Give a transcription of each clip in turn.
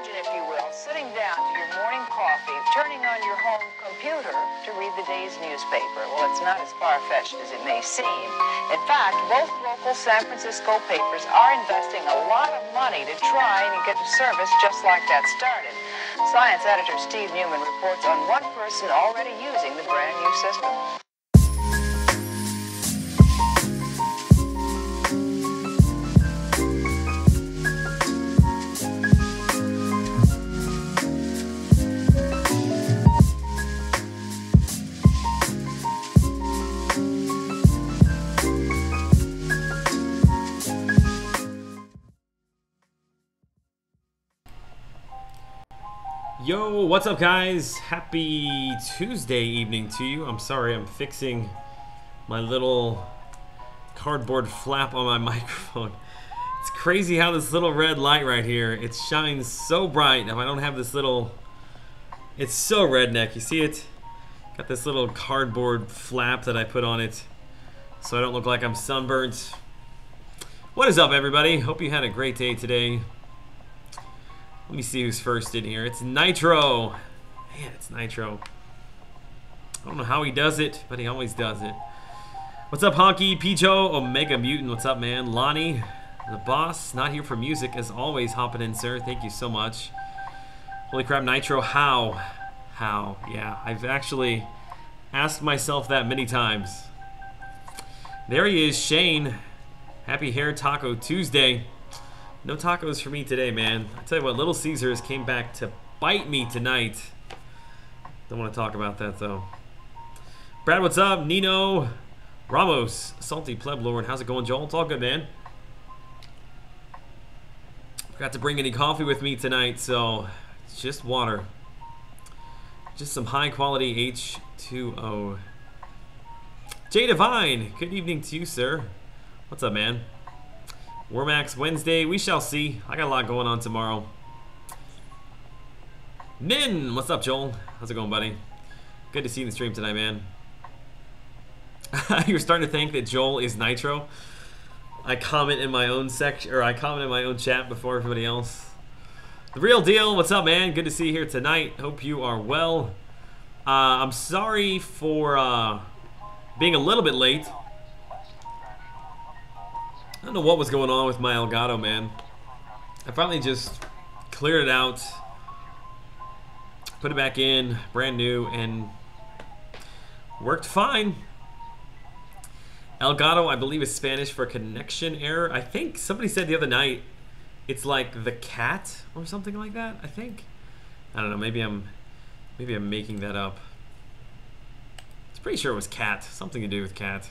Imagine, if you will, sitting down to your morning coffee, turning on your home computer to read the day's newspaper. Well, it's not as far-fetched as it may seem. In fact, both local San Francisco papers are investing a lot of money to try and get a service just like that started. Science editor Steve Newman reports on one person already using the brand new system. Yo, what's up guys? Happy Tuesday evening to you. I'm sorry, I'm fixing my little cardboard flap on my microphone. It's crazy how this little red light right here, it shines so bright. If I don't have this little, it's so redneck, you see it? Got this little cardboard flap that I put on it so I don't look like I'm sunburnt. What is up everybody? Hope you had a great day today. Let me see who's first in here. It's Nitro. Man, it's Nitro. I don't know how he does it, but he always does it. What's up, Honky? Pijo, Omega Mutant. What's up, man? Lonnie, the boss, not here for music, as always, hopping in, sir. Thank you so much. Holy crap, Nitro, how? How? Yeah, I've actually asked myself that many times. There he is, Shane. Happy Hair Taco Tuesday. No tacos for me today, man. I tell you what, Little Caesars came back to bite me tonight. Don't want to talk about that, though. Brad, what's up? Nino Ramos, Salty Pleb Lord. How's it going, Joel? It's all good, man. Forgot to bring any coffee with me tonight, so it's just water. Just some high-quality H2O. Jay Divine, good evening to you, sir. What's up, man? Wormax Wednesday, we shall see. I got a lot going on tomorrow. Min, what's up, Joel? How's it going, buddy? Good to see you in the stream tonight, man. You're starting to think that Joel is Nitro. I comment in my own section, or I comment in my own chat before everybody else. The real deal, what's up, man? Good to see you here tonight. Hope you are well. I'm sorry for being a little bit late. I don't know what was going on with my Elgato, man. I finally just cleared it out, put it back in, brand new, and worked fine. Elgato, I believe, is Spanish for connection error. I think somebody said the other night it's like the cat or something like that, I think. I don't know, maybe I'm making that up. I was pretty sure it was cat, something to do with cat.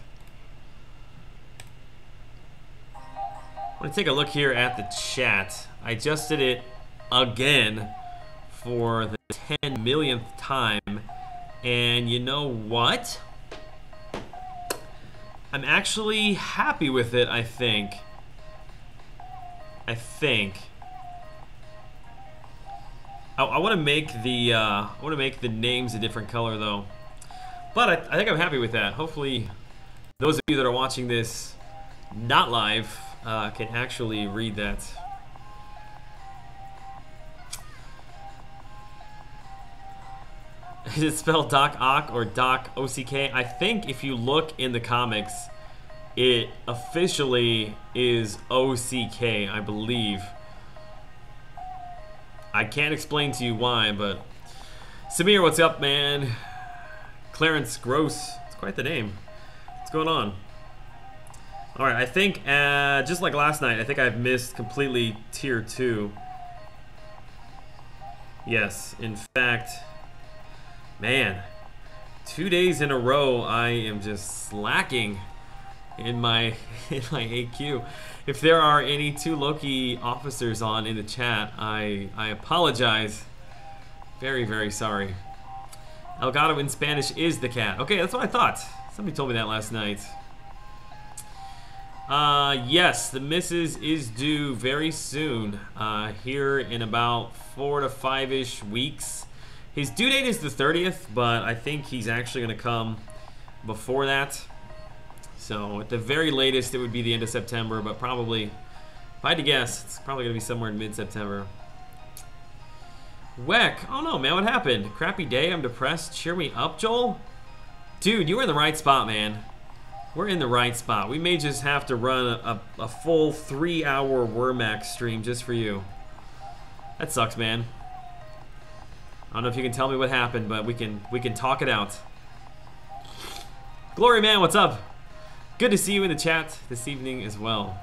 I'm gonna take a look here at the chat. I adjusted it again for the 10 millionth time, and you know what? I'm actually happy with it. I think. I want to make the names a different color though, but I think I'm happy with that. Hopefully, those of you that are watching this not live can actually read that. Is it spelled Doc Ock or Doc OCK? I think if you look in the comics, it officially is OCK, I believe. I can't explain to you why, but Samir, what's up, man? Clarence Gross, it's quite the name. What's going on? All right, I think just like last night, I think I've missed completely tier 2. Yes, in fact, man, 2 days in a row, I am just slacking in my AQ. If there are any 2 Loki officers on in the chat, I apologize. Very, very sorry. Elgato in Spanish is the cat. Okay, that's what I thought. Somebody told me that last night. Yes, the missus is due very soon, here in about 4 to 5-ish weeks. His due date is the 30th, but I think he's actually going to come before that. So at the very latest, it would be the end of September, but probably, if I had to guess, it's probably going to be somewhere in mid-September. Weck. Oh no, man, what happened? Crappy day, I'm depressed. Cheer me up, Joel? Dude, you were in the right spot, man. We're in the right spot. We may just have to run a full 3-hour Wormax stream just for you. That sucks, man. I don't know if you can tell me what happened, but we can talk it out. Glory man, what's up? Good to see you in the chat this evening as well.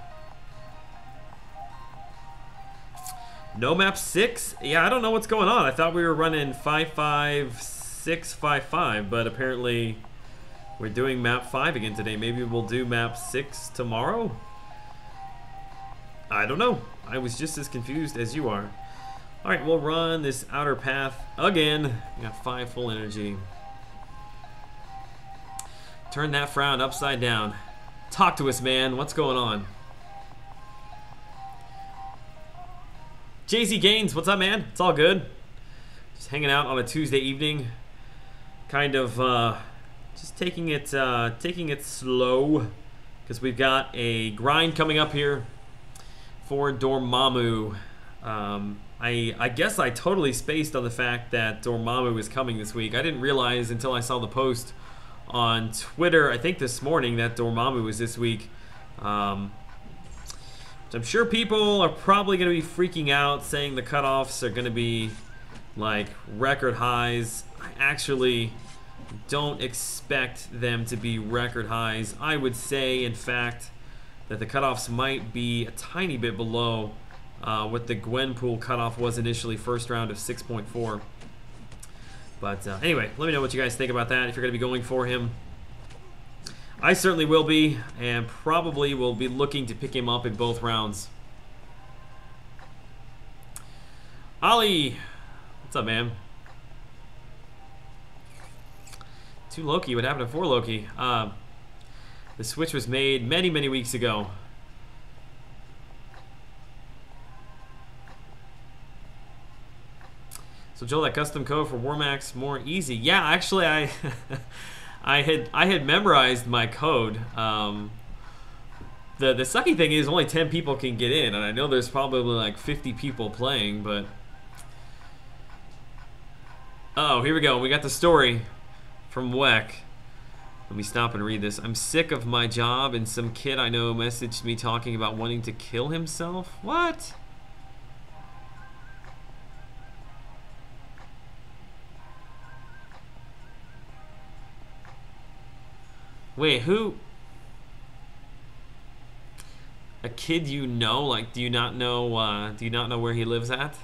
No map 6? Yeah, I don't know what's going on. I thought we were running 55655, but apparently we're doing map 5 again today. Maybe we'll do map 6 tomorrow? I don't know. I was just as confused as you are. Alright, we'll run this outer path again. We got 5 full energy. Turn that frown upside down. Talk to us, man. What's going on? JZ Gaines, what's up, man? It's all good. Just hanging out on a Tuesday evening. Kind of just taking it slow, because we've got a grind coming up here for Dormammu. I guess I totally spaced on the fact that Dormammu is coming this week. I didn't realize until I saw the post on Twitter, I think this morning, that Dormammu was this week. I'm sure people are probably going to be freaking out, saying the cutoffs are going to be like record highs. I actually don't expect them to be record highs. I would say, in fact, that the cutoffs might be a tiny bit below what the Gwenpool cutoff was initially, first round of 6.4. But anyway, let me know what you guys think about that, if you're going to be going for him. I certainly will be, and probably will be looking to pick him up in both rounds. Ollie, what's up, man? 2 Loki, what happened to 4 Loki? The switch was made many, many weeks ago. So Joel, that custom code for Warmax more easy. Yeah, actually, I I had memorized my code. The sucky thing is only 10 people can get in, and I know there's probably like 50 people playing, but oh, here we go. We got the story from Weck. Let me stop and read this. I'm sick of my job, and some kid I know messaged me talking about wanting to kill himself. What? Wait, who? A kid you know? Like, do you not know where he lives at?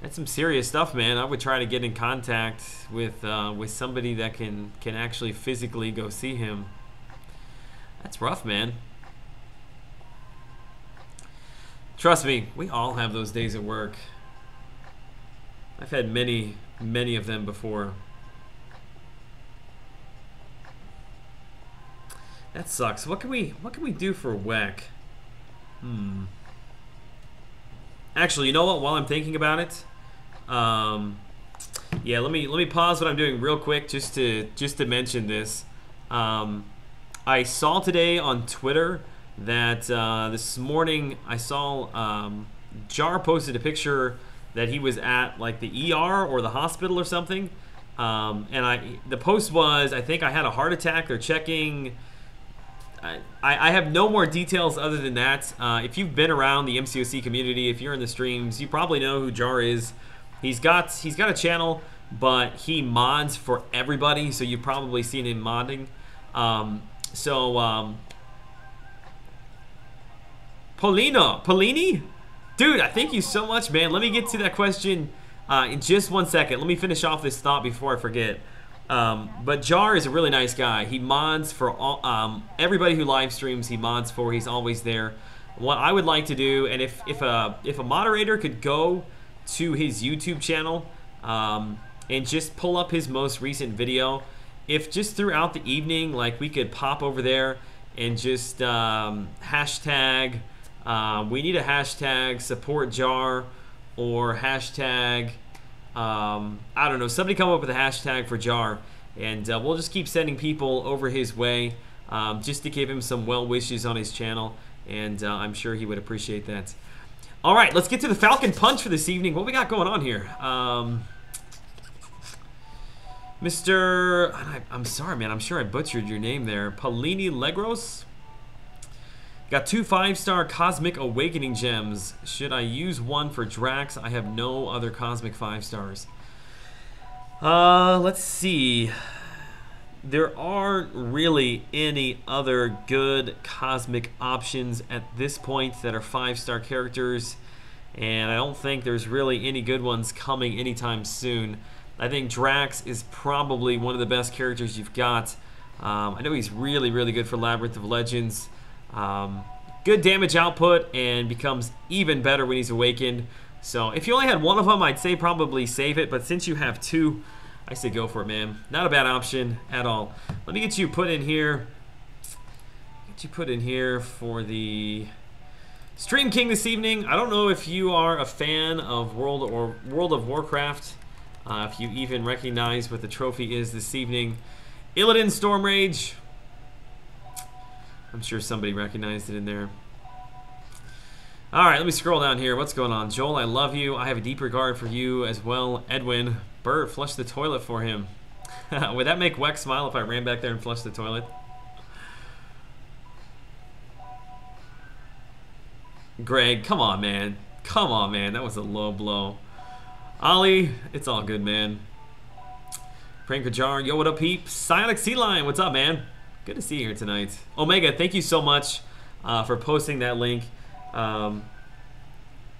That's some serious stuff, man. I would try to get in contact with somebody that can actually physically go see him. That's rough, man. Trust me, we all have those days at work. I've had many, many of them before. That sucks. What can we do for Weck? Actually, you know what? While I'm thinking about it, yeah, let me pause what I'm doing real quick just to mention this. I saw today on Twitter that this morning I saw Jar posted a picture that he was at like the ER or the hospital or something, and the post was, I think I had a heart attack. They're checking. I have no more details other than that. If you've been around the MCOC community, if you're in the streams, you probably know who Jar is. He's got a channel, but he mods for everybody, so you've probably seen him modding. Polini? Dude, I thank you so much, man. Let me get to that question in just 1 second. Let me finish off this thought before I forget. But Jar is a really nice guy. He mods for all, everybody who live streams. He mods for. He's always there. What I would like to do, and if a moderator could go to his YouTube channel and just pull up his most recent video, if just throughout the evening, like, we could pop over there and just hashtag. We need a hashtag support Jar, or hashtag. I don't know, somebody come up with a hashtag for Jar, and we'll just keep sending people over his way, just to give him some well wishes on his channel, and I'm sure he would appreciate that. All right, let's get to the Falcon Punch for this evening. What we got going on here? Mr. I'm sorry, man. I'm sure I butchered your name there. Palini Legros? Got 2 5-star Cosmic Awakening gems. Should I use one for Drax? I have no other Cosmic 5-stars. Let's see. There aren't really any other good Cosmic options at this point that are 5-star characters. And I don't think there's really any good ones coming anytime soon. I think Drax is probably one of the best characters you've got. I know he's really, really good for Labyrinth of Legends. Good damage output and becomes even better when he's awakened. So if you only had one of them, I'd say probably save it. But since you have 2, I say go for it, man. Not a bad option at all. Let me get you put in here. Get you put in here for the Stream King this evening. I don't know if you are a fan of World of Warcraft. If you even recognize what the trophy is this evening. Illidan Stormrage. I'm sure somebody recognized it in there. Alright, let me scroll down here. What's going on? Joel, I love you. I have a deep regard for you as well. Edwin, Bert, flush the toilet for him. Would that make Wex smile if I ran back there and flushed the toilet? Greg, come on, man. Come on, man. That was a low blow. Ollie, it's all good, man. Frank Kajar, yo, what up, peep? Psionic Sea Lion, what's up, man? Good to see you here tonight. Omega, thank you so much for posting that link. Yeah,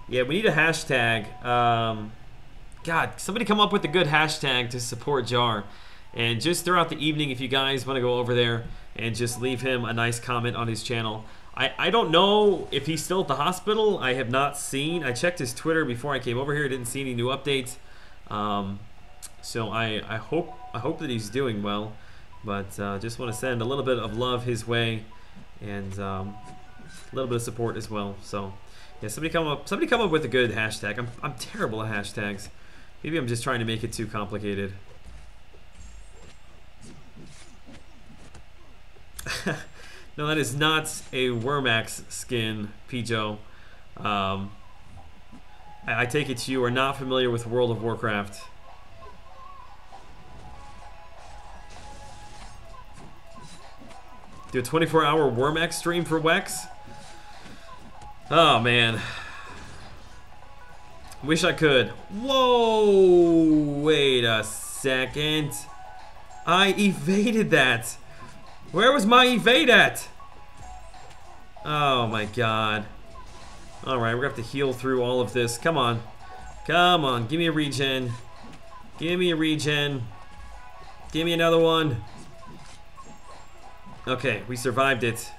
we need a hashtag. God, somebody come up with a good hashtag to support Jar. And just throughout the evening, if you guys want to go over there and just leave him a nice comment on his channel. I don't know if he's still at the hospital. I have not seen. I checked his Twitter before I came over here. Didn't see any new updates. So I hope that he's doing well. But just want to send a little bit of love his way and a little bit of support as well. So yeah, somebody come up with a good hashtag. I'm terrible at hashtags. Maybe I'm just trying to make it too complicated. No, that is not a Wormax skin, Pijo. I take it you are not familiar with World of Warcraft. Do a 24-hour Wormax stream for Wex? Oh, man. Wish I could. Whoa! Wait a second. I evaded that. Where was my evade at? Oh my god. Alright, we're gonna have to heal through all of this. Come on. Come on, give me a regen. Give me a regen. Give me another one. Okay, we survived it.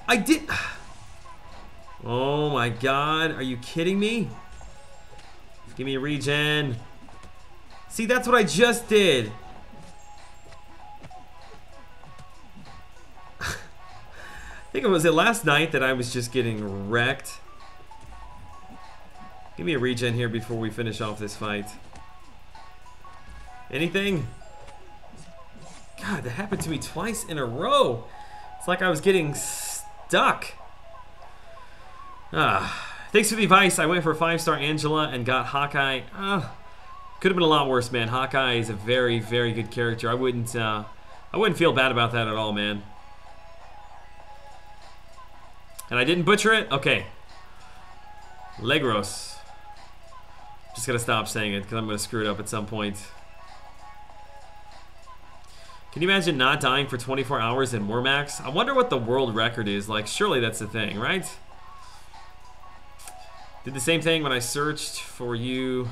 I did. Oh my god, are you kidding me? Give me a regen. See, that's what I just did. I think it was last night that I was just getting wrecked. Give me a regen here before we finish off this fight. Anything? God, that happened to me twice in a row. It's like I was getting stuck. Thanks for the advice. I went for 5-star Angela and got Hawkeye. Could have been a lot worse, man. Hawkeye is a very, very good character. I wouldn't feel bad about that at all, man. And I didn't butcher it? Okay. Legros. Just gotta stop saying it because I'm gonna screw it up at some point. Can you imagine not dying for 24 hours in Wormax? I wonder what the world record is. Like, surely that's the thing, right? Did the same thing when I searched for you.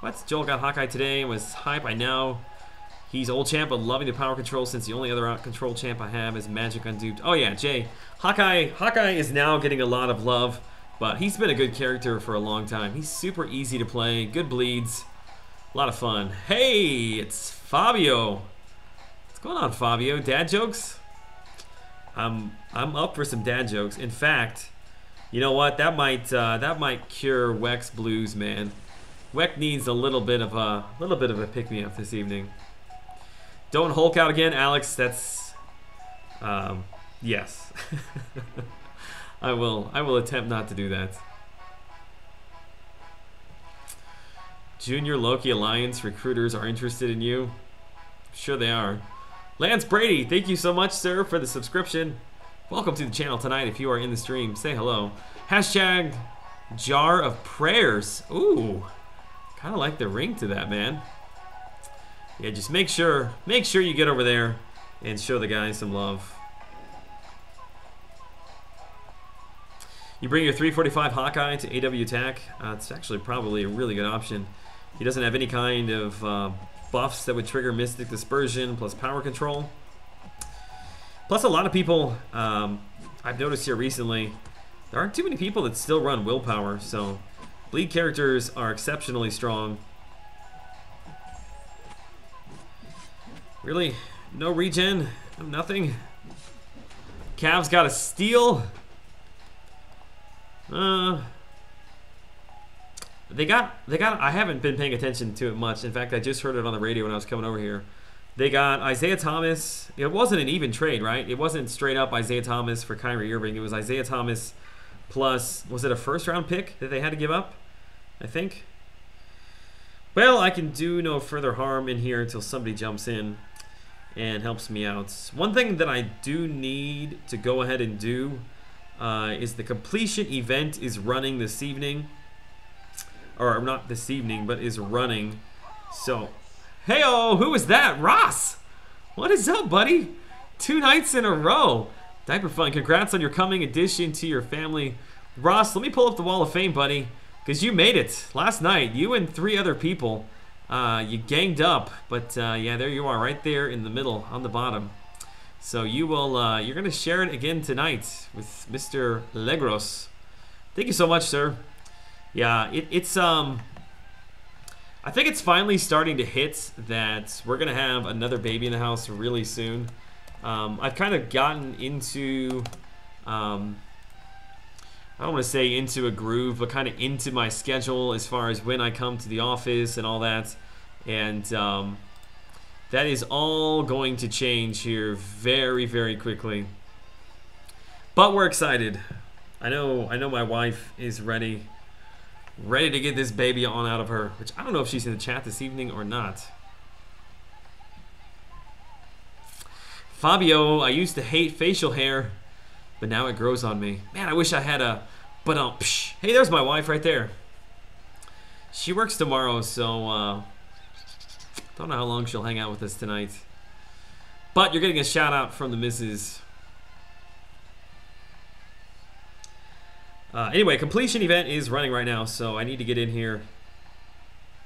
What? Joel got Hawkeye today and was hype. I know. He's old champ, but loving the power control since the only other out control champ I have is Magic Unduped. Oh yeah, Jay. Hawkeye is now getting a lot of love, but he's been a good character for a long time. He's super easy to play, good bleeds, a lot of fun. Hey, it's Fabio. What's going on, Fabio? Dad jokes? I'm up for some dad jokes. In fact, you know what? That might cure Wex blues, man. Wex needs a little bit of a pick-me-up this evening. Don't Hulk out again, Alex. That's yes. I will attempt not to do that. Junior Loki Alliance recruiters are interested in you. Sure they are. Lance Brady, thank you so much, sir, for the subscription. Welcome to the channel tonight. If you are in the stream, say hello. Hashtag jar of prayers. Ooh, kind of like the ring to that, man. Yeah, just make sure you get over there and show the guys some love. You bring your 345 Hawkeye to AW attack. It's actually probably a really good option. He doesn't have any kind of buffs that would trigger Mystic Dispersion plus power control. Plus, a lot of people, I've noticed here recently, there aren't too many people that still run willpower, so bleed characters are exceptionally strong. Really? No regen? Nothing? Cavs got a steal? They got, I haven't been paying attention to it much. In fact, I just heard it on the radio when I was coming over here. They got Isaiah Thomas. It wasn't an even trade, right? It wasn't straight up Isaiah Thomas for Kyrie Irving. It was Isaiah Thomas plus, was it a first-round pick that they had to give up? I think. Well, I can do no further harm in here until somebody jumps in and helps me out. One thing that I do need to go ahead and do is the completion event is running this evening. Or not this evening, but is running. So, hey-oh, who is that? Ross! What is up, buddy? 2 nights in a row. Diaper Fun, congrats on your coming addition to your family. Ross, let me pull up the Wall of Fame, buddy, because you made it last night. You and 3 other people, you ganged up. But, yeah, there you are, right there in the middle, on the bottom. So you will, you're going to share it again tonight with Mr. Legros. Thank you so much, sir. Yeah, it's I think it's finally starting to hit that we're gonna have another baby in the house really soon. I've kind of gotten into I don't want to say into a groove, but kind of into my schedule as far as when I come to the office and all that, and that is all going to change here very, very quickly. But we're excited. I know my wife is ready to get this baby on out of her, which I don't know if she's in the chat this evening or not. Fabio, I used to hate facial hair, but now it grows on me. Man, I wish I had a hey, there's my wife right there. She works tomorrow, so don't know how long she'll hang out with us tonight. But you're getting a shout out from the missus. Anyway, completion event is running right now, so I need to get in here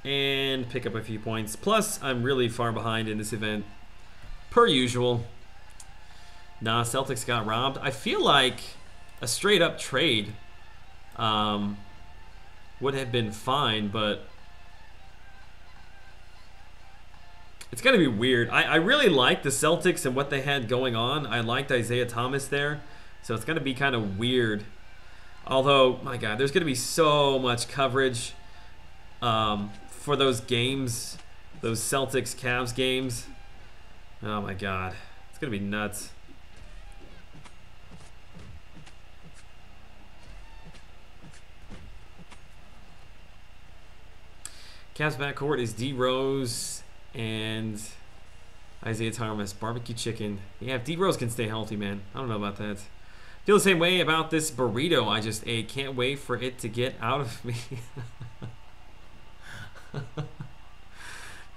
and pick up a few points. Plus, I'm really far behind in this event, per usual. Nah, Celtics got robbed. I feel like a straight-up trade would have been fine, but it's going to be weird. I really like the Celtics and what they had going on. I liked Isaiah Thomas there, so it's going to be kind of weird. Although, my God, there's going to be so much coverage for those games, those Celtics-Cavs games. Oh, my God. It's going to be nuts. Cavs backcourt is D. Rose and Isaiah Thomas. Barbecue chicken. Yeah, if D. Rose can stay healthy, man. I don't know about that. Feel the same way about this burrito I just ate. Can't wait for it to get out of me.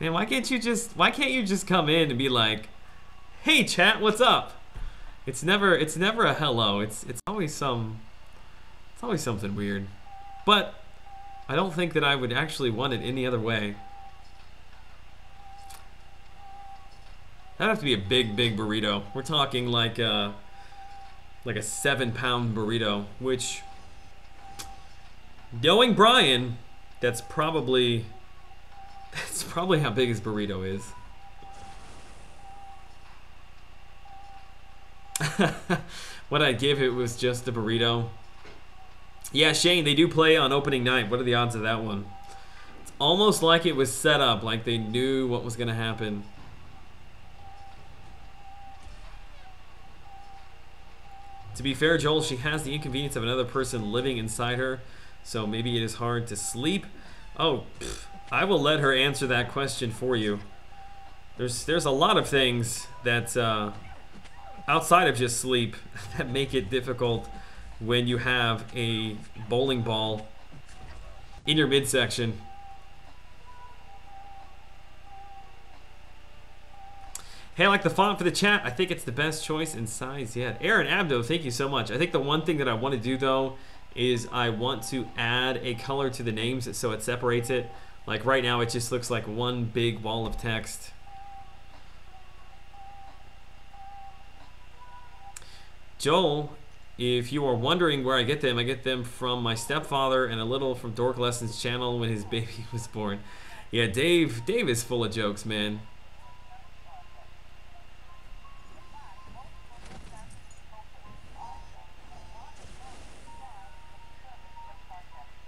Man, why can't you just come in and be like, "Hey chat, what's up?" It's never a hello. It's always something weird. But I don't think that I would actually want it any other way. That'd have to be a big burrito. We're talking like a 7-pound burrito, which, knowing Brian, that's probably how big his burrito is. What I'd give it was just a burrito. Yeah, Shane, they do play on opening night. What are the odds of that one? It's almost like it was set up, like they knew what was going to happen. To be fair, Joel, she has the inconvenience of another person living inside her, so maybe it is hard to sleep. Oh, I will let her answer that question for you. There's a lot of things that outside of just sleep that make it difficult when you have a bowling ball in your midsection. Hey, I like the font for the chat. I think it's the best choice in size yet. Aaron Abdo, thank you so much. I think the one thing that I want to do though is I want to add a color to the names so it separates it. Like right now it just looks like one big wall of text. Joel, if you are wondering where I get them from my stepfather and a little from Dork Lessons channel when his baby was born. Yeah, Dave is full of jokes, man.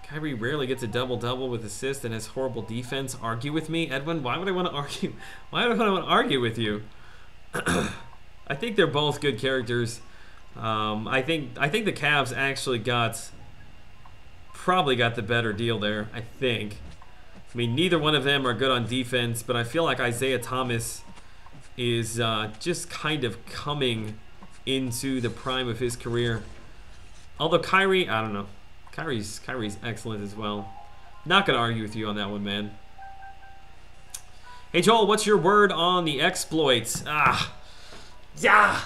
Kyrie rarely gets a double-double with assist and has horrible defense. Argue with me, Edwin? Why would I want to argue? Why would I want to argue with you? I think they're both good characters. I think the Cavs actually probably got the better deal there. I think. I mean, neither one of them are good on defense, but I feel like Isaiah Thomas is just kind of coming into the prime of his career. Although Kyrie, I don't know. Kyrie's excellent as well. Not gonna argue with you on that one, man. Hey Joel, what's your word on the exploits? Yeah.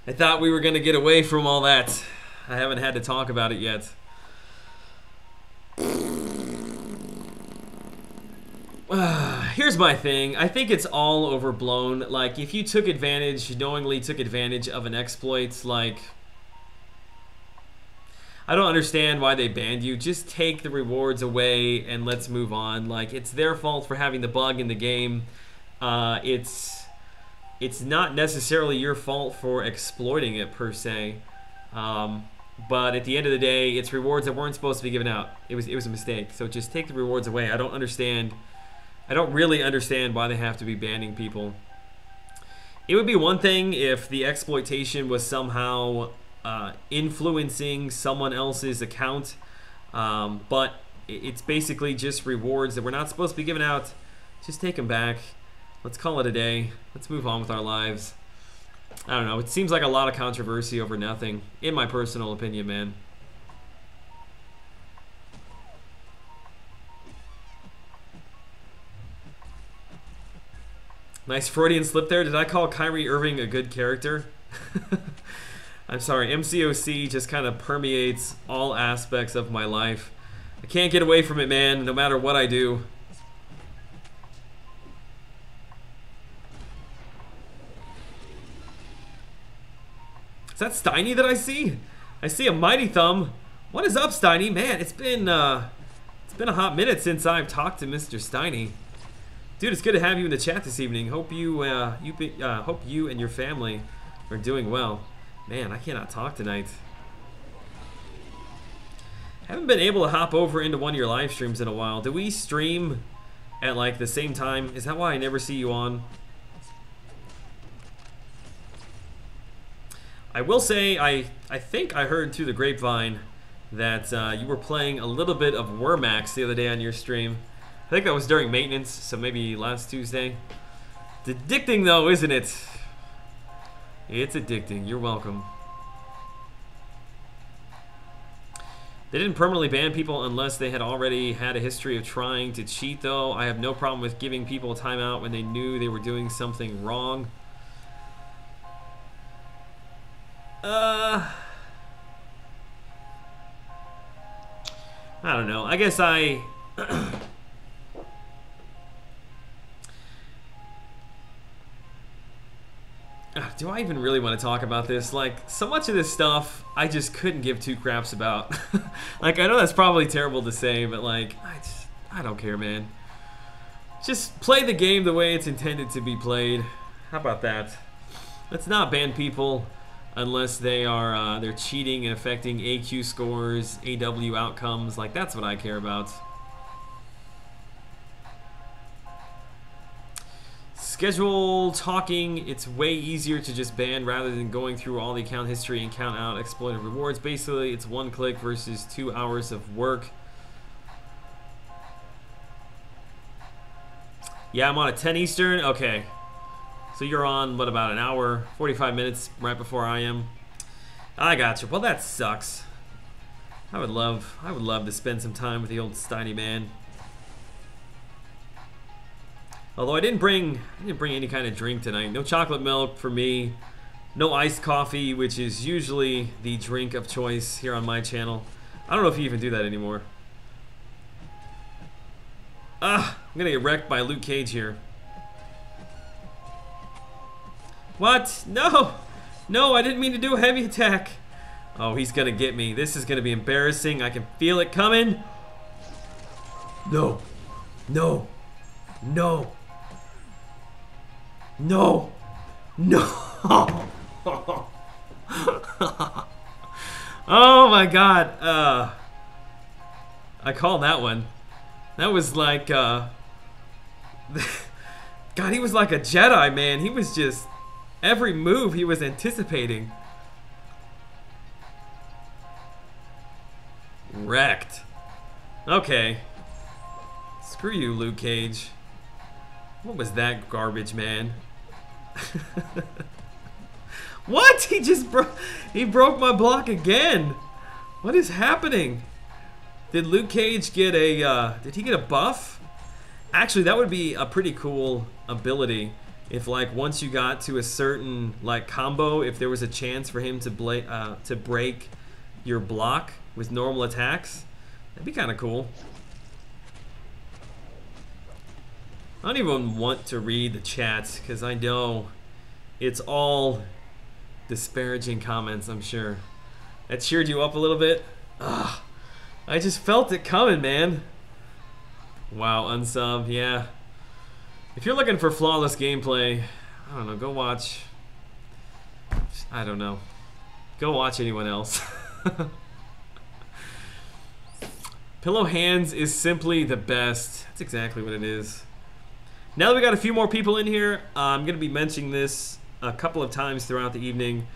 I thought we were gonna get away from all that. I haven't had to talk about it yet. Here's my thing. I think it's all overblown. Like, if you knowingly took advantage of an exploit, like, I don't understand why they banned you. Just take the rewards away and let's move on. Like, it's their fault for having the bug in the game. It's not necessarily your fault for exploiting it per se. But at the end of the day, it's rewards that weren't supposed to be given out. It was a mistake. So just take the rewards away. I don't really understand why they have to be banning people. It would be one thing if the exploitation was somehow influencing someone else's account, but it's basically just rewards that we're not supposed to be giving out. Just take them back. Let's call it a day. Let's move on with our lives. I don't know. It seems like a lot of controversy over nothing, in my personal opinion, man. Nice Freudian slip there. Did I call Kyrie Irving a good character? I'm sorry, MCOC just kind of permeates all aspects of my life. I can't get away from it, man, no matter what I do. Is that Steiny that I see? I see a mighty thumb. What is up, Steiny? Man, it's been a hot minute since I've talked to Mr. Steiny. Dude, it's good to have you in the chat this evening. Hope you and your family are doing well. Man, I cannot talk tonight. Haven't been able to hop over into one of your live streams in a while. Do we stream at like the same time? Is that why I never see you on? I will say, I think I heard through the grapevine that you were playing a little bit of Wormax the other day on your stream. I think that was during maintenance, so maybe last Tuesday. It's addicting though, isn't it? It's addicting. You're welcome. They didn't permanently ban people unless they had already had a history of trying to cheat, though. I have no problem with giving people a timeout when they knew they were doing something wrong. I don't know. I guess do I even really want to talk about this? Like, so much of this stuff, I just couldn't give two craps about. Like, I know that's probably terrible to say, but like, I don't care, man. Just play the game the way it's intended to be played. How about that? Let's not ban people unless they are they're cheating and affecting AQ scores, AW outcomes. Like, that's what I care about. Schedule talking, it's way easier to just ban rather than going through all the account history and count out exploited rewards. Basically, it's one click versus 2 hours of work. Yeah, I'm on at 10 Eastern. Okay. So you're on, what, about an hour, 45 minutes right before I am. I got you. Well, that sucks. I would love to spend some time with the old Steiny man. Although I didn't bring any kind of drink tonight. No chocolate milk for me. No iced coffee, which is usually the drink of choice here on my channel. I don't know if you even do that anymore. I'm gonna get wrecked by Luke Cage here. What? No! No, I didn't mean to do a heavy attack. Oh, he's gonna get me. This is gonna be embarrassing. I can feel it coming. No. No. No. No. No. Oh my god. I called that one. That was like, God, he was like a Jedi, man. He was just, every move he was anticipating. Wrecked. Okay. Screw you, Luke Cage. What was that garbage, man? What? He broke my block again. What is happening? Did Luke Cage get a, did he get a buff? Actually, that would be a pretty cool ability if, like, once you got to a certain, like, combo, if there was a chance for him to break your block with normal attacks. That'd be kind of cool. I don't even want to read the chats because I know it's all disparaging comments, I'm sure. That cheered you up a little bit? Ugh. I just felt it coming, man. Wow, unsub, yeah. If you're looking for flawless gameplay, I don't know, go watch. I don't know. Go watch anyone else. Pillow Hands is simply the best. That's exactly what it is. Now that we got a few more people in here, I'm going to be mentioning this a couple of times throughout the evening.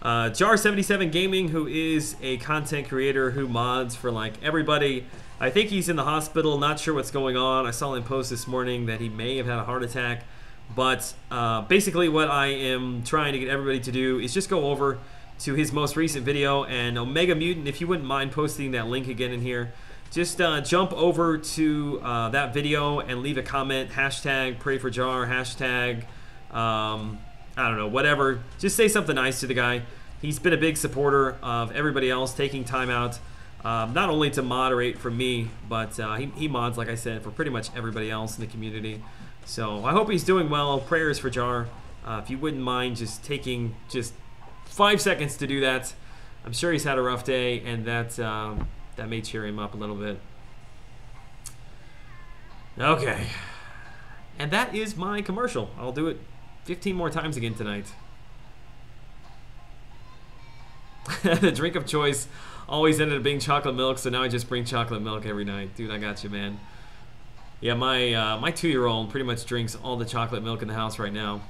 Jar77 Gaming, who is a content creator who mods for like everybody. I think he's in the hospital, not sure what's going on. I saw him post this morning that he may have had a heart attack. But basically what I am trying to get everybody to do is just go over to his most recent video. And Omega Mutant, if you wouldn't mind posting that link again in here, just jump over to that video and leave a comment. Hashtag pray for Jar, hashtag I don't know, whatever. Just say something nice to the guy. He's been a big supporter of everybody else, taking time out, not only to moderate for me, but he mods, like I said, for pretty much everybody else in the community. So I hope he's doing well. Prayers for Jar. If you wouldn't mind just taking just 5 seconds to do that. I'm sure he's had a rough day, and that may cheer him up a little bit. Okay. And that is my commercial. I'll do it 15 more times again tonight. The drink of choice always ended up being chocolate milk, so now I just bring chocolate milk every night. Dude, I got you, man. Yeah, my 2-year-old pretty much drinks all the chocolate milk in the house right now.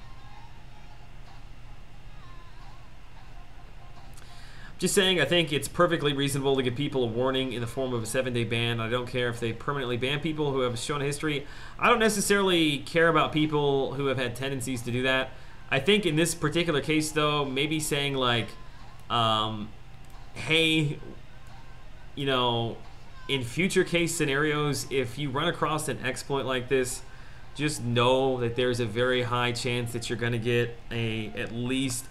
Just saying, I think it's perfectly reasonable to give people a warning in the form of a 7-day ban. I don't care if they permanently ban people who have shown a history. I don't necessarily care about people who have had tendencies to do that. I think in this particular case, though, maybe saying like, hey, you know, in future case scenarios, if you run across an exploit like this, just know that there's a very high chance that you're going to get at least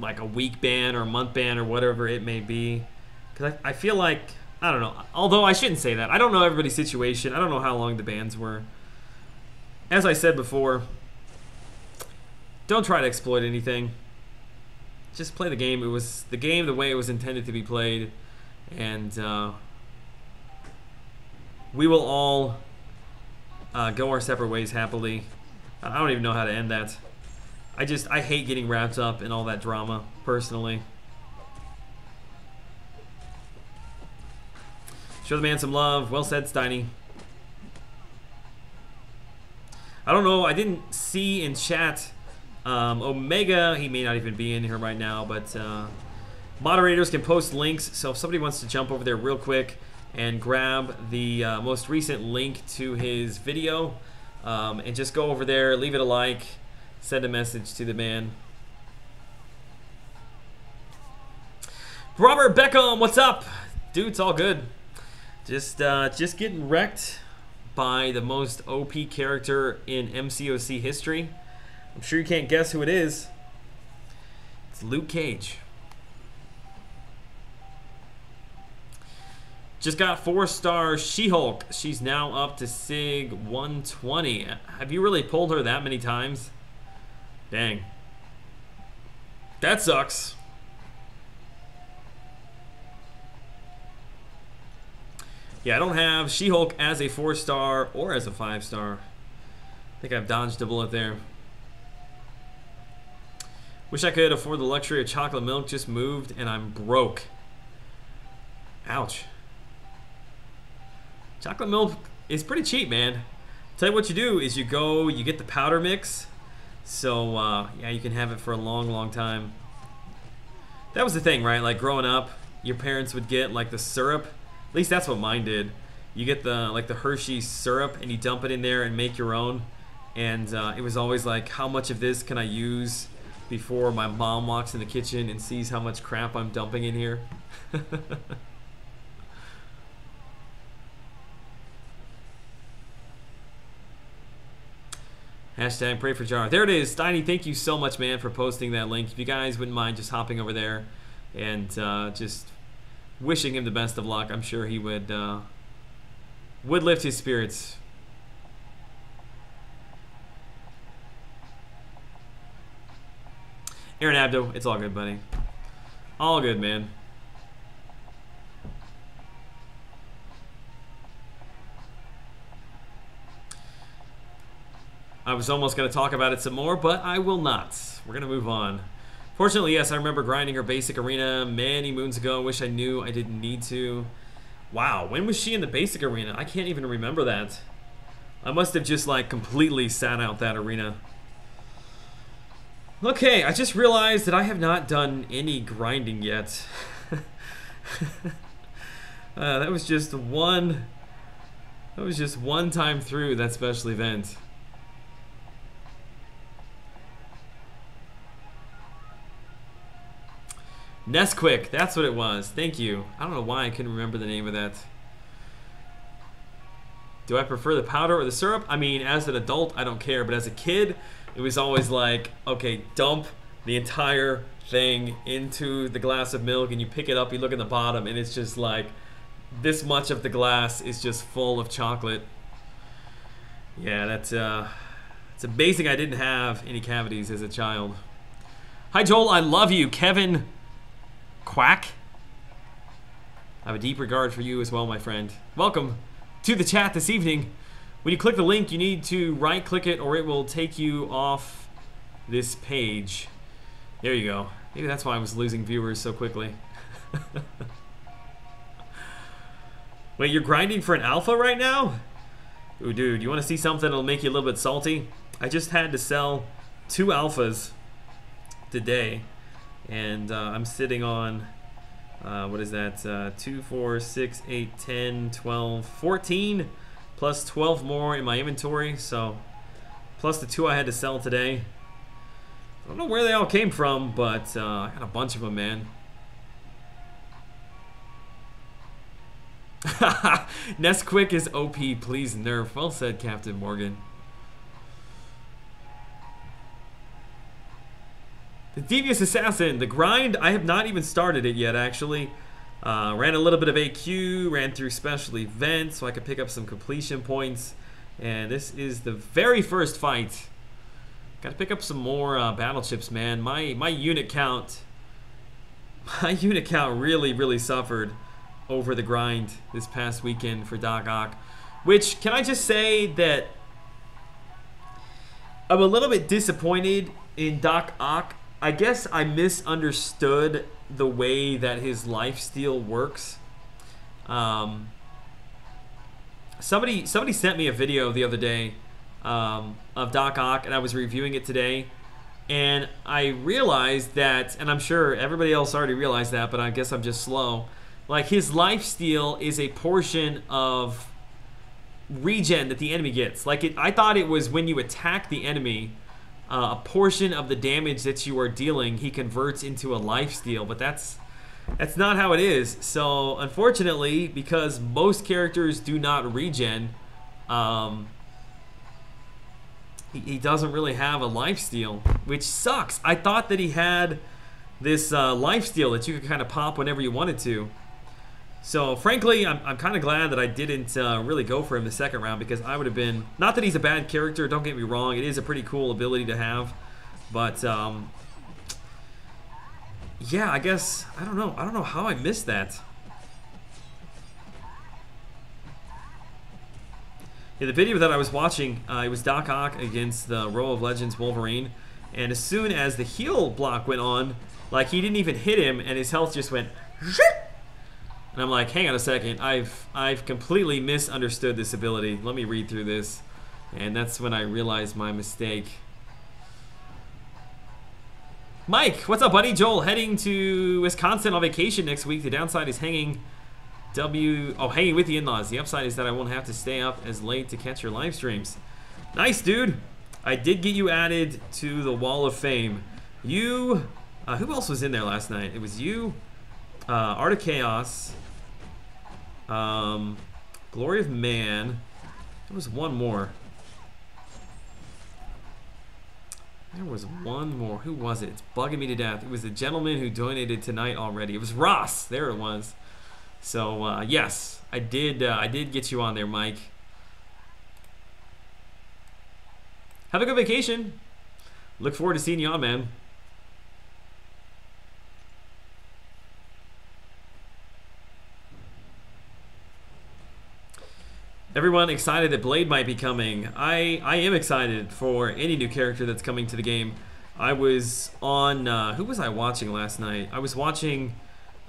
like a week ban or a month ban or whatever it may be. Because I feel like, I don't know, although I shouldn't say that. I don't know everybody's situation. I don't know how long the bans were. As I said before, don't try to exploit anything. Just play the game. It was the game the way it was intended to be played. And we will all go our separate ways happily. I don't even know how to end that. I hate getting wrapped up in all that drama, personally. Show the man some love. Well said, Steiny. I don't know. I didn't see in chat. Omega, he may not even be in here right now, but moderators can post links. So if somebody wants to jump over there real quick and grab the most recent link to his video, and just go over there, leave it a like, send a message to the man. Robert Beckham, what's up? Dude, it's all good. Just getting wrecked by the most OP character in MCOC history. I'm sure you can't guess who it is. It's Luke Cage. Just got 4-star She-Hulk. She's now up to Sig 120. Have you really pulled her that many times? Dang. That sucks. Yeah, I don't have She-Hulk as a 4-star or as a 5-star. I think I've dodged a bullet there. Wish I could afford the luxury of chocolate milk. Just moved and I'm broke. Ouch. Chocolate milk is pretty cheap, man. Tell you what you do is you get the powder mix. So, yeah, you can have it for a long, long time. That was the thing, right? Like, growing up, your parents would get, like, the syrup. At least that's what mine did. You get the, like, the Hershey syrup, and you dump it in there and make your own. And it was always like, how much of this can I use before my mom walks in the kitchen and sees how much crap I'm dumping in here? Hashtag pray for Jar. There it is. Steiny, thank you so much, man, for posting that link. If you guys wouldn't mind just hopping over there and just wishing him the best of luck, I'm sure he would lift his spirits. Aaron Abdo, it's all good, buddy. All good, man. I was almost going to talk about it some more, but I will not. We're going to move on. Fortunately, yes, I remember grinding her basic arena many moons ago. Wish I knew I didn't need to. Wow, when was she in the basic arena? I can't even remember that. I must have just, like, completely sat out that arena. Okay, I just realized that I have not done any grinding yet. That was just one time through that special event. Nesquik, that's what it was. Thank you. I don't know why I couldn't remember the name of that. Do I prefer the powder or the syrup? I mean, as an adult, I don't care, but as a kid, it was always like, okay, dump the entire thing into the glass of milk, and you pick it up, you look at the bottom, and it's just like this much of the glass is just full of chocolate. Yeah, that's it's amazing I didn't have any cavities as a child. Hi, Joel, I love you. Kevin Quack, I have a deep regard for you as well, my friend. Welcome to the chat this evening. When you click the link, you need to right-click it or it will take you off this page. There you go. Maybe that's why I was losing viewers so quickly. Wait, you're grinding for an alpha right now? Ooh, dude, you want to see something that'll make you a little bit salty? I just had to sell 2 alphas today. And I'm sitting on, what is that, 2, 4, 6, 8, 10, 12, 14, plus 12 more in my inventory, so plus the 2 I had to sell today. I don't know where they all came from, but I got a bunch of them, man. Nesquik is OP, please nerf. Well said, Captain Morgan. The Devious Assassin, the grind, I have not even started it yet, actually. Ran a little bit of AQ, ran through special events so I could pick up some completion points. And this is the very first fight. Got to pick up some more battle chips, man. My unit count really suffered over the grind this past weekend for Doc Ock. Which, can I just say that I'm a little bit disappointed in Doc Ock. I guess I misunderstood the way that his lifesteal works. Somebody sent me a video the other day of Doc Ock, and I was reviewing it today, and I realized that, and I'm sure everybody else already realized that, but I guess I'm just slow, Like, his lifesteal is a portion of regen that the enemy gets. Like, I thought it was when you attack the enemy, a portion of the damage that you are dealing, he converts into a lifesteal, but that's not how it is. So, unfortunately, because most characters do not regen, he doesn't really have a lifesteal, which sucks. I thought that he had this lifesteal that you could kind of pop whenever you wanted to. So, frankly, I'm kind of glad that I didn't really go for him the second round, because I would have been... Not that he's a bad character, don't get me wrong. It is a pretty cool ability to have. But, yeah, I guess... I don't know how I missed that. Yeah, the video that I was watching, it was Doc Ock against the Row of Legends Wolverine. And as soon as the heal block went on, like, he didn't even hit him, and his health just went... And I'm like, hang on a second, I've completely misunderstood this ability. Let me read through this. And that's when I realized my mistake. Mike, what's up, buddy? Joel, heading to Wisconsin on vacation next week. The downside is hanging hanging with the in-laws. The upside is that I won't have to stay up as late to catch your live streams. Nice, dude. I did get you added to the Wall of Fame. You, who else was in there last night? It was you, Art of Chaos, Glory of Man. There was one more. There was one more. Who was it? It's bugging me to death. It was the gentleman who donated tonight already. It was Ross. There it was. So yes, I did get you on there, Mike. Have a good vacation. Look forward to seeing you on, man. Everyone excited that Blade might be coming. I am excited for any new character that's coming to the game. I was on, who was I watching last night? I was watching,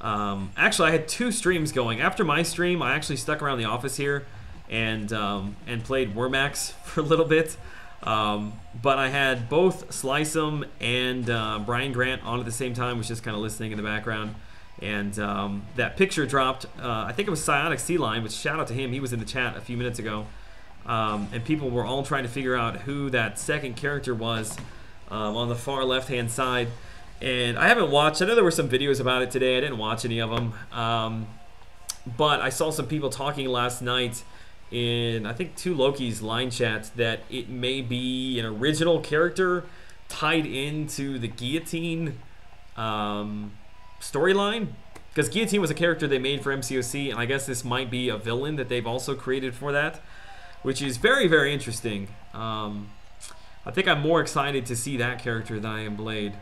actually I had two streams going. After my stream, I actually stuck around the office here and played Wormax for a little bit. But I had both Slice'em and Brian Grant on at the same time, was just kind of listening in the background. And that picture dropped, I think it was Psionic Sea Lion, which shout out to him, he was in the chat a few minutes ago. And people were all trying to figure out who that second character was on the far left-hand side. And I haven't watched, I know there were some videos about it today, I didn't watch any of them. But I saw some people talking last night in, I think, 2 Loki's line chats that it may be an original character tied into the Guillotine storyline, because Guillotine was a character they made for MCOC, and I guess this might be a villain that they've also created for that, which is very, very interesting. I think I'm more excited to see that character than I am Blade.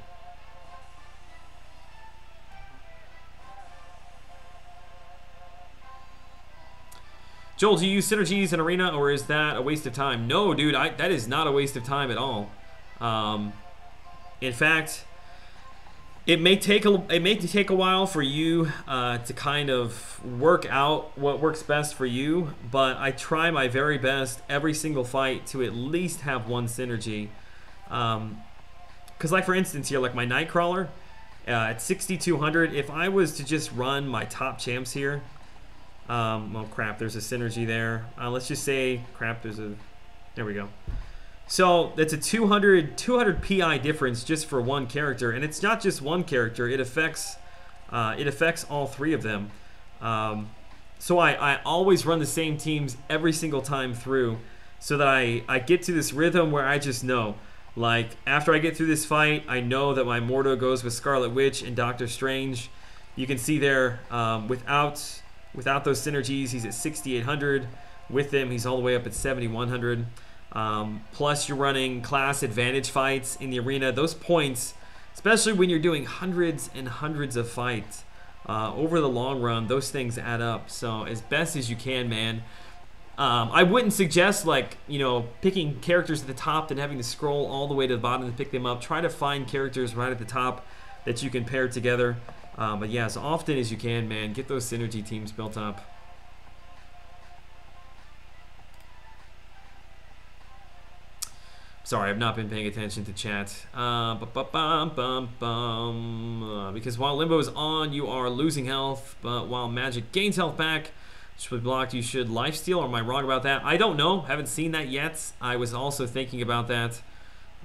Joel, do you use synergies in Arena, or is that a waste of time? No, dude, that is not a waste of time at all. In fact, it may take a while for you to kind of work out what works best for you, but I try my very best every single fight to at least have one synergy. Because, like, for instance here, like my Nightcrawler at 6,200, if I was to just run my top champs here, well, crap, there's a synergy there. Let's just say, crap, there we go. So that's a 200 PI difference just for one character, and it's not just one character. It affects all 3 of them. So I always run the same teams every single time through, so that I get to this rhythm where I just know, like, after I get through this fight, I know that my Mordo goes with Scarlet Witch and Doctor Strange. You can see there, without those synergies, he's at 6,800. With them, he's all the way up at 7,100. Plus you're running class advantage fights in the arena. Those points, especially when you're doing hundreds and hundreds of fights, over the long run, those things add up. So as best as you can, man. I wouldn't suggest, like, you know, picking characters at the top and having to scroll all the way to the bottom to pick them up. Try to find characters right at the top that you can pair together. But yeah, as often as you can, man, get those synergy teams built up. Sorry, I've not been paying attention to chat. Because while Limbo is on, you are losing health, but while Magic gains health back, which was blocked, you should lifesteal. Or am I wrong about that? I don't know. Haven't seen that yet. I was also thinking about that.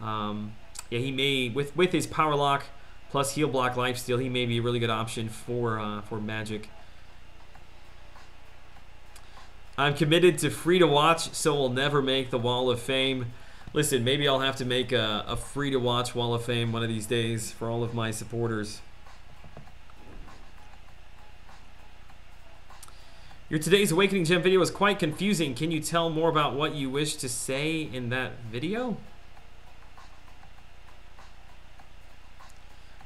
Yeah, he may, with his power lock plus heal block lifesteal, he may be a really good option for Magic. I'm committed to free to watch, so we'll never make the Wall of Fame. Listen, maybe I'll have to make a free to watch Wall of Fame one of these days for all of my supporters. Your today's Awakening Gem video was quite confusing. Can you tell more about what you wish to say in that video?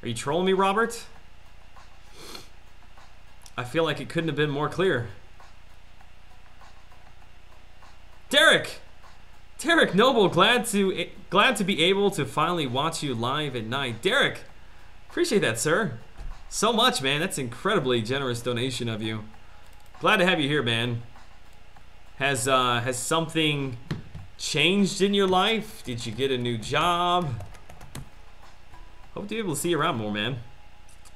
Are you trolling me, Robert? I feel like it couldn't have been more clear. Derek Noble, glad to be able to finally watch you live at night. Derek, appreciate that, sir. So much, man. That's incredibly generous donation of you. Glad to have you here, man. Has something changed in your life? Did you get a new job? Hope to be able to see you around more, man.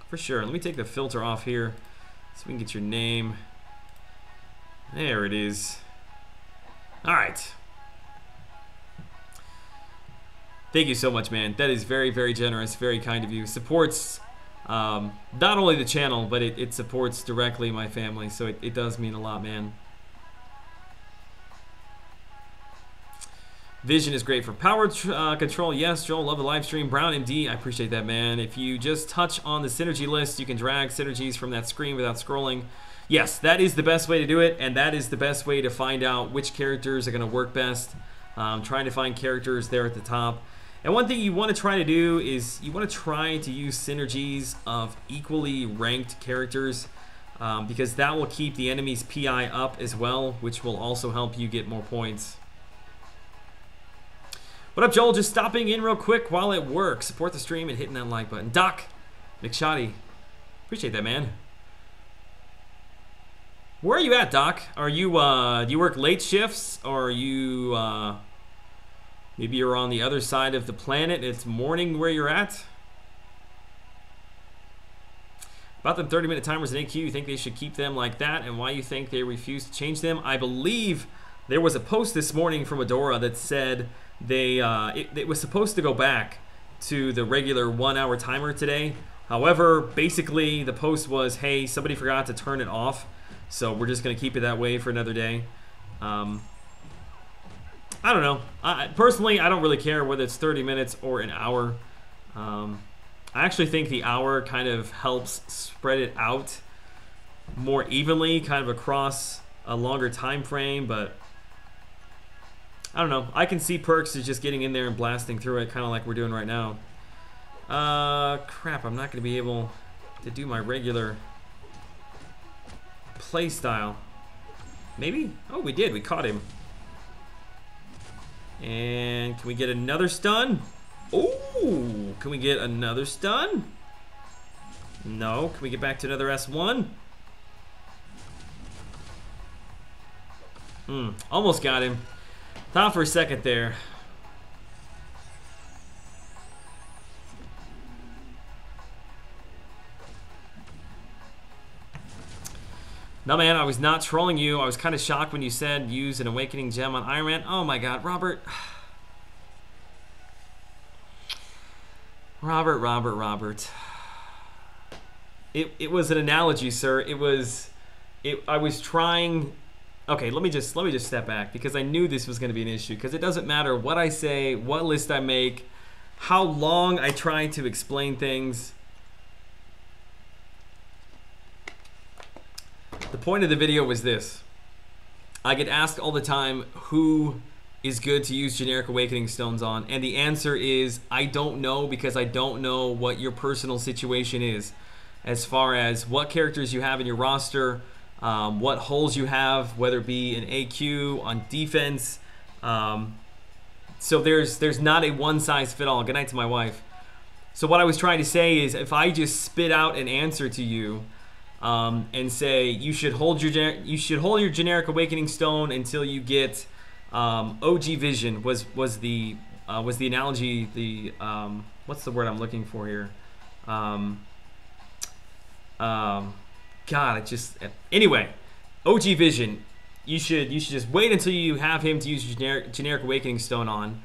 For sure. Let me take the filter off here so we can get your name. There it is. All right. Thank you so much, man. That is very, very generous, very kind of you. Supports not only the channel, but it supports directly my family, so it does mean a lot, man. Vision is great for power control. Yes, Joel, love the live stream. Brown MD, I appreciate that, man. If you just touch on the synergy list, you can drag synergies from that screen without scrolling. Yes, that is the best way to do it, and that is the best way to find out which characters are going to work best. Trying to find characters there at the top. And one thing you want to try to do is you want to try to use synergies of equally ranked characters because that will keep the enemy's PI up as well, which will also help you get more points. What up, Joel? Just stopping in real quick while at work. Support the stream and hitting that like button. Doc McShoddy, appreciate that, man. Where are you at, Doc? Are you do you work late shifts, or are you maybe you're on the other side of the planet? It's morning where you're at. About them 30-minute timers in AQ, you think they should keep them like that, and why you think they refuse to change them? I believe there was a post this morning from Adora that said it was supposed to go back to the regular 1-hour timer today. However, basically the post was, hey, somebody forgot to turn it off, so we're just going to keep it that way for another day. I don't know. Personally, I don't really care whether it's 30 minutes or an hour. I actually think the hour kind of helps spread it out more evenly, kind of across a longer time frame, but I don't know. I can see perks as just getting in there and blasting through it, kind of like we're doing right now. Crap, I'm not going to be able to do my regular play style. Maybe? Oh, we did. We caught him. And can we get another stun? Oh, can we get another stun? No. Can we get back to another S1? Almost got him. Thought for a second there. No, man, I was not trolling you. I was kind of shocked when you said use an Awakening Gem on Iron Man. Oh my god, Robert. Robert. It was an analogy, sir. I was trying. Okay, let me just step back, because I knew this was going to be an issue, because it doesn't matter what I say, what list I make, how long I try to explain things. The point of the video was this. I get asked all the time who is good to use generic Awakening Stones on, and the answer is I don't know, because I don't know what your personal situation is as far as what characters you have in your roster, what holes you have, whether it be in AQ, on defense. So there's not a one-size-fit-all. Good night to my wife. So what I was trying to say is, if I just spit out an answer to you and say you should hold your generic Awakening Stone until you get OG Vision was the was the analogy, the what's the word I'm looking for here? God, it just, anyway, OG Vision, you should just wait until you have him to use generic Awakening Stone on.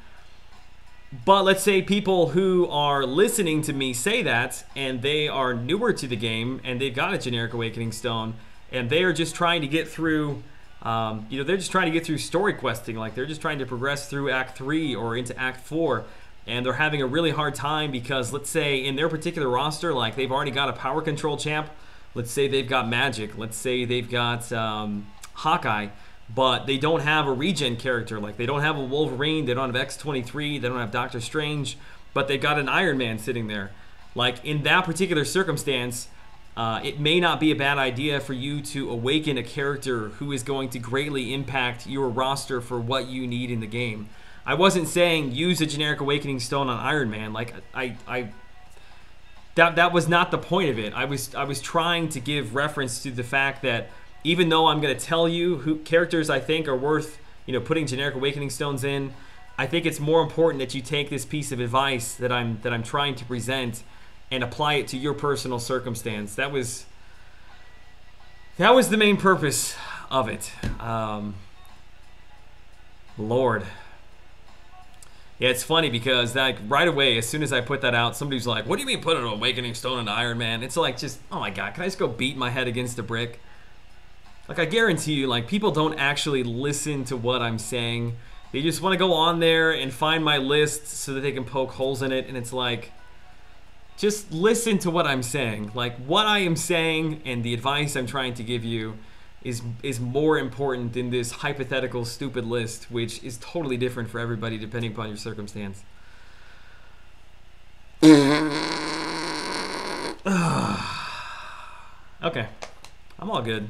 But let's say people who are listening to me say that, and they are newer to the game, and they've got a generic Awakening Stone, and they are just trying to get through, you know, they're just trying to get through story questing, like they're just trying to progress through Act 3 or into Act 4, and they're having a really hard time because, let's say, in their particular roster, like they've already got a power control champ, let's say they've got Magic, let's say they've got Hawkeye, but they don't have a regen character, like they don't have a Wolverine, they don't have X-23, they don't have Doctor Strange, but they've got an Iron Man sitting there. Like, in that particular circumstance, it may not be a bad idea for you to awaken a character who is going to greatly impact your roster for what you need in the game. I wasn't saying use a generic Awakening Stone on Iron Man. Like, that was not the point of it. I was trying to give reference to the fact that even though I'm going to tell you who characters I think are worth, you know, putting generic Awakening Stones in, I think it's more important that you take this piece of advice that I'm trying to present and apply it to your personal circumstance. That was the main purpose of it. Lord. Yeah, it's funny because like right away, as soon as I put that out, somebody's like, what do you mean put an Awakening Stone into Iron Man? It's like, just, oh my God, can I just go beat my head against a brick? Like, I guarantee you, like, people don't actually listen to what I'm saying. They just want to go on there and find my list so that they can poke holes in it, and it's like, just listen to what I'm saying. Like, what I am saying and the advice I'm trying to give you is more important than this hypothetical stupid list, which is totally different for everybody depending upon your circumstance. Okay, I'm all good.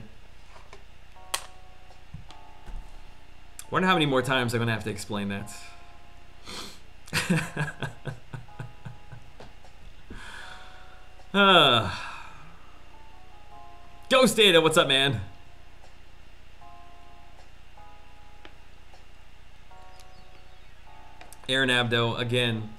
Wonder how many more times I'm gonna have to explain that. Ghost Data, what's up, man? Aaron Abdo, again,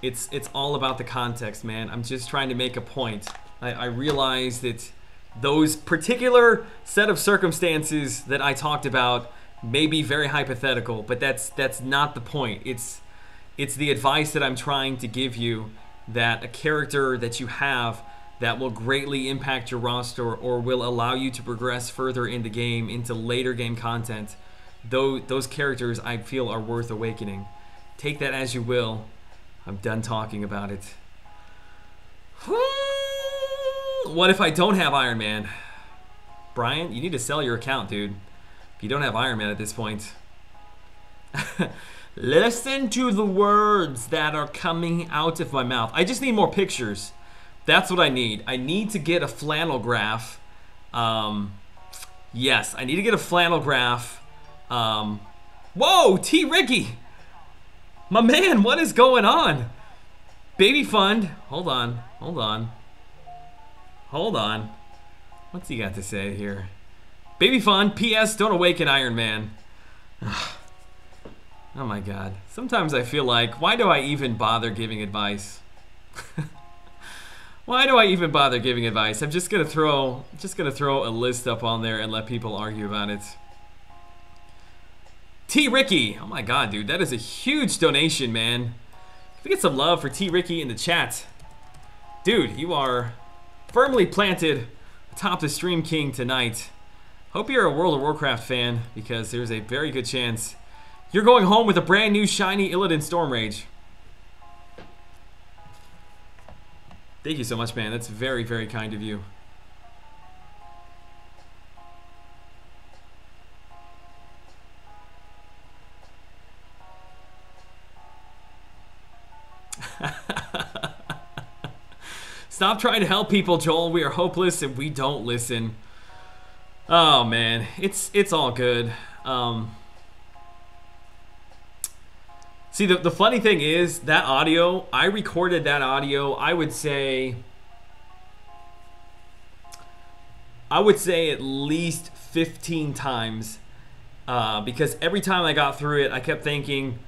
it's all about the context, man. I'm just trying to make a point. I realize that those particular set of circumstances that I talked about may be very hypothetical, but that's not the point. It's the advice that I'm trying to give you, that a character that you have that will greatly impact your roster or will allow you to progress further in the game into later game content, those characters I feel are worth awakening. Take that as you will. I'm done talking about it. What if I don't have Iron Man? Brian, you need to sell your account, dude. If you don't have Iron Man at this point. Listen to the words that are coming out of my mouth. I just need more pictures. That's what I need. I need to get a flannel graph. Yes, I need to get a flannel graph. Whoa, T. Ricky! My man, what is going on? Baby Fund. Hold on. What's he got to say here? Baby Fund, P.S. Don't awaken Iron Man. Oh my God. Sometimes I feel like, why do I even bother giving advice? Why do I even bother giving advice? I'm just gonna throw a list up on there and let people argue about it. T. Ricky, oh my God, dude, that is a huge donation, man. Can we get some love for T. Ricky in the chat? Dude, you are firmly planted atop the Stream King tonight. Hope you're a World of Warcraft fan, because there's a very good chance you're going home with a brand new shiny Illidan Stormrage. Thank you so much, man. That's very, very kind of you. Stop trying to help people, Joel. We are hopeless and we don't listen. Oh man, it's all good. See, the funny thing is, that audio, I recorded that audio, I would say at least 15 times, because every time I got through it, I kept thinking,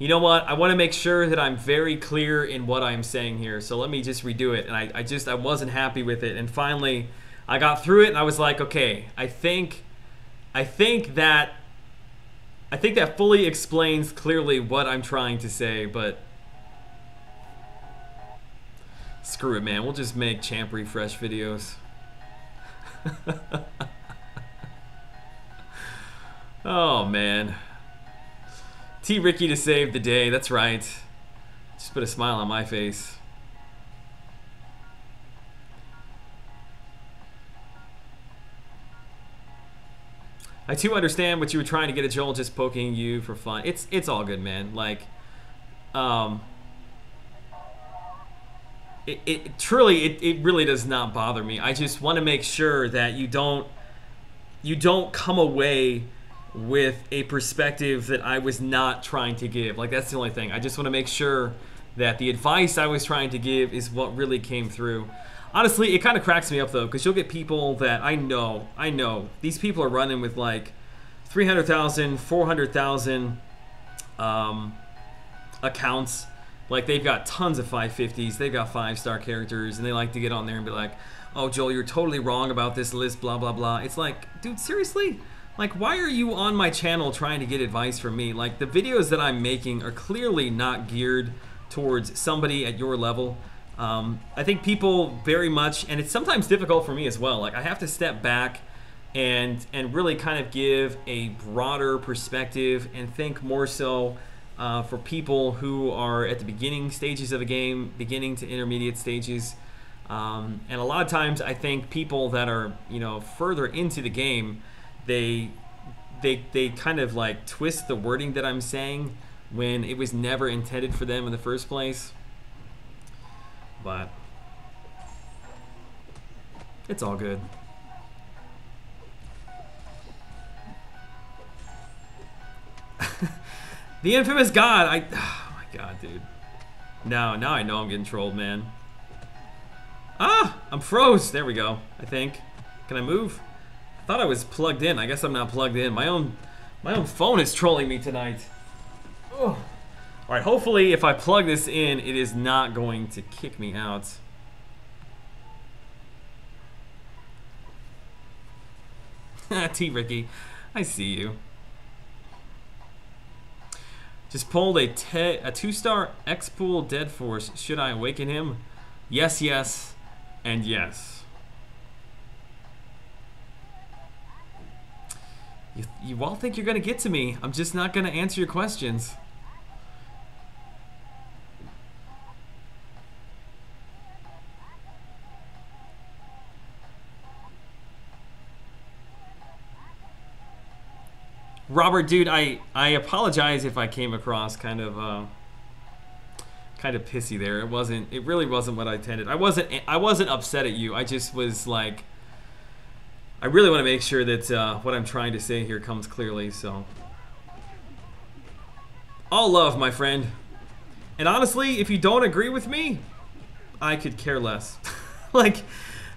You know what? I want to make sure that I'm very clear in what I'm saying here. So let me just redo it. And I wasn't happy with it. And finally, I got through it and I was like, okay, I think that fully explains clearly what I'm trying to say, but screw it, man. We'll just make champ refresh videos. Oh, man. T. Ricky to save the day. That's right. Just put a smile on my face. I too understand what you were trying to get at Joel, just poking you for fun. It's all good, man. Like, it truly really does not bother me. I just want to make sure that you don't come away with a perspective that I was not trying to give. Like, that's the only thing. I just want to make sure that the advice I was trying to give is what really came through. Honestly, it kind of cracks me up though, because you'll get people that I know these people are running with like 300,000, 400,000 accounts. Like, they've got tons of 550s, they've got 5-star characters, and they like to get on there and be like, oh, Joel, you're totally wrong about this list, blah, blah, blah. It's like, dude, seriously? Like, why are you on my channel trying to get advice from me? Like, the videos that I'm making are clearly not geared towards somebody at your level. I think people very much, and it's sometimes difficult for me as well, like, I have to step back and really kind of give a broader perspective and think more so for people who are at the beginning stages of a game, beginning to intermediate stages. And a lot of times I think people that are, you know, further into the game, they kind of like twist the wording that I'm saying when it was never intended for them in the first place. But it's all good. The infamous God. Oh my God, dude. Now I know I'm getting trolled, man. Ah, I'm froze. There we go. I think. Can I move? I thought I was plugged in. I guess I'm not plugged in. My own phone is trolling me tonight. Oh. All right. Hopefully, if I plug this in, it is not going to kick me out. T. Ricky, I see you. Just pulled a 2-star X-Pool Dead Force. Should I awaken him? Yes, yes, and yes. You all think you're gonna get to me. I'm just not gonna answer your questions. Robert, dude, I apologize if I came across kind of pissy there. It really wasn't what I intended. I wasn't upset at you. I just was like, I really want to make sure that what I'm trying to say here comes clearly. So, all love, my friend. And honestly, if you don't agree with me, I could care less. Like,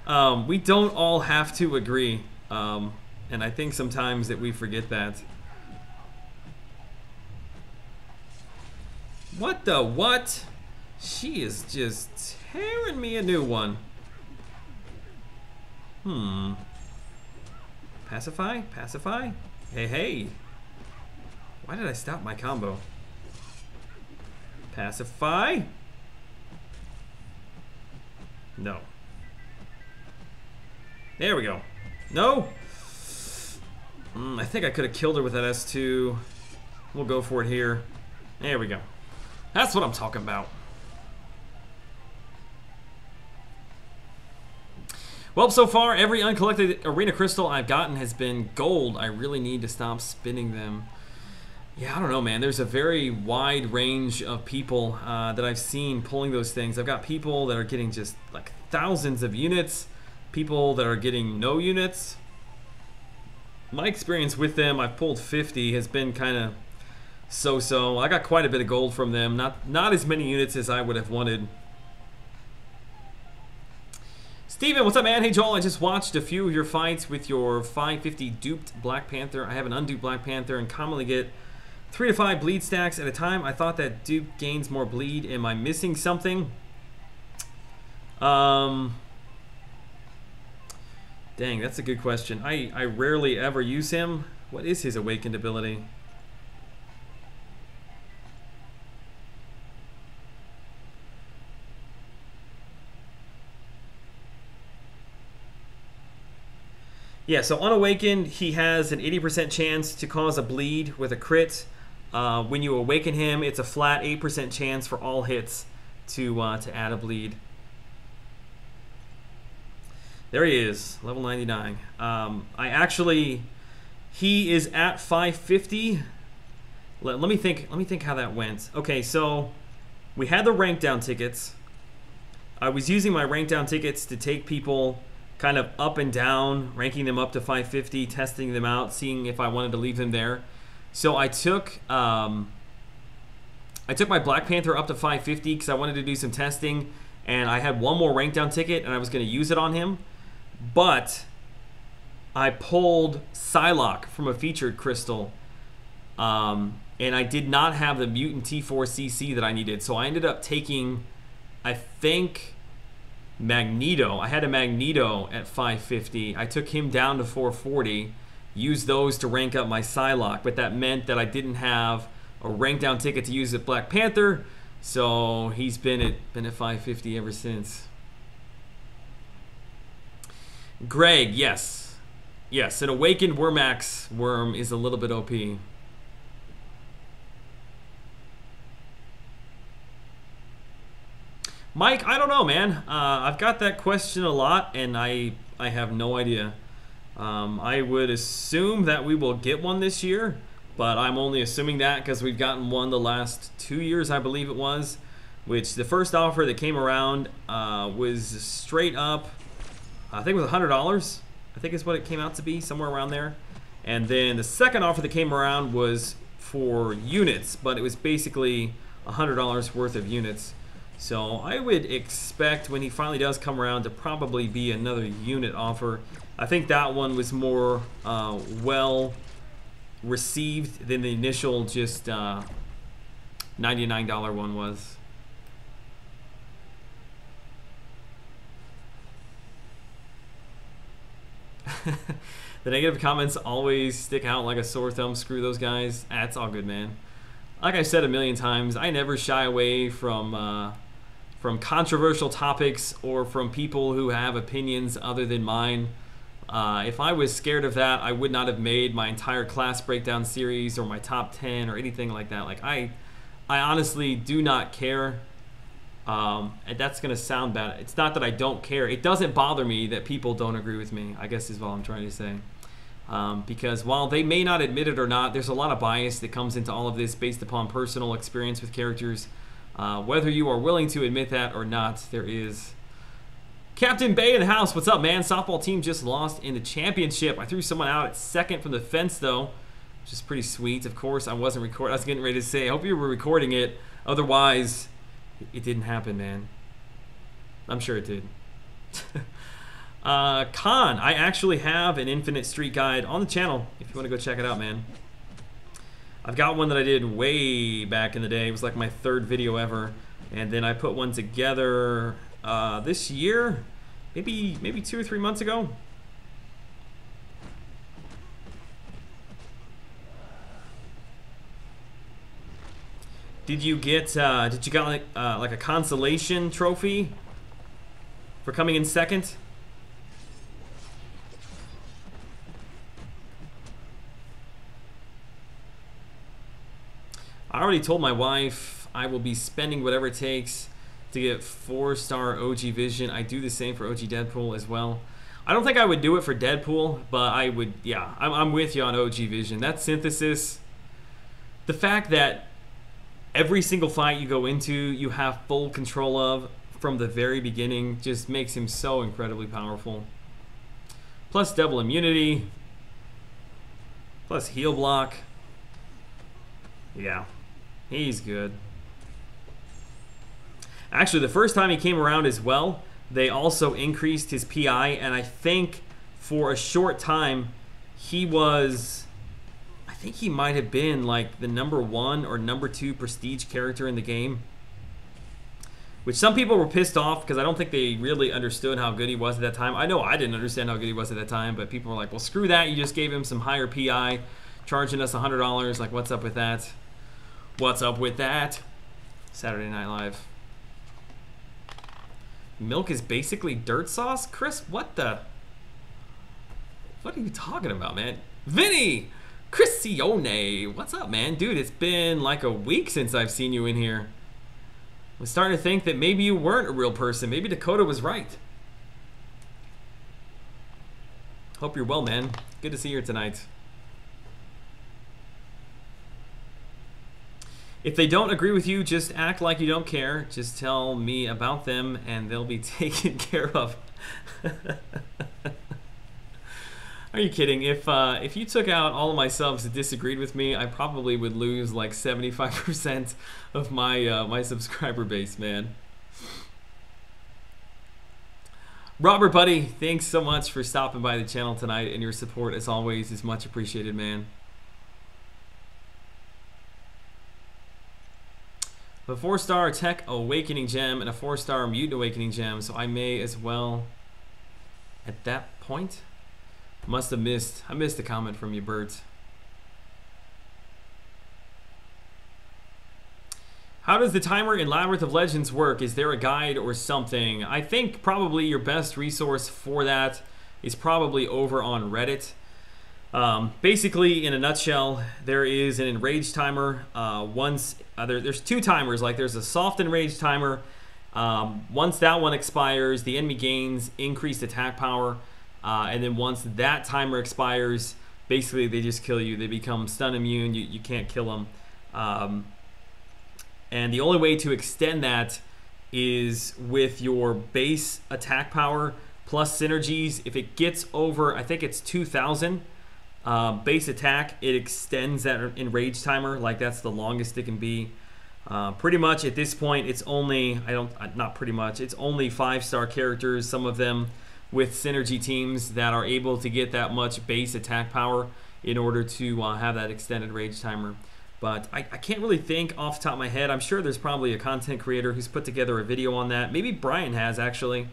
we don't all have to agree, and I think sometimes that we forget that. What the what? She is just tearing me a new one. Pacify? Pacify? Hey, hey. Why did I stop my combo? Pacify? No. There we go. No? I think I could have killed her with that S2. We'll go for it here. There we go. That's what I'm talking about. Well, so far, every uncollected arena crystal I've gotten has been gold. I really need to stop spinning them. Yeah, I don't know, man. There's a very wide range of people that I've seen pulling those things. I've got people that are getting just like thousands of units, people that are getting no units. My experience with them, I've pulled 50, has been kind of so-so. I got quite a bit of gold from them. Not as many units as I would have wanted. Steven, what's up, man? Hey, Joel, I just watched a few of your fights with your 550 duped Black Panther. I have an unduped Black Panther and commonly get 3 to 5 bleed stacks at a time. I thought that Duke gains more bleed. Am I missing something? Dang, that's a good question. I rarely ever use him. What is his awakened ability? Yeah, so unawakened, he has an 80% chance to cause a bleed with a crit. When you awaken him, it's a flat 8% chance for all hits to add a bleed. There he is, level 99. He is at 550. Let me think how that went. Okay, so we had the rank down tickets. I was using my rank down tickets to take people kind of up and down, ranking them up to 550, testing them out, seeing if I wanted to leave them there. So I took my Black Panther up to 550 because I wanted to do some testing, and I had one more rank down ticket, and I was going to use it on him. But I pulled Psylocke from a featured crystal, and I did not have the Mutant T4CC that I needed. So I ended up taking, I think, Magneto. I had a Magneto at 550. I took him down to 440, used those to rank up my Psylocke, but that meant that I didn't have a rank down ticket to use at Black Panther, so he's been at 550 ever since. Greg, yes. Yes, an awakened Wormax worm is a little bit OP. Mike, I don't know, man. I've got that question a lot, and I have no idea. I would assume that we will get one this year, but I'm only assuming that because we've gotten one the last 2 years, I believe it was, which the first offer that came around was straight up, I think it was $100. I think is what it came out to be, somewhere around there. And then the second offer that came around was for units, but it was basically $100 worth of units. So I would expect when he finally does come around to probably be another unit offer. I think that one was more well received than the initial just $99 one was. The negative comments always stick out like a sore thumb. Screw those guys. That's all good, man. Like I've said a million times, I never shy away from controversial topics or from people who have opinions other than mine. If I was scared of that, I would not have made my entire class breakdown series or my top 10 or anything like that. Like I honestly do not care. And that's gonna sound bad. It's not that I don't care. It doesn't bother me that people don't agree with me, I guess is all I'm trying to say. Because while they may not admit it or not, there's a lot of bias that comes into all of this based upon personal experience with characters. Whether you are willing to admit that or not, there is. Captain Bay in the house. What's up, man? Softball team just lost in the championship. I threw someone out at second from the fence, though, which is pretty sweet. Of course, I wasn't recording. I was getting ready to say, I hope you were recording it. Otherwise, it didn't happen, man. I'm sure it did. Khan, I actually have an Infinite Street Guide on the channel if you want to go check it out, man. I've got one that I did way back in the day. It was like my third video ever. And then I put one together this year, maybe 2 or 3 months ago. Did you get like a consolation trophy for coming in second? I already told my wife I will be spending whatever it takes to get 4-star OG Vision. I do the same for OG Deadpool as well. I don't think I would do it for Deadpool, but I would, yeah, I'm with you on OG Vision. That synthesis, the fact that every single fight you go into, you have full control of from the very beginning, just makes him so incredibly powerful. Plus double immunity, plus heal block. Yeah, he's good. Actually, the first time he came around as well, they also increased his PI, and I think for a short time, he was, I think he might have been like the #1 or #2 prestige character in the game. Which some people were pissed off because I don't think they really understood how good he was at that time. I know I didn't understand how good he was at that time, but people were like, well, screw that. You just gave him some higher PI, charging us $100. Like, what's up with that? What's up with that? Saturday Night Live. Milk is basically dirt sauce? Chris, what the? What are you talking about, man? Vinny! Cristione! What's up, man? Dude, it's been like a week since I've seen you in here. I was starting to think that maybe you weren't a real person. Maybe Dakota was right. Hope you're well, man. Good to see you here tonight. If they don't agree with you, just act like you don't care. Just tell me about them and they'll be taken care of. Are you kidding? If you took out all of my subs that disagreed with me, I probably would lose like 75% of my my subscriber base, man. Robert, buddy, thanks so much for stopping by the channel tonight, and your support, as always, is much appreciated, man. A 4-star Tech Awakening Gem and a 4-star Mutant Awakening Gem, so I may as well at that point. Must have missed. I missed a comment from you, Bert. How does the timer in Labyrinth of Legends work? Is there a guide or something? I think probably your best resource for that is probably over on Reddit. Basically, in a nutshell, there is an enrage timer. There's 2 timers. Like there's a soft enrage timer. Once that one expires, the enemy gains increased attack power. And then once that timer expires, basically they just kill you. They become stun immune. You can't kill them. And the only way to extend that is with your base attack power plus synergies. If it gets over, I think it's 2,000 base attack, it extends that enrage timer. Like that's the longest it can be. Pretty much at this point, it's only, not pretty much, it's only 5-star characters, some of them with synergy teams that are able to get that much base attack power in order to have that extended rage timer. But I can't really think off the top of my head. I'm sure there's probably a content creator who's put together a video on that. Maybe Brian has, actually.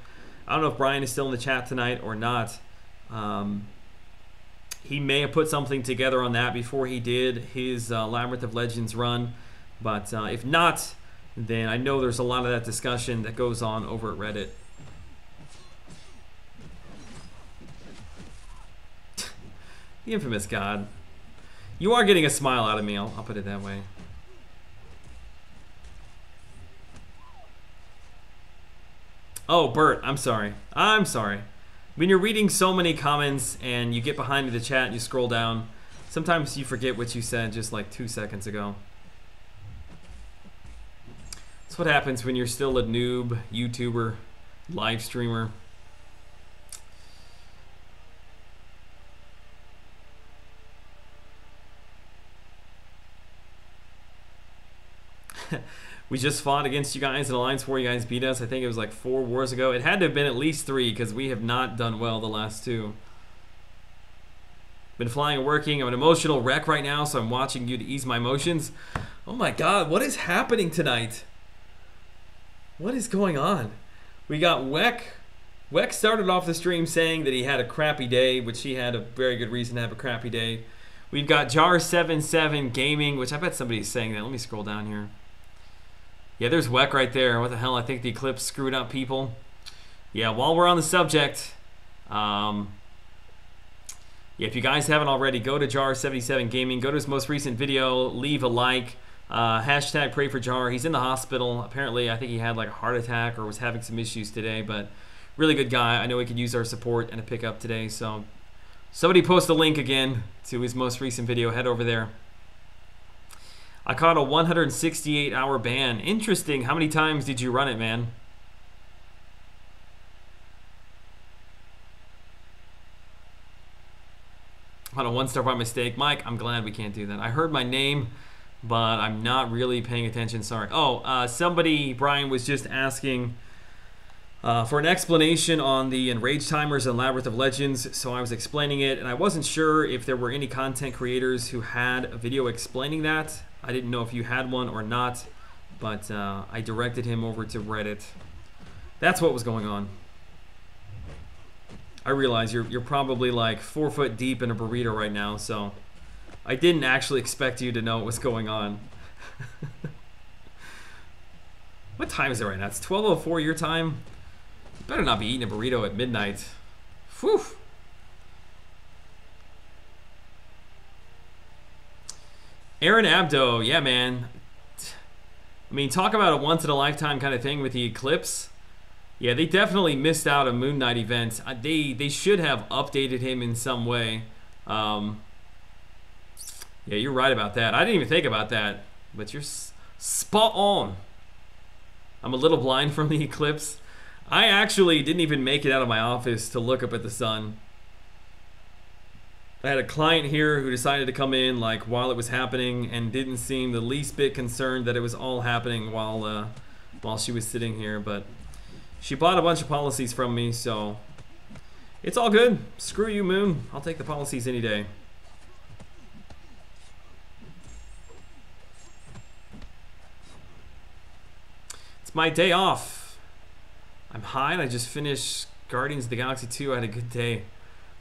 I don't know if Brian is still in the chat tonight or not. He may have put something together on that before he did his Labyrinth of Legends run. But if not, then I know there's a lot of that discussion that goes on over at Reddit. The infamous God. You are getting a smile out of me, I'll put it that way. Oh, Bert, I'm sorry. I'm sorry. When you're reading so many comments and you get behind the chat and you scroll down, sometimes you forget what you said just like 2 seconds ago. That's what happens when you're still a noob, YouTuber, live streamer. We just fought against you guys in Alliance War. You guys beat us. I think it was like 4 wars ago. It had to have been at least 3 because we have not done well the last 2. Been flying and working. I'm an emotional wreck right now, so I'm watching you to ease my emotions. Oh my God, what is happening tonight? What is going on? We got Weck. Weck started off the stream saying that he had a crappy day, which he had a very good reason to have a crappy day. We've got Jar77 Gaming, which I bet somebody's saying that. Let me scroll down here. Yeah, there's Weck right there. What the hell? I think the Eclipse screwed up people. Yeah, while we're on the subject, yeah, if you guys haven't already, go to Jar77 Gaming. Go to his most recent video. Leave a like. Hashtag pray for Jar. He's in the hospital. Apparently, I think he had like a heart attack or was having some issues today. But really good guy. I know he could use our support and a pickup today. So somebody post a link again to his most recent video. Head over there. I caught a 168-hour ban. Interesting. How many times did you run it, man? On a 1-star by mistake. Mike, I'm glad we can't do that. I heard my name, but I'm not really paying attention. Sorry. Oh, somebody, Brian, was just asking for an explanation on the Enrage timers and Labyrinth of Legends. So I was explaining it, and I wasn't sure if there were any content creators who had a video explaining that. I didn't know if you had one or not, but I directed him over to Reddit. That's what was going on. I realize you're probably like 4 foot deep in a burrito right now, so I didn't actually expect you to know what was going on. What time is it right now? It's 12:04 your time. You better not be eating a burrito at midnight. Whew. Aaron Abdo, yeah, man. I mean, talk about a once-in-a-lifetime kind of thing with the eclipse. Yeah, they definitely missed out a Moon Knight event. They should have updated him in some way. Yeah, you're right about that. I didn't even think about that, but you're spot on. I'm a little blind from the eclipse. I actually didn't even make it out of my office to look up at the sun. I had a client here who decided to come in like while it was happening and didn't seem the least bit concerned that it was all happening while she was sitting here, but she bought a bunch of policies from me, so it's all good. Screw you, Moon. I'll take the policies any day. It's my day off. I'm high and I just finished Guardians of the Galaxy 2. I had a good day.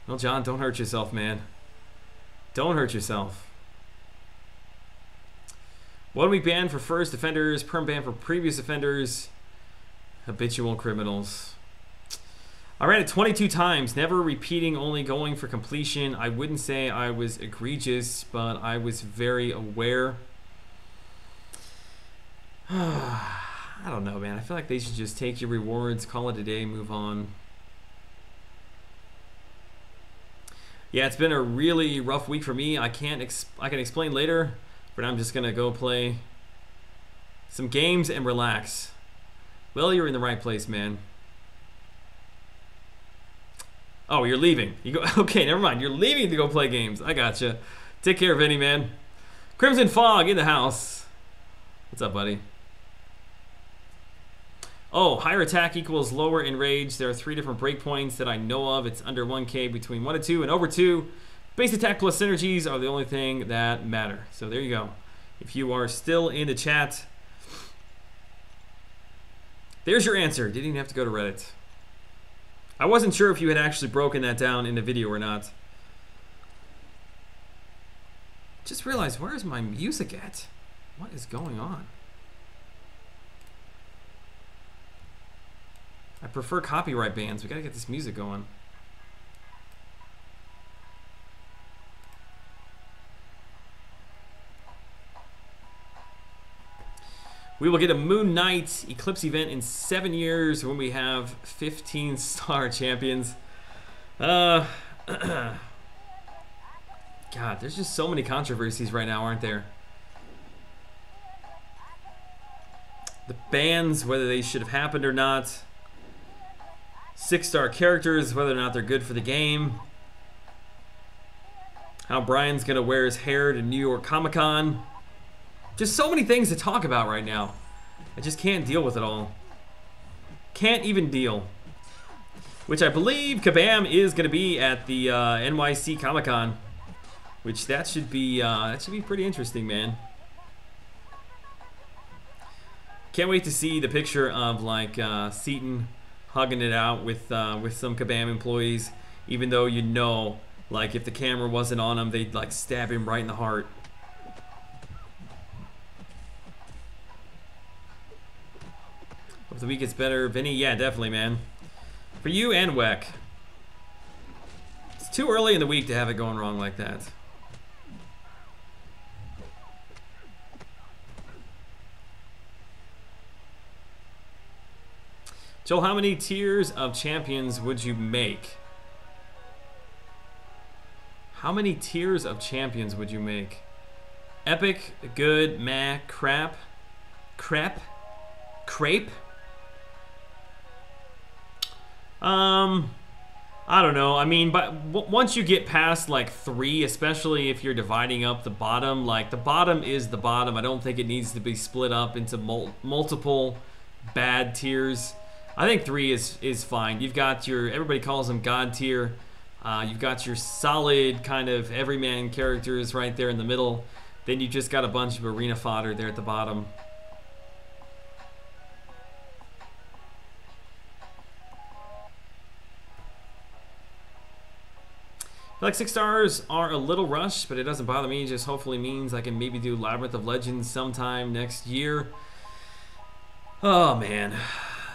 Well, John, don't hurt yourself, man. Don't hurt yourself. 1 week ban for first offenders, perm ban for previous offenders, habitual criminals. I ran it 22 times, never repeating, only going for completion. I wouldn't say I was egregious, but I was very aware. I don't know, man. I feel like they should just take your rewards, call it a day, move on. Yeah, it's been a really rough week for me. I can explain later, but I'm just gonna go play some games and relax. Well, you're in the right place, man. Oh, you're leaving. You go. Okay, never mind. You're leaving to go play games. I gotcha. Take care, Vinny, man. Crimson Fog in the house. What's up, buddy? Oh, higher attack equals lower enrage. There are 3 different breakpoints that I know of. It's under 1k, between 1 and 2, and over 2. Base attack plus synergies are the only thing that matter. So there you go. If you are still in the chat, there's your answer. Didn't even have to go to Reddit. I wasn't sure if you had actually broken that down in the video or not. Just realized, where is my music at? What is going on? I prefer copyright bans. We gotta get this music going. We will get a Moon Knight Eclipse event in 7 years when we have 15-star champions. God, there's just so many controversies right now, aren't there? The bans, whether they should have happened or not. 6-star characters, whether or not they're good for the game. How Brian's gonna wear his hair to New York Comic-Con. Just so many things to talk about right now. I just can't deal with it all. Can't even deal. Which I believe Kabam is gonna be at the NYC Comic-Con. Which that should be pretty interesting, man. Can't wait to see the picture of like Seaton hugging it out with some Kabam employees, even though you know, like if the camera wasn't on him, they'd like stab him right in the heart. Hope the week gets better, Vinny. Yeah, definitely, man. For you and Weck. It's too early in the week to have it going wrong like that. Joel, how many tiers of champions would you make? How many tiers of champions would you make? Epic, good, meh, crap, crepe? I don't know. I mean, but once you get past like 3, especially if you're dividing up the bottom, like the bottom is the bottom. I don't think it needs to be split up into multiple bad tiers. I think 3 is fine. You've got your, everybody calls them God tier. You've got your solid kind of everyman characters right there in the middle. Then you just got a bunch of arena fodder there at the bottom. I feel like 6 stars are a little rushed, but it doesn't bother me. It just hopefully means I can maybe do Labyrinth of Legends sometime next year. Oh man,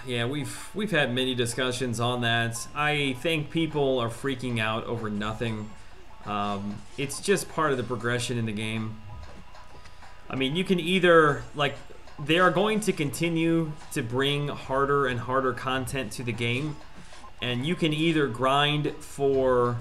yeah, we've had many discussions on that. I think people are freaking out over nothing. It's just part of the progression in the game. I mean, you can either, like, they are going to continue to bring harder and harder content to the game, and you can either grind for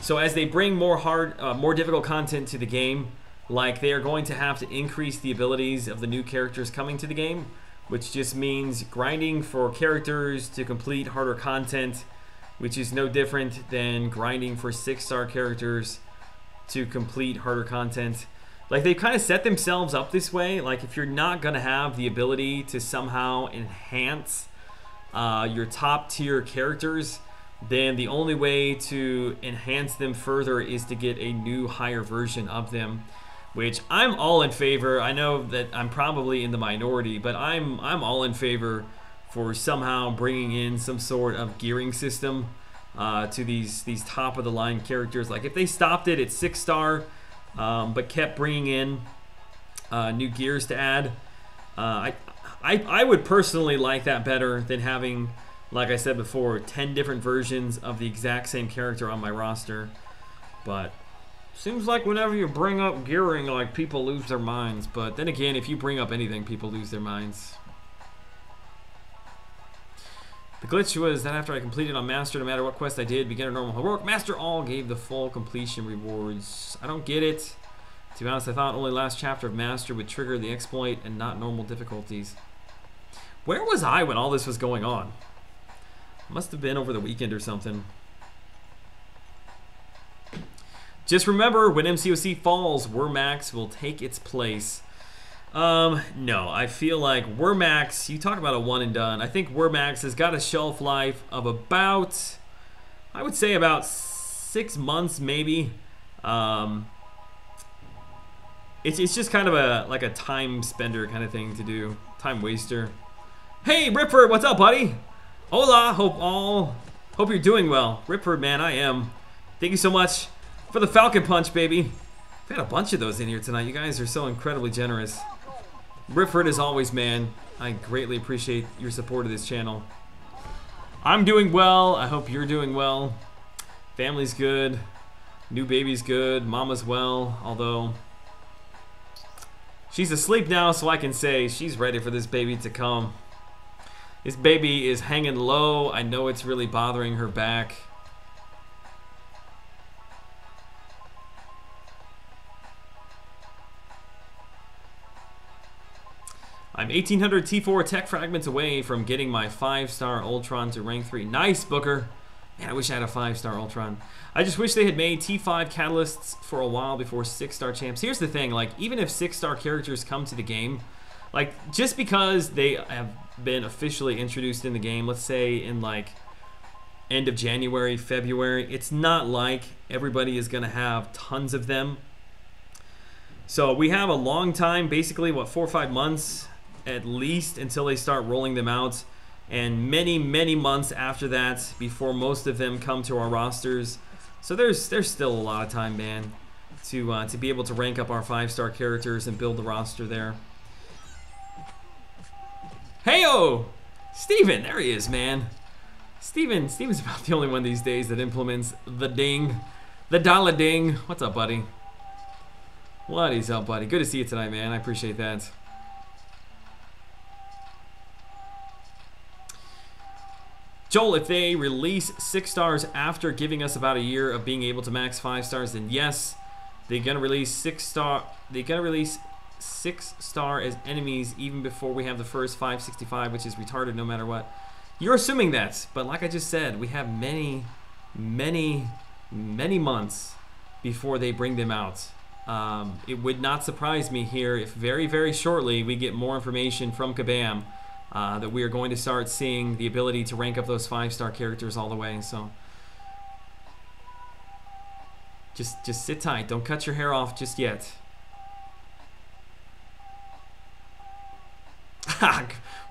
so as they bring more difficult content to the game, like they are going to have to increase the abilities of the new characters coming to the game, which just means grinding for characters to complete harder content, which is no different than grinding for 6-star characters to complete harder content. Like, they've kind of set themselves up this way. Like, if you're not going to have the ability to somehow enhance your top tier characters, then the only way to enhance them further is to get a new higher version of them, which I'm all in favor. I know that I'm probably in the minority, but I'm all in favor for somehow bringing in some sort of gearing system to these top of the line characters. Like, if they stopped it at 6-star but kept bringing in new gears to add, I would personally like that better than having, like I said before, 10 different versions of the exact same character on my roster. But seems like whenever you bring up gearing, like, people lose their minds. But then again, if you bring up anything, people lose their minds. The glitch was that after I completed on Master, no matter what quest I did, beginner, normal, heroic, Master, all gave the full completion rewards. I don't get it. To be honest, I thought only last chapter of Master would trigger the exploit and not normal difficulties. Where was I when all this was going on? Must have been over the weekend or something. Just remember, when MCOC falls, Wormax will take its place. No, I feel like Wormax, you talk about a one and done. I think Wormax has got a shelf life of about, I would say about 6 months maybe. It's just kind of like a time spender kind of thing to do. Time waster. Hey, Ripford, what's up, buddy? Hola, hope you're doing well. Ripford, man, I am. Thank you so much for the Falcon Punch, baby. We've had a bunch of those in here tonight. You guys are so incredibly generous. Ripford, as always, man, I greatly appreciate your support of this channel. I'm doing well. I hope you're doing well. Family's good. New baby's good. Mama's well, although she's asleep now, so I can say she's ready for this baby to come. This baby is hanging low. I know it's really bothering her back. I'm 1800 T4 tech fragments away from getting my 5-star Ultron to rank 3. Nice, Booker. Man, I wish I had a 5-star Ultron. I just wish they had made T5 catalysts for a while before 6-star champs. Here's the thing, like, even if 6-star characters come to the game, like, just because they have been officially introduced in the game, let's say in like end of January, February, it's not like everybody is going to have tons of them. So we have a long time, basically, what, 4 or 5 months at least until they start rolling them out, and many, many months after that before most of them come to our rosters. So there's still a lot of time, man, to be able to rank up our 5-star characters and build the roster there. Heyo! Steven, there he is, man. Steven's about the only one these days that implements the ding. The dollar ding. What's up, buddy? What is up, buddy? Good to see you tonight, man. I appreciate that. Joel, if they release 6 stars after giving us about a year of being able to max 5 stars, then yes, they're gonna release 6 star. They're gonna release 6-star as enemies even before we have the first 565, which is retarded no matter what. You're assuming that, but like I just said, we have many, many, many months before they bring them out. it would not surprise me here if very, very shortly we get more information from Kabam that we are going to start seeing the ability to rank up those 5-star characters all the way. So just sit tight. Don't cut your hair off just yet.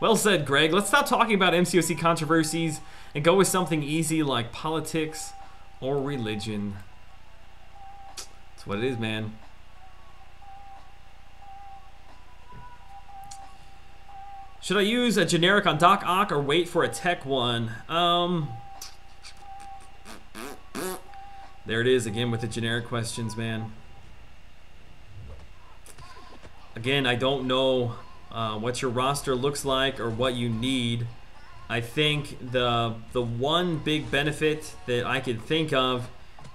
Well said, Greg. Let's stop talking about MCOC controversies and go with something easy like politics or religion. That's what it is, man. Should I use a generic on Doc Ock or wait for a tech one? There it is again with the generic questions, man. Again, I don't know what your roster looks like or what you need. I think the one big benefit that I could think of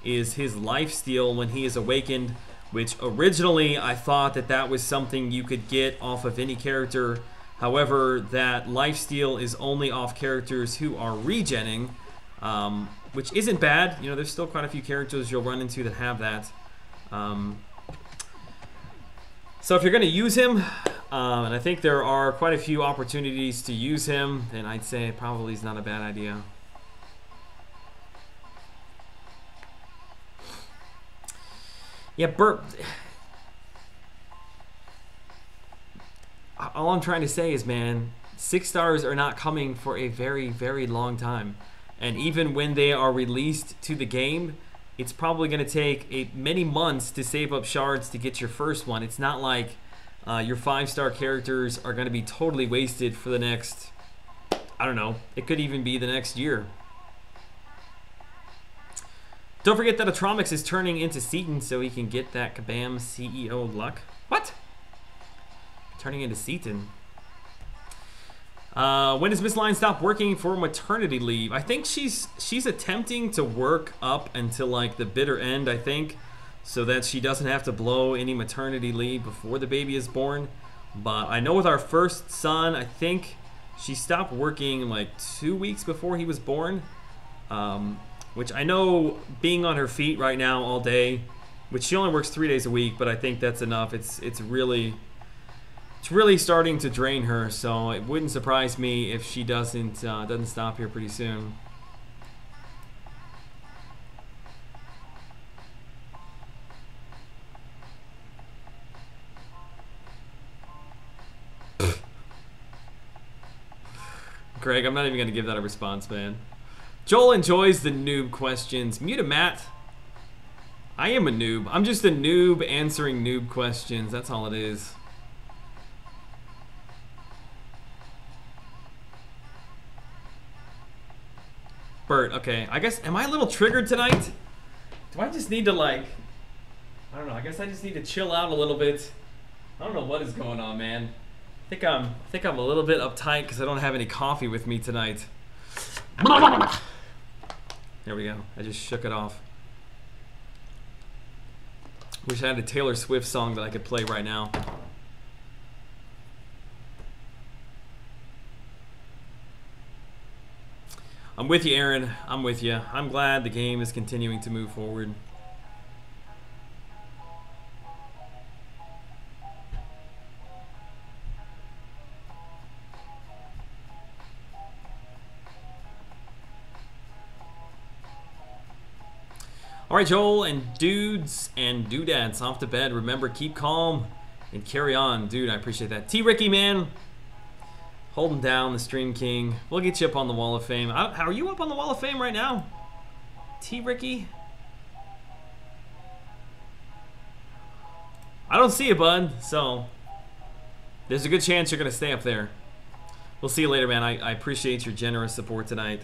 is his lifesteal when he is awakened, which originally I thought that was something you could get off of any character. However, that lifesteal is only off characters who are regenning, which isn't bad. You know, there's still quite a few characters you'll run into that have that. So if you're going to use him, and I think there are quite a few opportunities to use him, then I'd say it probably is not a bad idea. Yeah, Bert. All I'm trying to say is, man, 6 stars are not coming for a very, very long time. And even when they are released to the game, it's probably going to take many months to save up shards to get your first one. It's not like your 5-star characters are going to be totally wasted for the next, I don't know, it could even be the next year. Don't forget that Atromix is turning into Seaton so he can get that Kabam CEO luck. What? Turning into Seaton. When does Miss Line stop working for maternity leave? I think she's attempting to work up until like the bitter end, I think, so that she doesn't have to blow any maternity leave before the baby is born. But I know with our first son, I think she stopped working like 2 weeks before he was born, which I know being on her feet right now all day, which she only works 3 days a week, but I think that's enough. It's really starting to drain her, so it wouldn't surprise me if she doesn't stop here pretty soon. Greg, I'm not even gonna give that a response, man. Joel enjoys the noob questions. Mute a Matt. I am a noob. I'm just a noob answering noob questions. That's all it is. Bert, okay. I guess, am I a little triggered tonight? Do I just need to like, I don't know, I guess I just need to chill out a little bit. I don't know what is going on, man. I think I'm a little bit uptight because I don't have any coffee with me tonight. There we go. I just shook it off. Wish I had a Taylor Swift song that I could play right now. I'm with you, Aaron. I'm with you. I'm glad the game is continuing to move forward. All right, Joel and dudes and dudettes off to bed. Remember, keep calm and carry on. Dude, I appreciate that. T-Ricky, man. Holding down the Stream King. We'll get you up on the Wall of Fame. How are you up on the Wall of Fame right now? T-Ricky? I don't see you, bud. So, there's a good chance you're going to stay up there. We'll see you later, man. I appreciate your generous support tonight.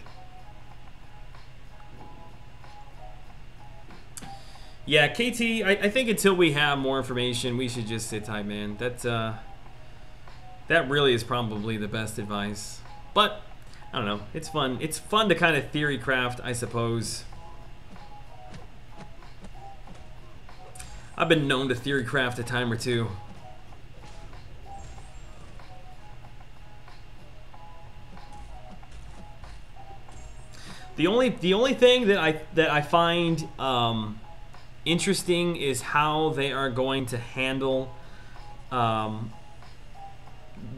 Yeah, KT, I think until we have more information, we should just sit tight, man. That really is probably the best advice. But, I don't know. It's fun. It's fun to kind of theory craft, I suppose. I've been known to theory craft a time or two. The only thing that I find interesting is how they are going to handle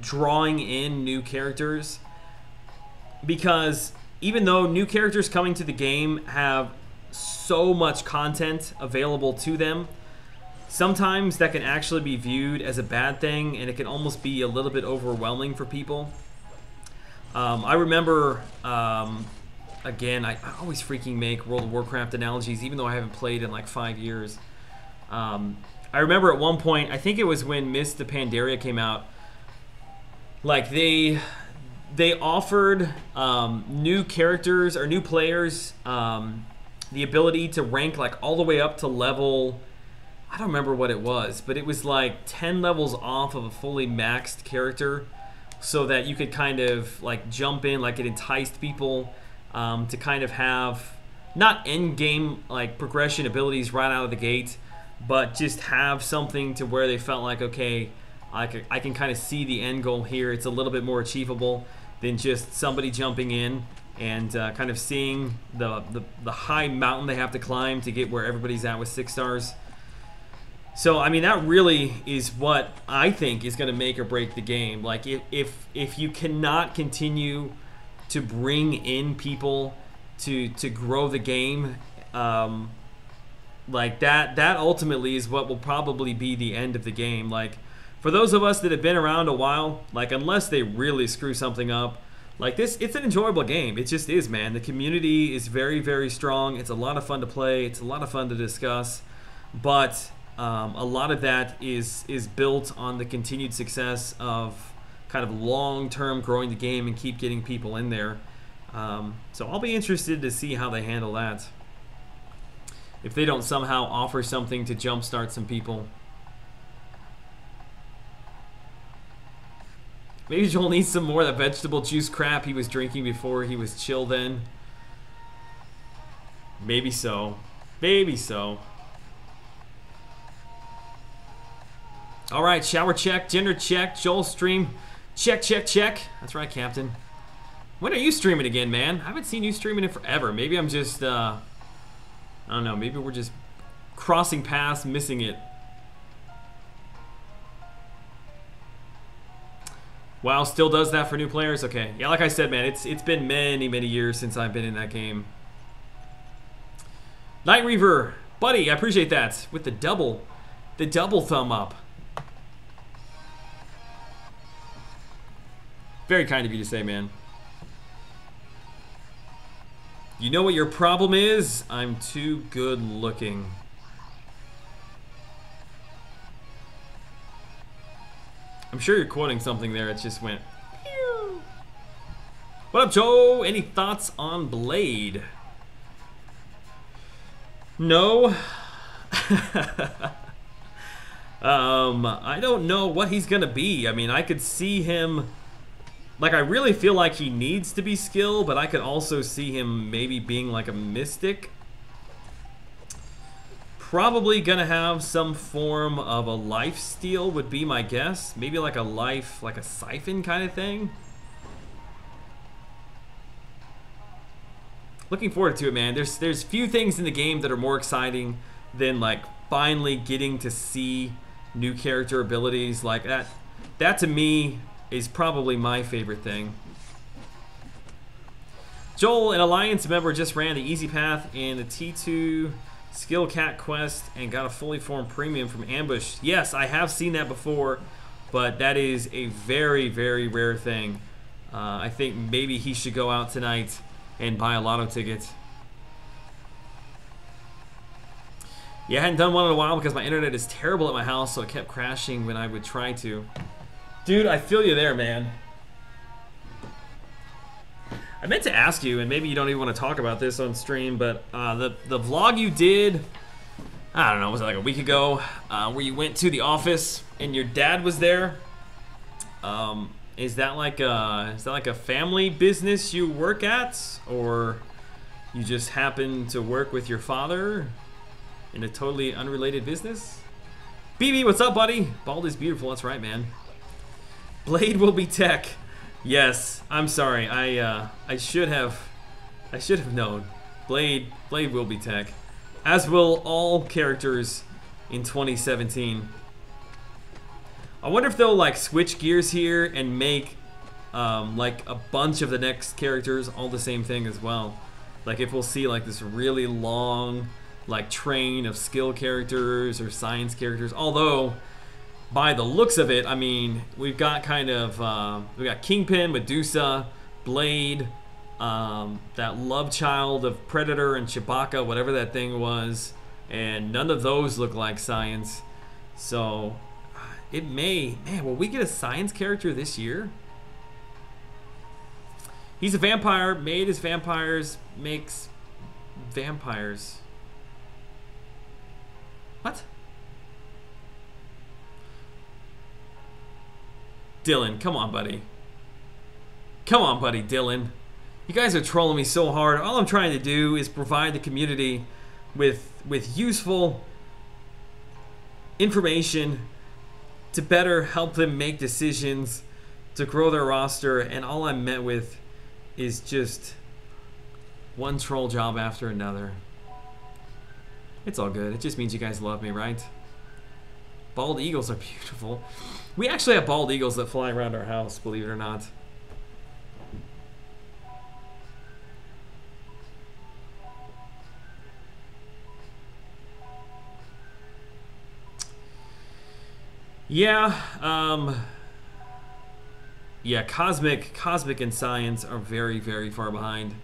drawing in new characters, because even though new characters coming to the game have so much content available to them, sometimes that can actually be viewed as a bad thing, and it can almost be a little bit overwhelming for people. I remember, again, I always freaking make World of Warcraft analogies, even though I haven't played in like 5 years. I remember at one point, I think it was when Mist of Pandaria came out, like they offered new characters or new players the ability to rank like all the way up to level, I don't remember what it was, but it was like 10 levels off of a fully maxed character, so that you could kind of like jump in, like it enticed people to kind of have not end game like progression abilities right out of the gate, but just have something to where they felt like, okay, I can kind of see the end goal here. It's a little bit more achievable than just somebody jumping in and kind of seeing the high mountain they have to climb to get where everybody's at with 6 stars. So, I mean, that really is what I think is going to make or break the game. Like, if you cannot continue to bring in people to grow the game, like that ultimately is what will probably be the end of the game. Like, for those of us that have been around a while, like, unless they really screw something up, like this, it's an enjoyable game. It just is, man. The community is very, very strong. It's a lot of fun to play. It's a lot of fun to discuss. But a lot of that is built on the continued success of kind of long-term growing the game and keep getting people in there. So I'll be interested to see how they handle that. If they don't somehow offer something to jumpstart some people. Maybe Joel needs some more of that vegetable juice crap he was drinking before he was chill then. Maybe so. Maybe so. Alright, shower check, gender check, Joel stream. Check, check, check. That's right, Captain. When are you streaming again, man? I haven't seen you streaming in forever. Maybe I'm just, I don't know, maybe we're just crossing paths, missing it. WoW still does that for new players? Okay. Yeah, like I said, man, it's been many, many years since I've been in that game. Night Reaver, buddy, I appreciate that. With the double thumb up. Very kind of you to say, man. You know what your problem is? I'm too good looking. I'm sure you're quoting something there. It just went. Pew. What up, Joe? Any thoughts on Blade? No. I don't know what he's gonna be. I mean, I could see him. Like, I really feel like he needs to be skill, but I could also see him maybe being like a mystic. Probably gonna have some form of a life steal would be my guess. Maybe like a siphon kind of thing. Looking forward to it, man. There's few things in the game that are more exciting than like finally getting to see new character abilities like that. That to me is probably my favorite thing. Joel, an Alliance member, just ran the Easy Path in the T2 Skill Cat quest and got a fully formed premium from Ambush. Yes, I have seen that before, but that is a very, very rare thing. I think maybe he should go out tonight and buy a lotto ticket. Yeah, I hadn't done one in a while because my internet is terrible at my house, so it kept crashing when I would try to. Dude, I feel you there, man. I meant to ask you, and maybe you don't even want to talk about this on stream, but the vlog you did, I don't know, was it like a week ago, where you went to the office and your dad was there? Is that like a family business you work at, or you just happen to work with your father in a totally unrelated business? BB, what's up, buddy? Bald is beautiful. That's right, man. Blade will be tech. Yes, I'm sorry. I should have known. Blade will be tech. As will all characters in 2017. I wonder if they'll like switch gears here and make like a bunch of the next characters all the same thing as well. Like if we'll see like this really long like train of skill characters or science characters. Although by the looks of it, I mean, we've got kind of we got Kingpin, Medusa, Blade, that love child of Predator and Chewbacca, whatever that thing was, and none of those look like science. So it may, man, will we get a science character this year? He's a vampire, made as vampires, makes vampires. What? Dylan, come on, buddy. Come on, buddy, Dylan. You guys are trolling me so hard. All I'm trying to do is provide the community with useful information to better help them make decisions, to grow their roster, and all I'm met with is just one troll job after another. It's all good. It just means you guys love me, right? Bald eagles are beautiful. We actually have bald eagles that fly around our house, believe it or not. Yeah, yeah, Cosmic and Science are very, very far behind.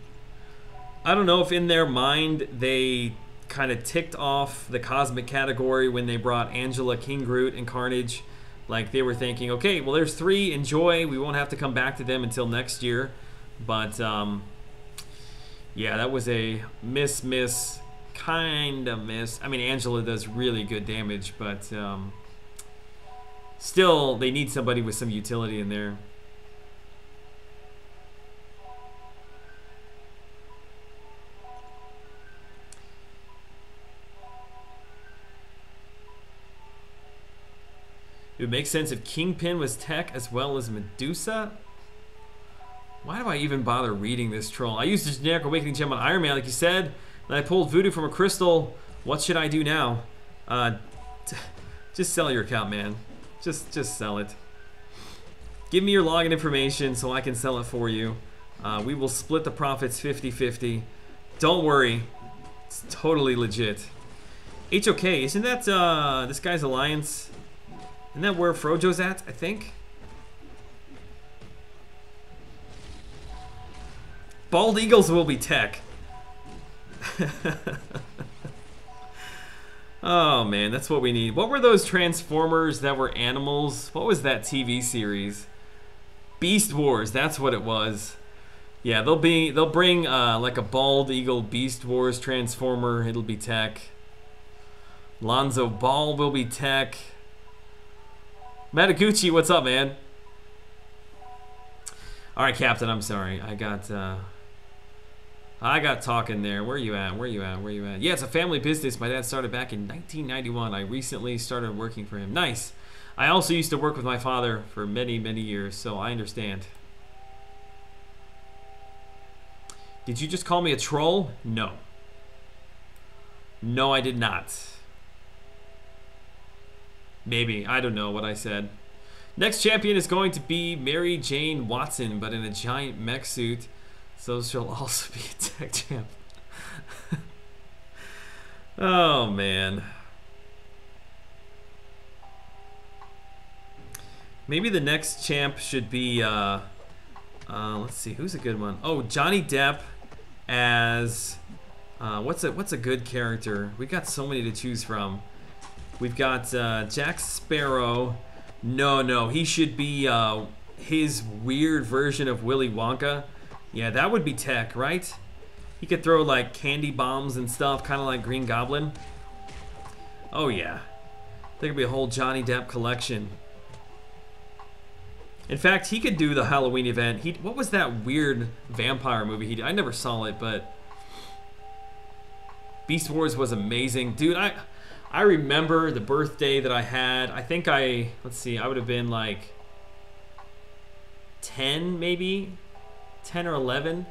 I don't know if in their mind they kind of ticked off the Cosmic category when they brought Angela, King Groot, and Carnage. Like they were thinking, okay, well there's 3, enjoy, we won't have to come back to them until next year. But, yeah, that was a miss, kind of miss. I mean, Angela does really good damage, but, still, they need somebody with some utility in there. It would make sense if Kingpin was tech as well as Medusa. Why do I even bother reading this troll? I used the generic awakening gem on Iron Man, like you said, and I pulled voodoo from a crystal. What should I do now? Just sell your account, man. Just sell it. Give me your login information so I can sell it for you. We will split the profits 50-50. Don't worry. It's totally legit. HOK, isn't that this guy's alliance? Isn't that where Frojo's at, I think? Bald eagles will be tech. Oh man, that's what we need. What were those Transformers that were animals? What was that TV series? Beast Wars, that's what it was. Yeah, they'll bring like a bald eagle Beast Wars Transformer. It'll be tech. Lonzo Ball will be tech. Mataguchi, what's up, man? All right, Captain, I'm sorry. I got talking there. Where you at? Where you at? Where you at? Yeah, it's a family business. My dad started back in 1991. I recently started working for him. Nice. I also used to work with my father for many, many years, so I understand. Did you just call me a troll? No. No, I did not. Maybe. I don't know what I said. Next champion is going to be Mary Jane Watson, but in a giant mech suit. So she'll also be a tech champ. Oh, man. Maybe the next champ should be, let's see, who's a good one? Oh, Johnny Depp as, what's a good character? We've got so many to choose from. We've got Jack Sparrow. No, he should be his weird version of Willy Wonka. Yeah, that would be tech, right? He could throw like candy bombs and stuff, kind of like Green Goblin. Oh yeah, there could be a whole Johnny Depp collection. In fact, he could do the Halloween event. What was that weird vampire movie he did? I never saw it, but Beast Wars was amazing. Dude, I remember the birthday that I had. I think let's see, I would have been like 10 maybe? 10 or 11.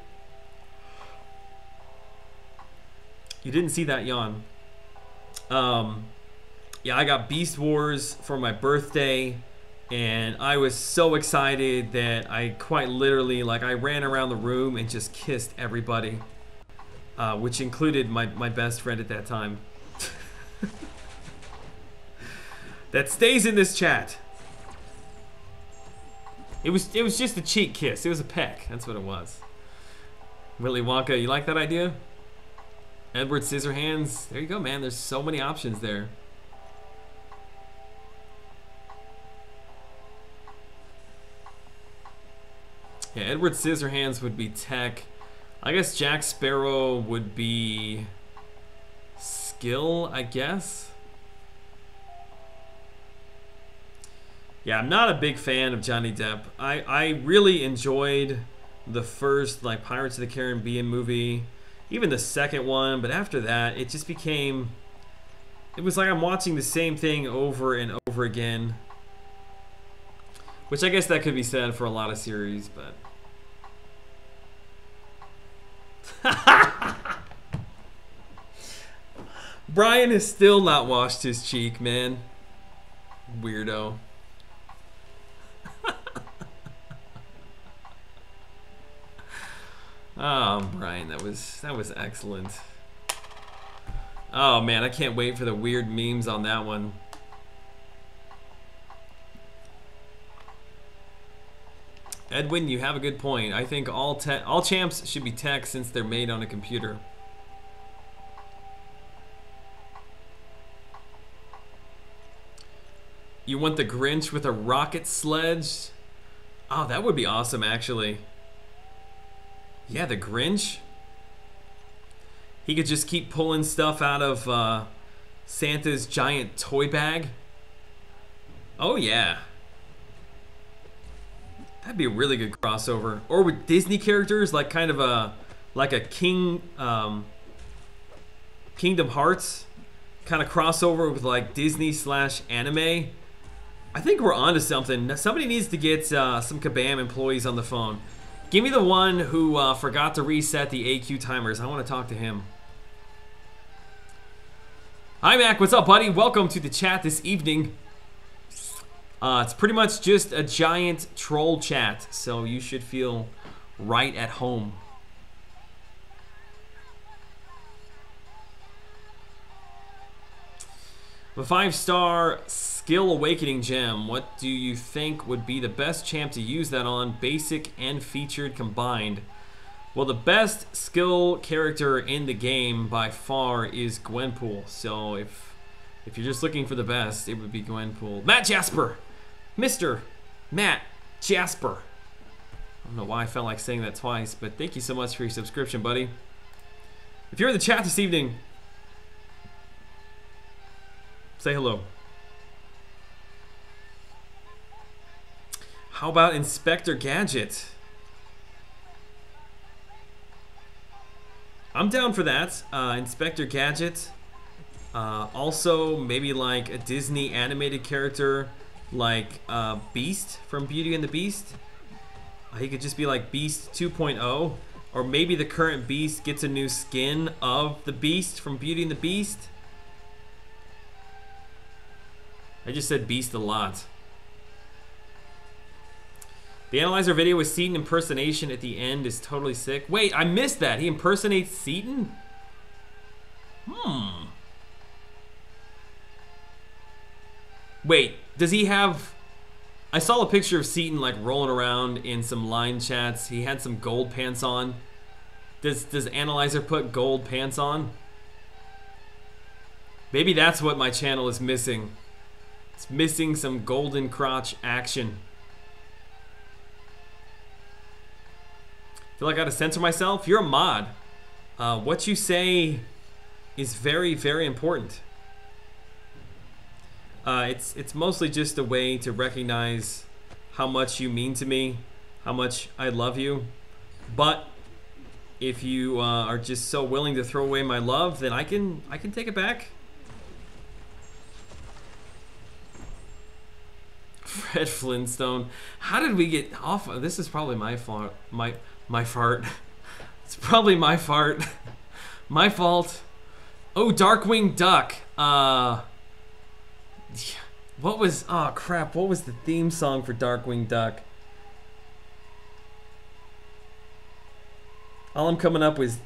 You didn't see that yawn. Yeah, I got Beast Wars for my birthday, and I was so excited that I quite literally, like, I ran around the room and just kissed everybody, which included my best friend at that time. That stays in this chat. It was just a cheek kiss. It was a peck. That's what it was. Willy Wonka, you like that idea? Edward Scissorhands. There you go, man. There's so many options there. Yeah, Edward Scissorhands would be tech. I guess Jack Sparrow would be skill, I guess. Yeah, I'm not a big fan of Johnny Depp. I really enjoyed the first, like, Pirates of the Caribbean movie, even the second one, but after that, it just became, it was like I'm watching the same thing over and over again, which I guess that could be said for a lot of series, but... Brian has still not washed his cheek, man. Weirdo. Oh, Brian, that was excellent. Oh man, I can't wait for the weird memes on that one. Edwin, you have a good point. I think all champs should be tech since they're made on a computer. You want the Grinch with a rocket sledge? Oh, that would be awesome, actually. Yeah, the Grinch. He could just keep pulling stuff out of Santa's giant toy bag. Oh yeah. That'd be a really good crossover. Or with Disney characters, like kind of a Kingdom Hearts kind of crossover with like Disney / anime. I think we're onto something. Somebody needs to get some Kabam employees on the phone. Give me the one who forgot to reset the AQ timers. I want to talk to him. Hi, Mac. What's up, buddy? Welcome to the chat this evening. It's pretty much just a giant troll chat, so you should feel right at home. The 5-star Skill Awakening gem. What do you think would be the best champ to use that on, basic and featured combined? Well, the best skill character in the game by far is Gwenpool. So if you're just looking for the best, it would be Gwenpool. Matt Jasper, Mr. Matt Jasper. I don't know why I felt like saying that twice, but thank you so much for your subscription, buddy. If you're in the chat this evening, say hello. How about Inspector Gadget? I'm down for that. Inspector Gadget. Also, maybe like a Disney animated character like Beast from Beauty and the Beast. He could just be like Beast 2.0. Or maybe the current Beast gets a new skin of the Beast from Beauty and the Beast. I just said Beast a lot. The Analyzer video with Seaton impersonation at the end is totally sick. Wait, I missed that. He impersonates Seaton? Wait, does he have... I saw a picture of Seaton like rolling around in some line chats. He had some gold pants on. Does Analyzer put gold pants on? Maybe that's what my channel is missing. It's missing some golden crotch action. Feel like I gotta censor myself? You're a mod. What you say is very, very important. It's mostly just a way to recognize how much you mean to me, how much I love you. But if you are just so willing to throw away my love, then I can take it back. Fred Flintstone. How did we get off? This is probably my fault. My fart. It's probably my fart. My fault. Oh, Darkwing Duck. Uh, what was? Oh crap! What was the theme song for Darkwing Duck? All I'm coming up with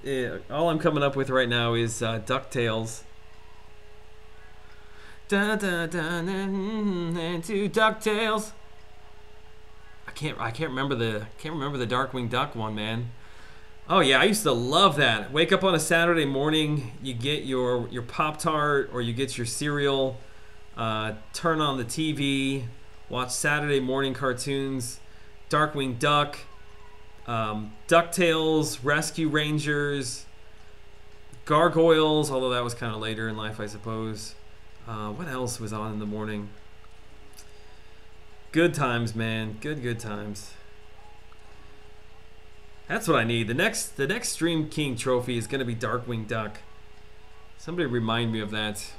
right now is DuckTales. Da da da to DuckTales. I can't remember the Darkwing Duck one, man. Oh yeah, I used to love that. Wake up on a Saturday morning, you get your Pop-Tart or you get your cereal, turn on the TV, watch Saturday morning cartoons, Darkwing Duck, DuckTales, Rescue Rangers, Gargoyles, although that was kind of later in life, I suppose. What else was on in the morning? Good times, man. Good times. That's what I need. The next Stream King trophy is gonna be Darkwing Duck. Somebody remind me of that.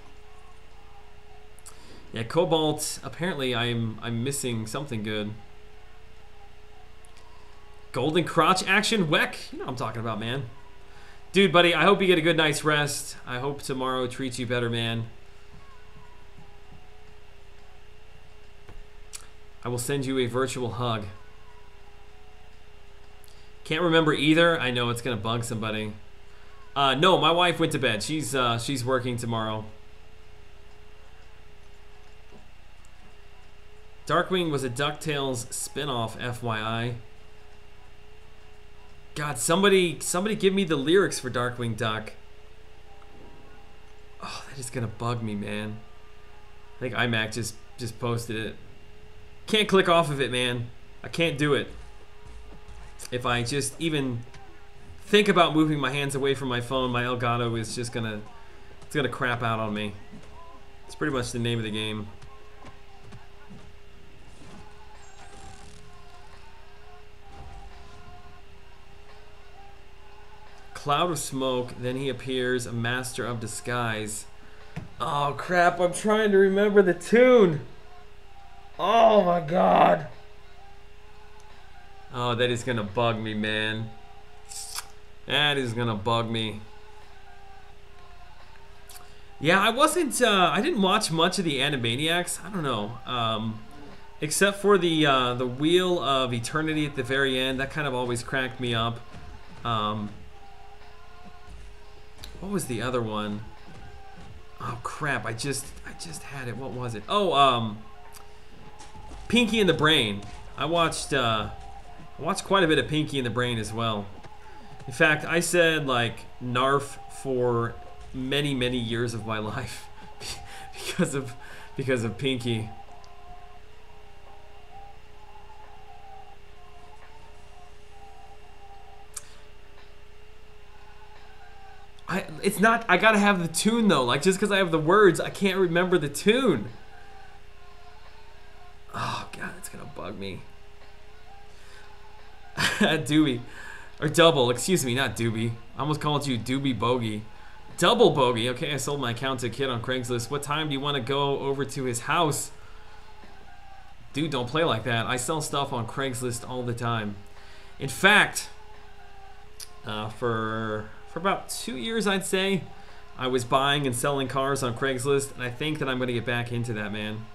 Yeah, Cobalt. Apparently, I'm missing something good. Golden crotch action, Weck. You know what I'm talking about, man. Dude, buddy, I hope you get a good night's rest. I hope tomorrow treats you better, man. I will send you a virtual hug. Can't remember either. I know it's gonna bug somebody. No, my wife went to bed. She's working tomorrow. Darkwing was a DuckTales spin-off, FYI. God, somebody give me the lyrics for Darkwing Duck. Oh, that is gonna bug me, man. I think iMac just posted it. Can't click off of it, man. I can't do it. If I just even think about moving my hands away from my phone, my Elgato is just gonna crap out on me. It's pretty much the name of the game. Cloud of smoke, then he appears, a master of disguise. Oh crap, I'm trying to remember the tune. Oh my god. Oh, that is gonna bug me, man. That is gonna bug me. Yeah, I didn't watch much of the Animaniacs. I don't know. Except for the Wheel of Eternity at the very end. That kind of always cracked me up. What was the other one? Oh crap, I just had it. What was it? Oh, Pinky and the Brain. I watched quite a bit of Pinky and the Brain as well. In fact, I said like Narf for many years of my life because of Pinky. It's not, I gotta have the tune though. Like, just because I have the words, I can't remember the tune. Oh god, it's gonna bug me. Doobie. Or Double, excuse me, not Doobie. I almost called you Doobie Bogey. Double Bogey. Okay, I sold my account to a kid on Craigslist. What time do you want to go over to his house? Dude, don't play like that. I sell stuff on Craigslist all the time. In fact, for about 2 years, I'd say, I was buying and selling cars on Craigslist, and I think that I'm going to get back into that, man.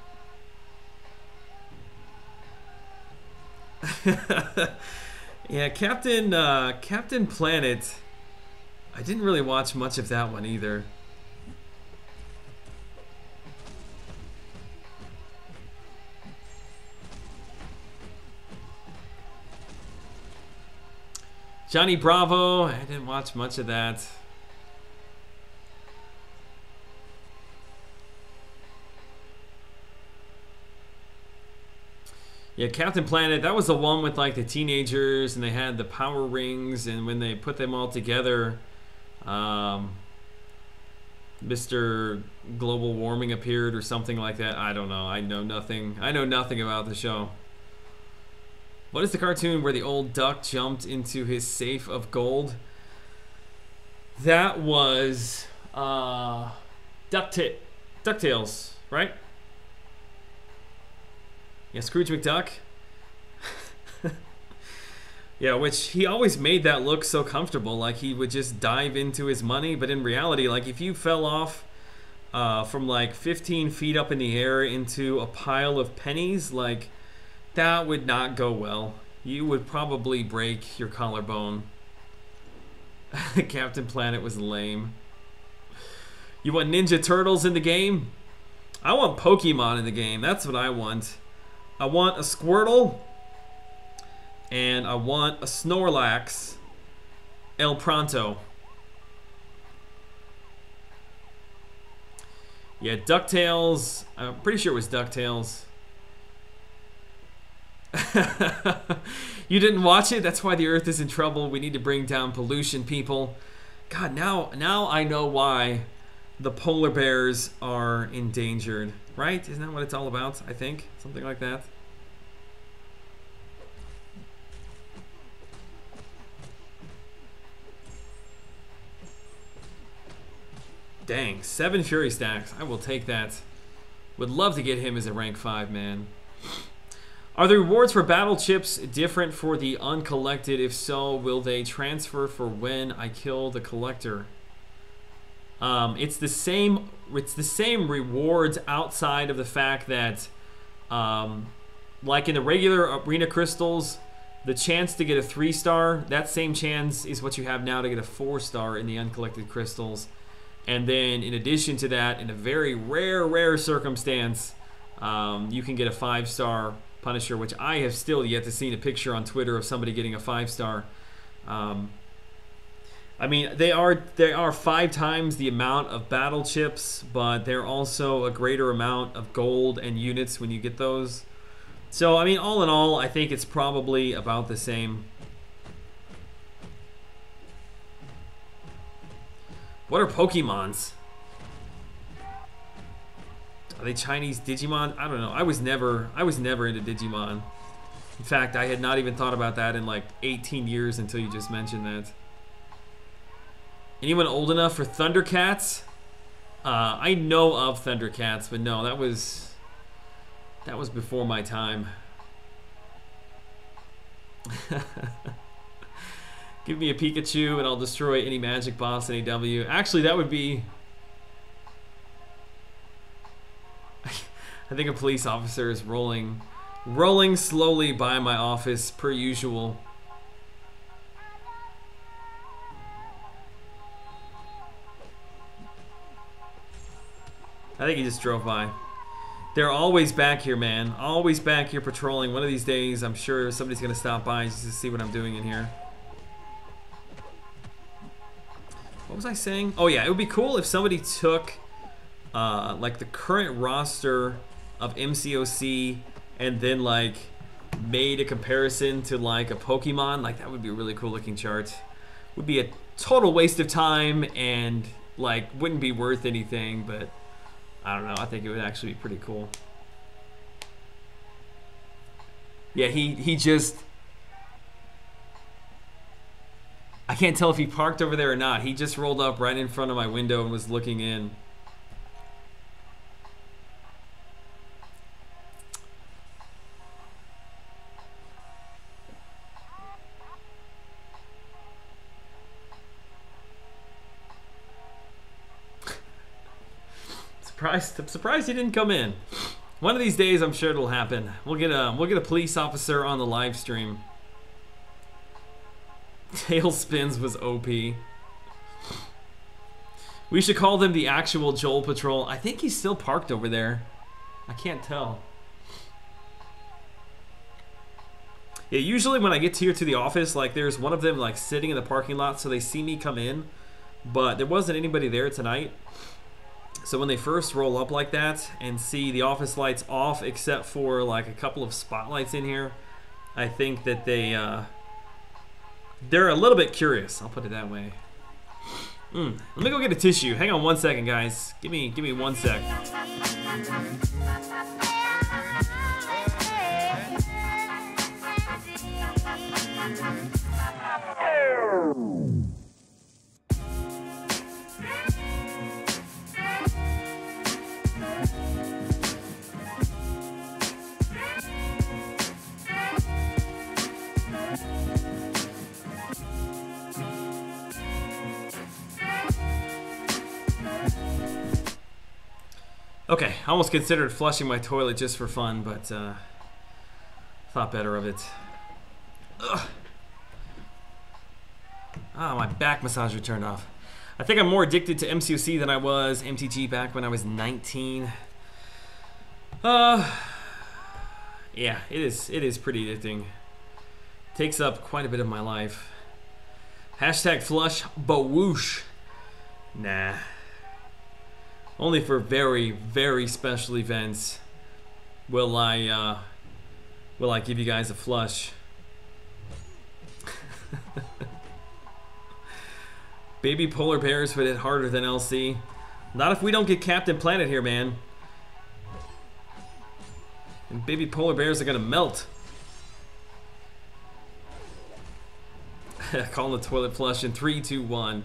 Yeah, Captain Planet. I didn't really watch much of that one either. Johnny Bravo. I didn't watch much of that. Yeah, Captain Planet, that was the one with like the teenagers and they had the power rings, and when they put them all together, Mr. Global Warming appeared or something like that. I don't know. I know nothing about the show. What is the cartoon where the old duck jumped into his safe of gold? That was DuckTales, right? Yeah, Scrooge McDuck. Yeah, which he always made that look so comfortable, like he would just dive into his money, but in reality, like if you fell off from like 15 feet up in the air into a pile of pennies, like that would not go well. You would probably break your collarbone. Captain Planet was lame. You want Ninja Turtles in the game? I want Pokemon in the game. That's what I want. I want a Squirtle. And I want a Snorlax. El Pronto. Yeah, DuckTales. I'm pretty sure it was DuckTales. You didn't watch it? That's why the Earth is in trouble. We need to bring down pollution, people. God, now I know why the polar bears are endangered. Right? Isn't that what it's all about? I think. Something like that. Dang, 7 Fury stacks. I will take that. Would love to get him as a rank 5, man. Are the rewards for battle chips different for the uncollected? If so, will they transfer for when I kill the collector? It's the same rewards outside of the fact that like in the regular arena crystals, the chance to get a 3-star, that same chance is what you have now to get a 4-star in the uncollected crystals. And then in addition to that, in a very rare circumstance, you can get a 5-star Punisher, which I have still yet to see a picture on Twitter of somebody getting a 5-star. I mean, they are 5 times the amount of battle chips, but they're also a greater amount of gold and units when you get those. So, I mean, all in all, I think it's probably about the same. What are Pokemons? Are they Chinese Digimon? I don't know. I was never into Digimon. In fact, I had not even thought about that in like 18 years until you just mentioned that. Anyone old enough for Thundercats? I know of Thundercats, but no, that was before my time. Give me a Pikachu and I'll destroy any magic boss in AW. Actually, that would be... I think a police officer is rolling slowly by my office per usual. I think he just drove by. They're always back here, man. Always back here patrolling. One of these days, I'm sure somebody's going to stop by just to see what I'm doing in here. What was I saying? Oh yeah, it would be cool if somebody took like the current roster of MCOC and then like made a comparison to like a Pokemon. Like that would be a really cool looking chart. Would be a total waste of time and like wouldn't be worth anything, but I don't know, I think it would actually be pretty cool. Yeah, he just... I can't tell if he parked over there or not. He just rolled up right in front of my window and was looking in. I'm surprised he didn't come in. One of these days, I'm sure it'll happen. We'll get a police officer on the live stream. Tailspins was OP. We should call them the actual Joel Patrol. I think he's still parked over there. I can't tell. Yeah, usually when I get here to the office, like there's one of them like sitting in the parking lot, so they see me come in, but there wasn't anybody there tonight. So when they first roll up like that and see the office lights off except for like a couple of spotlights in here, I think that they're a little bit curious. I'll put it that way. Let me go get a tissue. Hang on 1 second, guys. Give me 1 sec. Okay, I almost considered flushing my toilet just for fun, but thought better of it. Ugh. Ah, my back massager turned off. I think I'm more addicted to MCOC than I was MTG back when I was 19. Yeah, it is pretty addicting. Takes up quite a bit of my life. Hashtag flush bawoosh. Nah. Only for very, very special events will I give you guys a flush. Baby polar bears would hit harder than LC. Not if we don't get Captain Planet here, man. And baby polar bears are gonna melt. Calling the toilet flush in 3, 2, 1.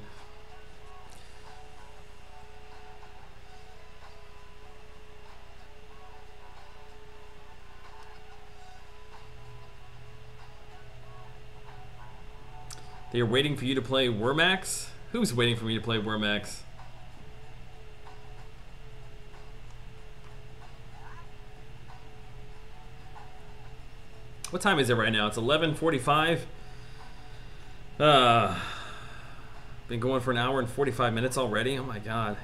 They are waiting for you to play Wormax? Who's waiting for me to play Wormax? What time is it right now? It's 11:45. Been going for an hour and 45 minutes already. Oh my god.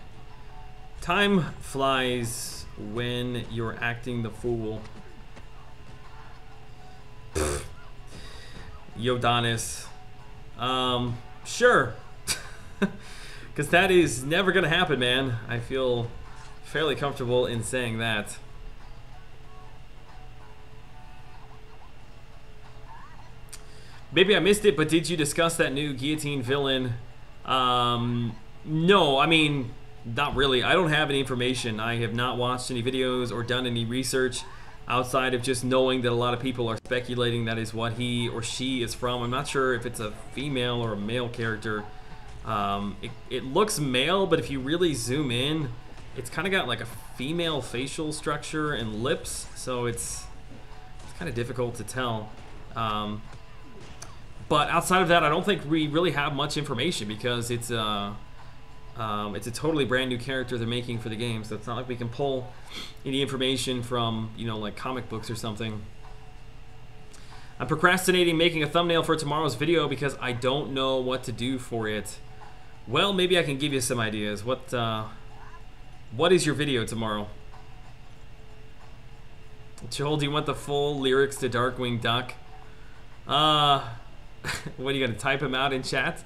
Time flies when you're acting the fool. Yodanis. Sure. Because that is never gonna happen, man. I feel fairly comfortable in saying that. Maybe I missed it, but did you discuss that new guillotine villain? No, I mean, not really. I don't have any information. I have not watched any videos or done any research outside of just knowing that a lot of people are speculating that is what he or she is from. I'm not sure if it's a female or a male character. It looks male, but if you really zoom in, it's kind of got like a female facial structure and lips, so it's kind of difficult to tell. But outside of that, I don't think we really have much information because it's a totally brand new character they're making for the game, so it's not like we can pull any information from, you know, like comic books or something. I'm procrastinating making a thumbnail for tomorrow's video because I don't know what to do for it. Well, maybe I can give you some ideas. What is your video tomorrow? Joel, do you want the full lyrics to Darkwing Duck? What, are you gonna type them out in chat?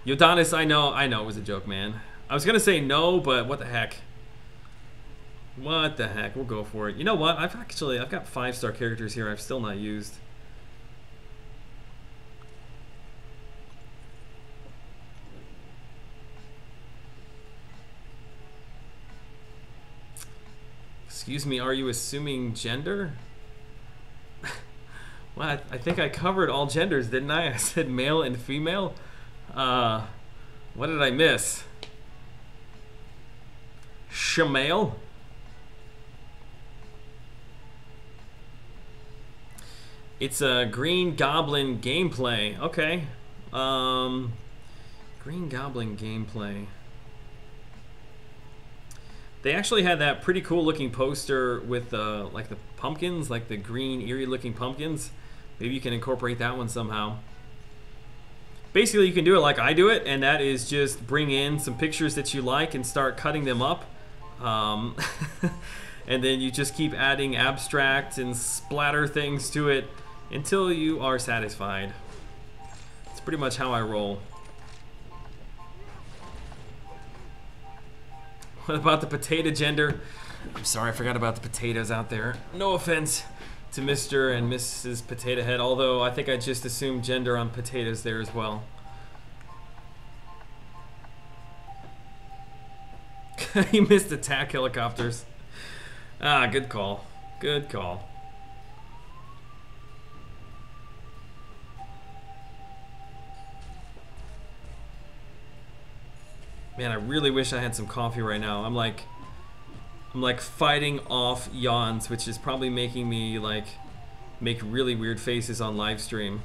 Yodanis, I know it was a joke, man. I was gonna say no, but what the heck? What the heck? We'll go for it. You know what? I've got 5-star characters here I've still not used. Excuse me, are you assuming gender? Well, I think I covered all genders, didn't I? I said male and female. What did I miss? Shemale? It's a Green Goblin gameplay. Okay. Green Goblin gameplay. They actually had that pretty cool looking poster with like the pumpkins, like the green eerie looking pumpkins. Maybe you can incorporate that one somehow. Basically, you can do it like I do it, and that is just bring in some pictures that you like and start cutting them up. And then you just keep adding abstract and splatter things to it until you are satisfied. It's pretty much how I roll. What about the potato gender? I'm sorry, I forgot about the potatoes out there. No offense to Mr. and Mrs. Potato Head, although I think I just assumed gender on potatoes there as well. You missed attack helicopters. Ah, good call. Good call. Man, I really wish I had some coffee right now. I'm like fighting off yawns, which is probably making me like make really weird faces on live stream.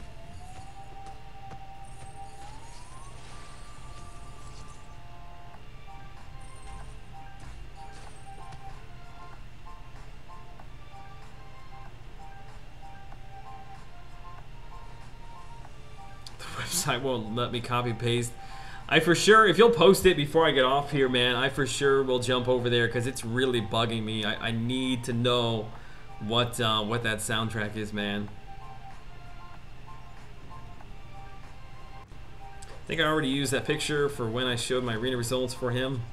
website won't let me copy paste. I for sure, if you'll post it before I get off here, man, I for sure will jump over there because it's really bugging me. I need to know what that soundtrack is, man. I think I already used that picture for when I showed my arena results for him.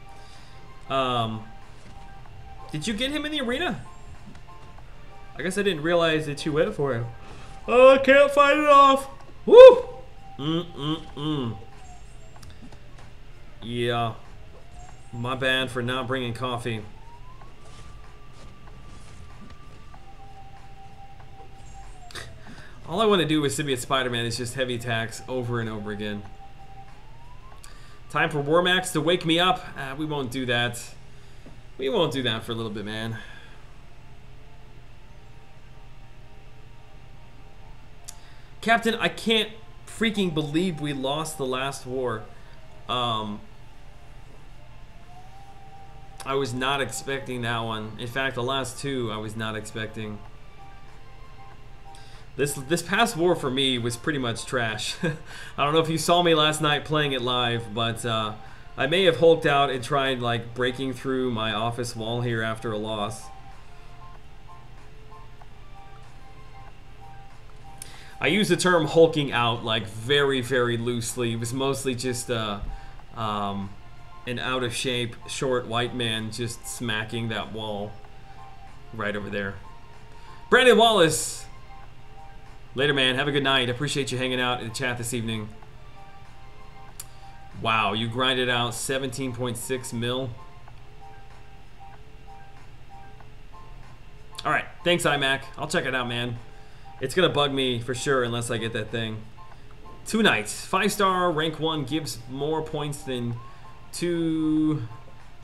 Did you get him in the arena? I guess I didn't realize that you went for him. Oh, I can't fight it off. Woo! Yeah. My bad for not bringing coffee. All I want to do with Symbiote Spider-Man is just heavy attacks over and over again. Time for Warmax to wake me up. We won't do that. We won't do that for a little bit, man. Captain, I can't freaking believe we lost the last war. I was not expecting that one. In fact, the last two I was not expecting. This past war for me was pretty much trash. I don't know if you saw me last night playing it live, but I may have hulked out and tried like breaking through my office wall here after a loss. I use the term hulking out like very, very loosely. It was mostly just an out of shape, short white man just smacking that wall right over there. Brandon Wallace. Later, man. Have a good night. Appreciate you hanging out in the chat this evening. Wow, you grinded out 17.6 mil. Alright, thanks, iMac. I'll check it out, man. It's gonna bug me for sure unless I get that thing. 2 nights. 5-star, rank 1 gives more points than 2.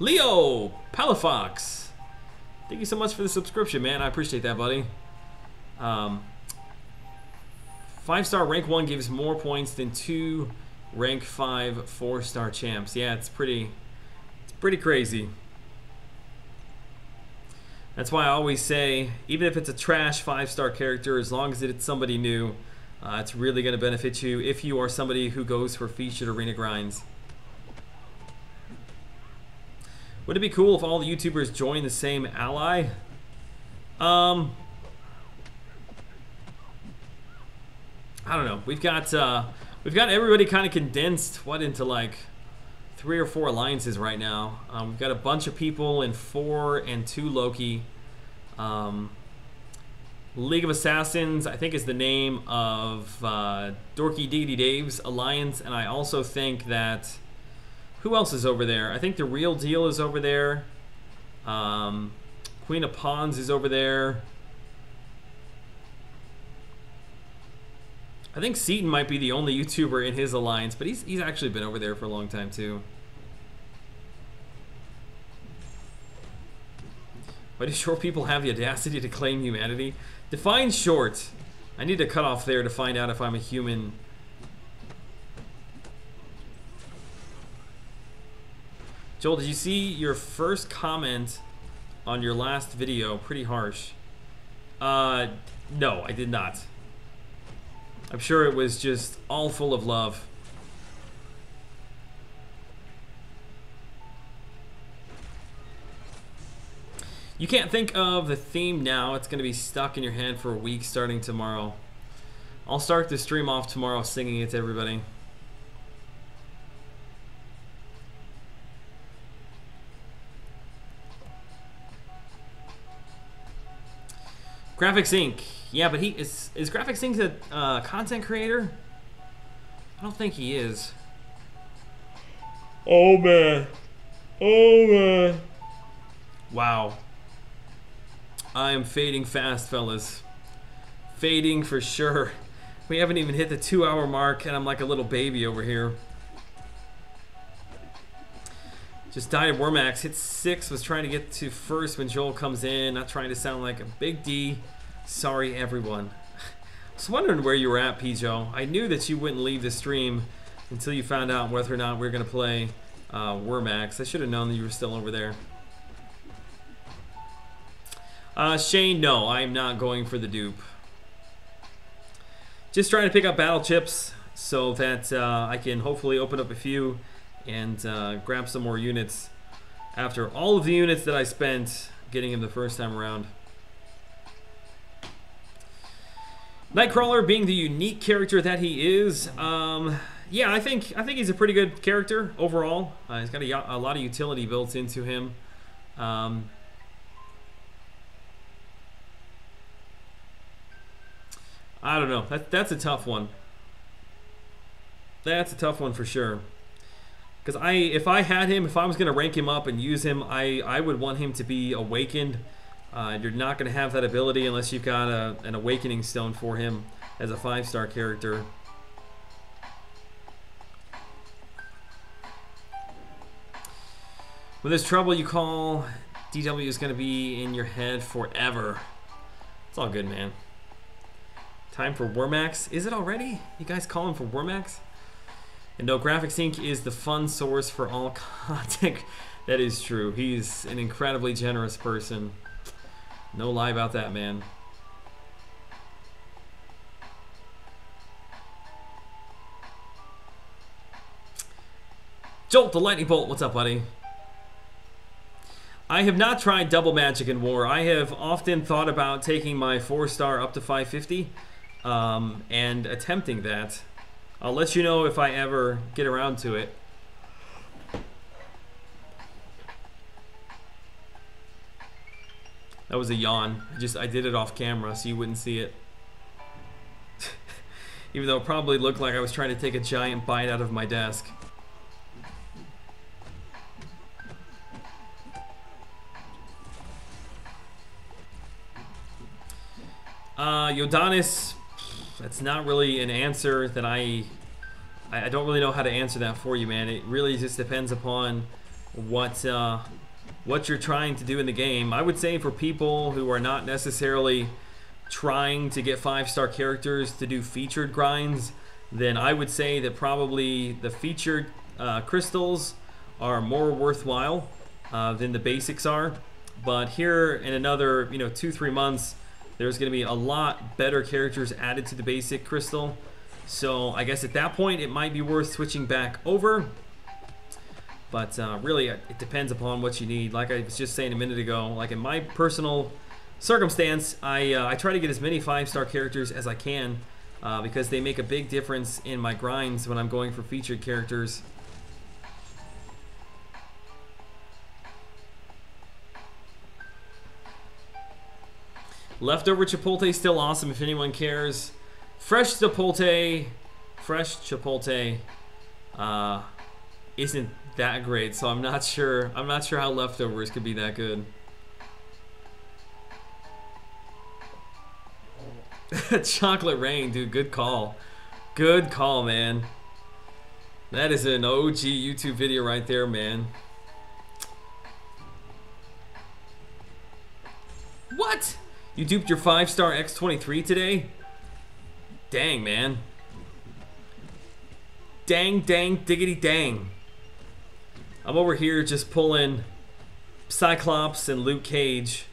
Leo Palafox. Thank you so much for the subscription, man. I appreciate that, buddy. 5-star rank 1 gives more points than 2 rank 5 4-star champs. Yeah, it's pretty crazy. That's why I always say, even if it's a trash 5-star character, as long as it's somebody new, it's really going to benefit you if you are somebody who goes for featured arena grinds. Would it be cool if all the YouTubers join the same ally? I don't know. We've got everybody kind of condensed into like 3 or 4 alliances right now. We've got a bunch of people in 4 and 2 Loki. League of Assassins, I think, is the name of Dorky Diggity Dave's alliance, and I also think that who else is over there? I think the Real Deal is over there. Queen of Pawns is over there. I think Seaton might be the only YouTuber in his alliance, but he's actually been over there for a long time too. Why do short people have the audacity to claim humanity? Define short. I need to cut off there to find out if I'm a human. Joel, did you see your first comment on your last video? Pretty harsh. No, I did not. I'm sure it was just all full of love. You can't think of the theme now. It's going to be stuck in your head for a week starting tomorrow. I'll start the stream off tomorrow singing it to everybody. Graphics Inc. Yeah, but is Graphics Inc. a content creator? I don't think he is. Oh man. Oh man. Wow. I am fading fast, fellas. Fading for sure. We haven't even hit the 2-hour mark and I'm like a little baby over here. Just died of Wormax. Hit 6. Was trying to get to first when Joel comes in. Not trying to sound like a big D. Sorry, everyone. I was wondering where you were at, Pijo. I knew that you wouldn't leave the stream until you found out whether or not we were going to play Wormax. I should have known that you were still over there. Shane, no, I'm not going for the dupe. Just trying to pick up battle chips so that I can hopefully open up a few and grab some more units after all of the units that I spent getting him the first time around. Nightcrawler being the unique character that he is, yeah, I think he's a pretty good character overall. He's got a lot of utility built into him. I don't know. That's a tough one. That's a tough one for sure. Because if I had him, if I was going to rank him up and use him, I would want him to be awakened. You're not going to have that ability unless you've got an awakening stone for him as a 5-star character. When there's trouble you call, DW is going to be in your head forever. It's all good, man. Time for Wormax. Is it already? You guys call him for Wormax? And no, Graphics Inc. is the fun source for all content. That is true. He's an incredibly generous person. No lie about that, man. Jolt the Lightning Bolt. What's up, buddy? I have not tried double magic in war. I have often thought about taking my 4-star up to 550 and attempting that. I'll let you know if I ever get around to it. That was a yawn. I did it off camera so you wouldn't see it. Even though it probably looked like I was trying to take a giant bite out of my desk. Yodanis, that's not really an answer that I don't really know how to answer that for you, man. It really just depends upon what you're trying to do in the game. I would say for people who are not necessarily trying to get 5-star characters to do featured grinds, then I would say that probably the featured crystals are more worthwhile than the basics are. But here in another 2-3 months, there's going to be a lot better characters added to the basic crystal. So I guess at that point it might be worth switching back over. But really it depends upon what you need. Like I was just saying a minute ago, like in my personal circumstance, I try to get as many 5-star characters as I can because they make a big difference in my grinds when I'm going for featured characters. Leftover Chipotle is still awesome if anyone cares. Fresh Chipotle isn't that great, so I'm not sure how leftovers could be that good. Chocolate Rain, dude, good call. Good call, man. That is an OG YouTube video right there, man. What? You duped your 5-star X23 today? Dang, man. Dang, diggity dang. I'm over here just pulling Cyclops and Luke Cage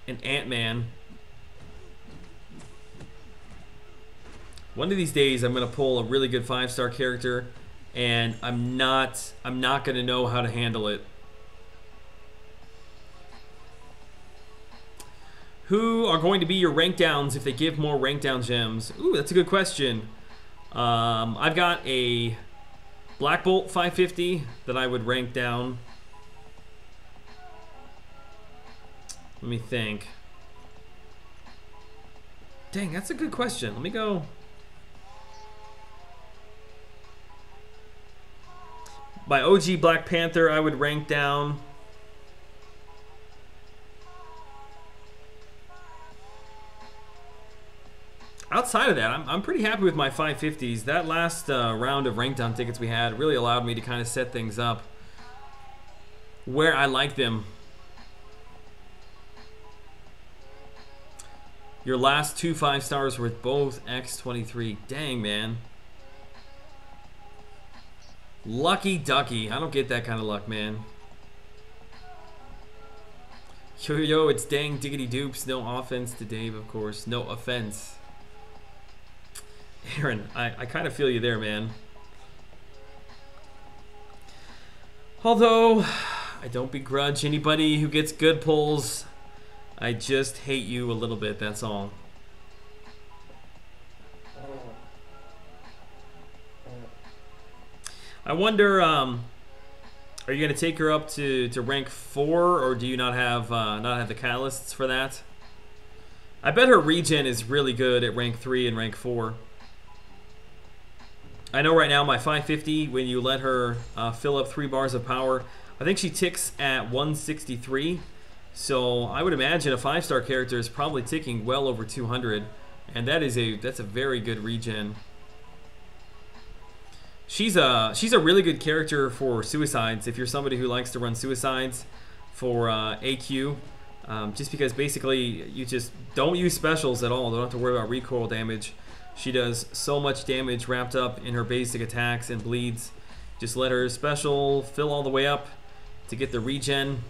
and Ant-Man. One of these days I'm gonna pull a really good 5-star character and I'm not gonna know how to handle it. Who are going to be your rank downs if they give more rank down gems? Ooh, that's a good question. I've got a Black Bolt 550 that I would rank down. Let me think. Dang, that's a good question. Let me go. My OG Black Panther I would rank down. Outside of that, I'm pretty happy with my 550s. That last round of rank down tickets we had really allowed me to kind of set things up where I like them. Your last 2 5-stars were both X23. Dang, man. Lucky ducky. I don't get that kind of luck, man. Yo, it's dang diggity dupes. No offense to Dave, of course. No offense. Aaron, I kind of feel you there, man. Although, I don't begrudge anybody who gets good pulls. I just hate you a little bit, that's all. I wonder, are you going to take her up to rank 4, or do you not have the catalysts for that? I bet her regen is really good at rank 3 and rank 4. I know right now my 550, when you let her fill up 3 bars of power, I think she ticks at 163. So I would imagine a 5-star character is probably ticking well over 200, and that's a very good regen. She's a really good character for suicides if you're somebody who likes to run suicides for AQ. Just because basically you just don't use specials at all. Don't have to worry about recoil damage. She does so much damage wrapped up in her basic attacks and bleeds. Just let her special fill all the way up to get the regen.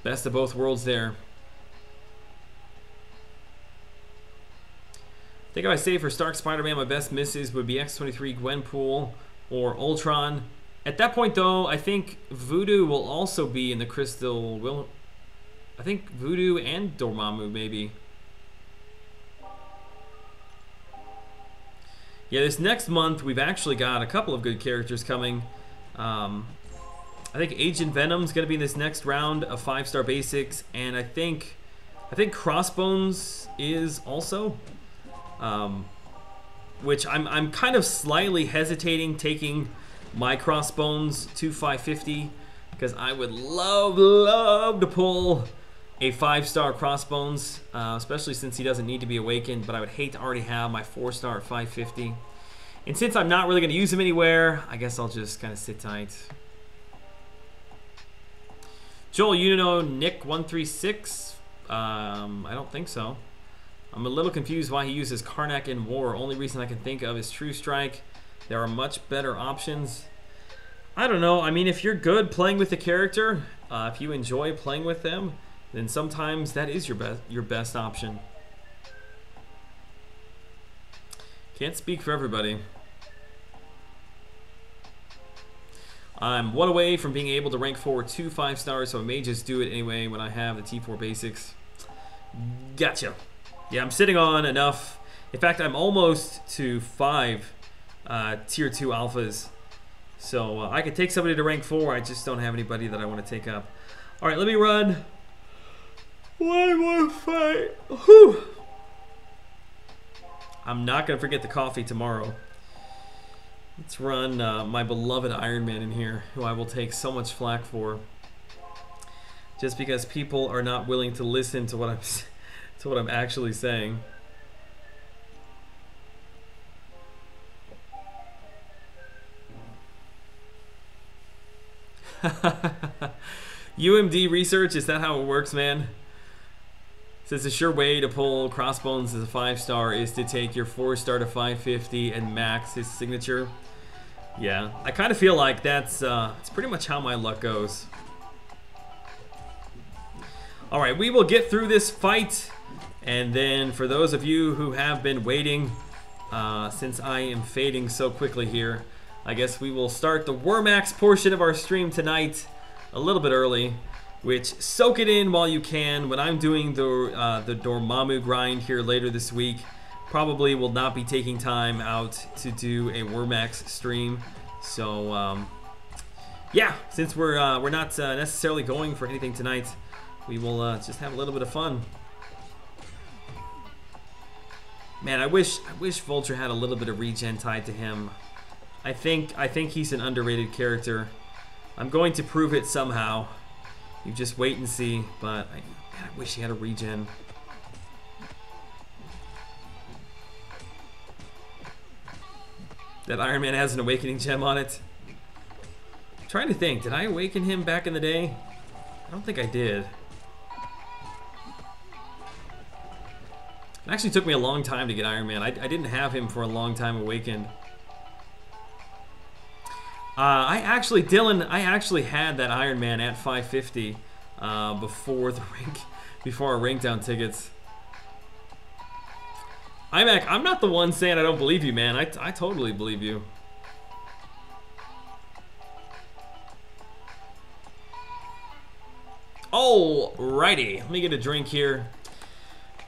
Best of both worlds there. I think if I say for Stark Spider-Man, my best misses would be X-23, Gwenpool, or Ultron. At that point, though, I think Voodoo will also be in the Crystal. I think Voodoo and Dormammu, maybe. Yeah, this next month, we've actually got a couple of good characters coming. I think Agent Venom's going to be in this next round of 5-star basics, and I think Crossbones is also. Which I'm kind of slightly hesitating taking my Crossbones to 550 because I would love to pull a 5-star Crossbones, especially since he doesn't need to be awakened, but I would hate to already have my 4-star at 550. And since I'm not really going to use him anywhere, I guess I'll just kind of sit tight. Joel, you know Nick 136? I don't think so. I'm a little confused why he uses Karnak in War. Only reason I can think of is True Strike. There are much better options. I don't know. I mean, if you're good playing with the character, if you enjoy playing with them, then sometimes that is your best option. Can't speak for everybody. I'm one away from being able to rank 4 2 5-stars, so I may just do it anyway when I have the T4 basics. Gotcha. Yeah, I'm sitting on enough. In fact, I'm almost to 5 tier 2 alphas. So I could take somebody to rank 4. I just don't have anybody that I want to take up. All right, let me run one more fight. Whew. I'm not going to forget the coffee tomorrow. Let's run my beloved Iron Man in here, who I will take so much flack for. Just because people are not willing to listen to what I'm actually saying. UMD research, is that how it works, man? Says the sure way to pull Crossbones as a 5-star is to take your 4-star to 550 and max his signature. Yeah, I kind of feel like that's pretty much how my luck goes. All right, we will get through this fight, and then for those of you who have been waiting, since I am fading so quickly here, I guess we will start the Wormax portion of our stream tonight a little bit early, which soak it in while you can. When I'm doing the Dormammu grind here later this week, probably will not be taking time out to do a Wormax stream. So yeah, since we're not necessarily going for anything tonight, we will just have a little bit of fun. Man, I wish Vulture had a little bit of regen tied to him. I think he's an underrated character. I'm going to prove it somehow. You just wait and see, but I wish he had a regen. That Iron Man has an awakening gem on it. I'm trying to think, did I awaken him back in the day? I don't think I did. It actually took me a long time to get Iron Man. I didn't have him for a long time awakened. I actually had that Iron Man at 550 before our rank down tickets. iMac, I'm not the one saying I don't believe you, man. I totally believe you. Alrighty, let me get a drink here.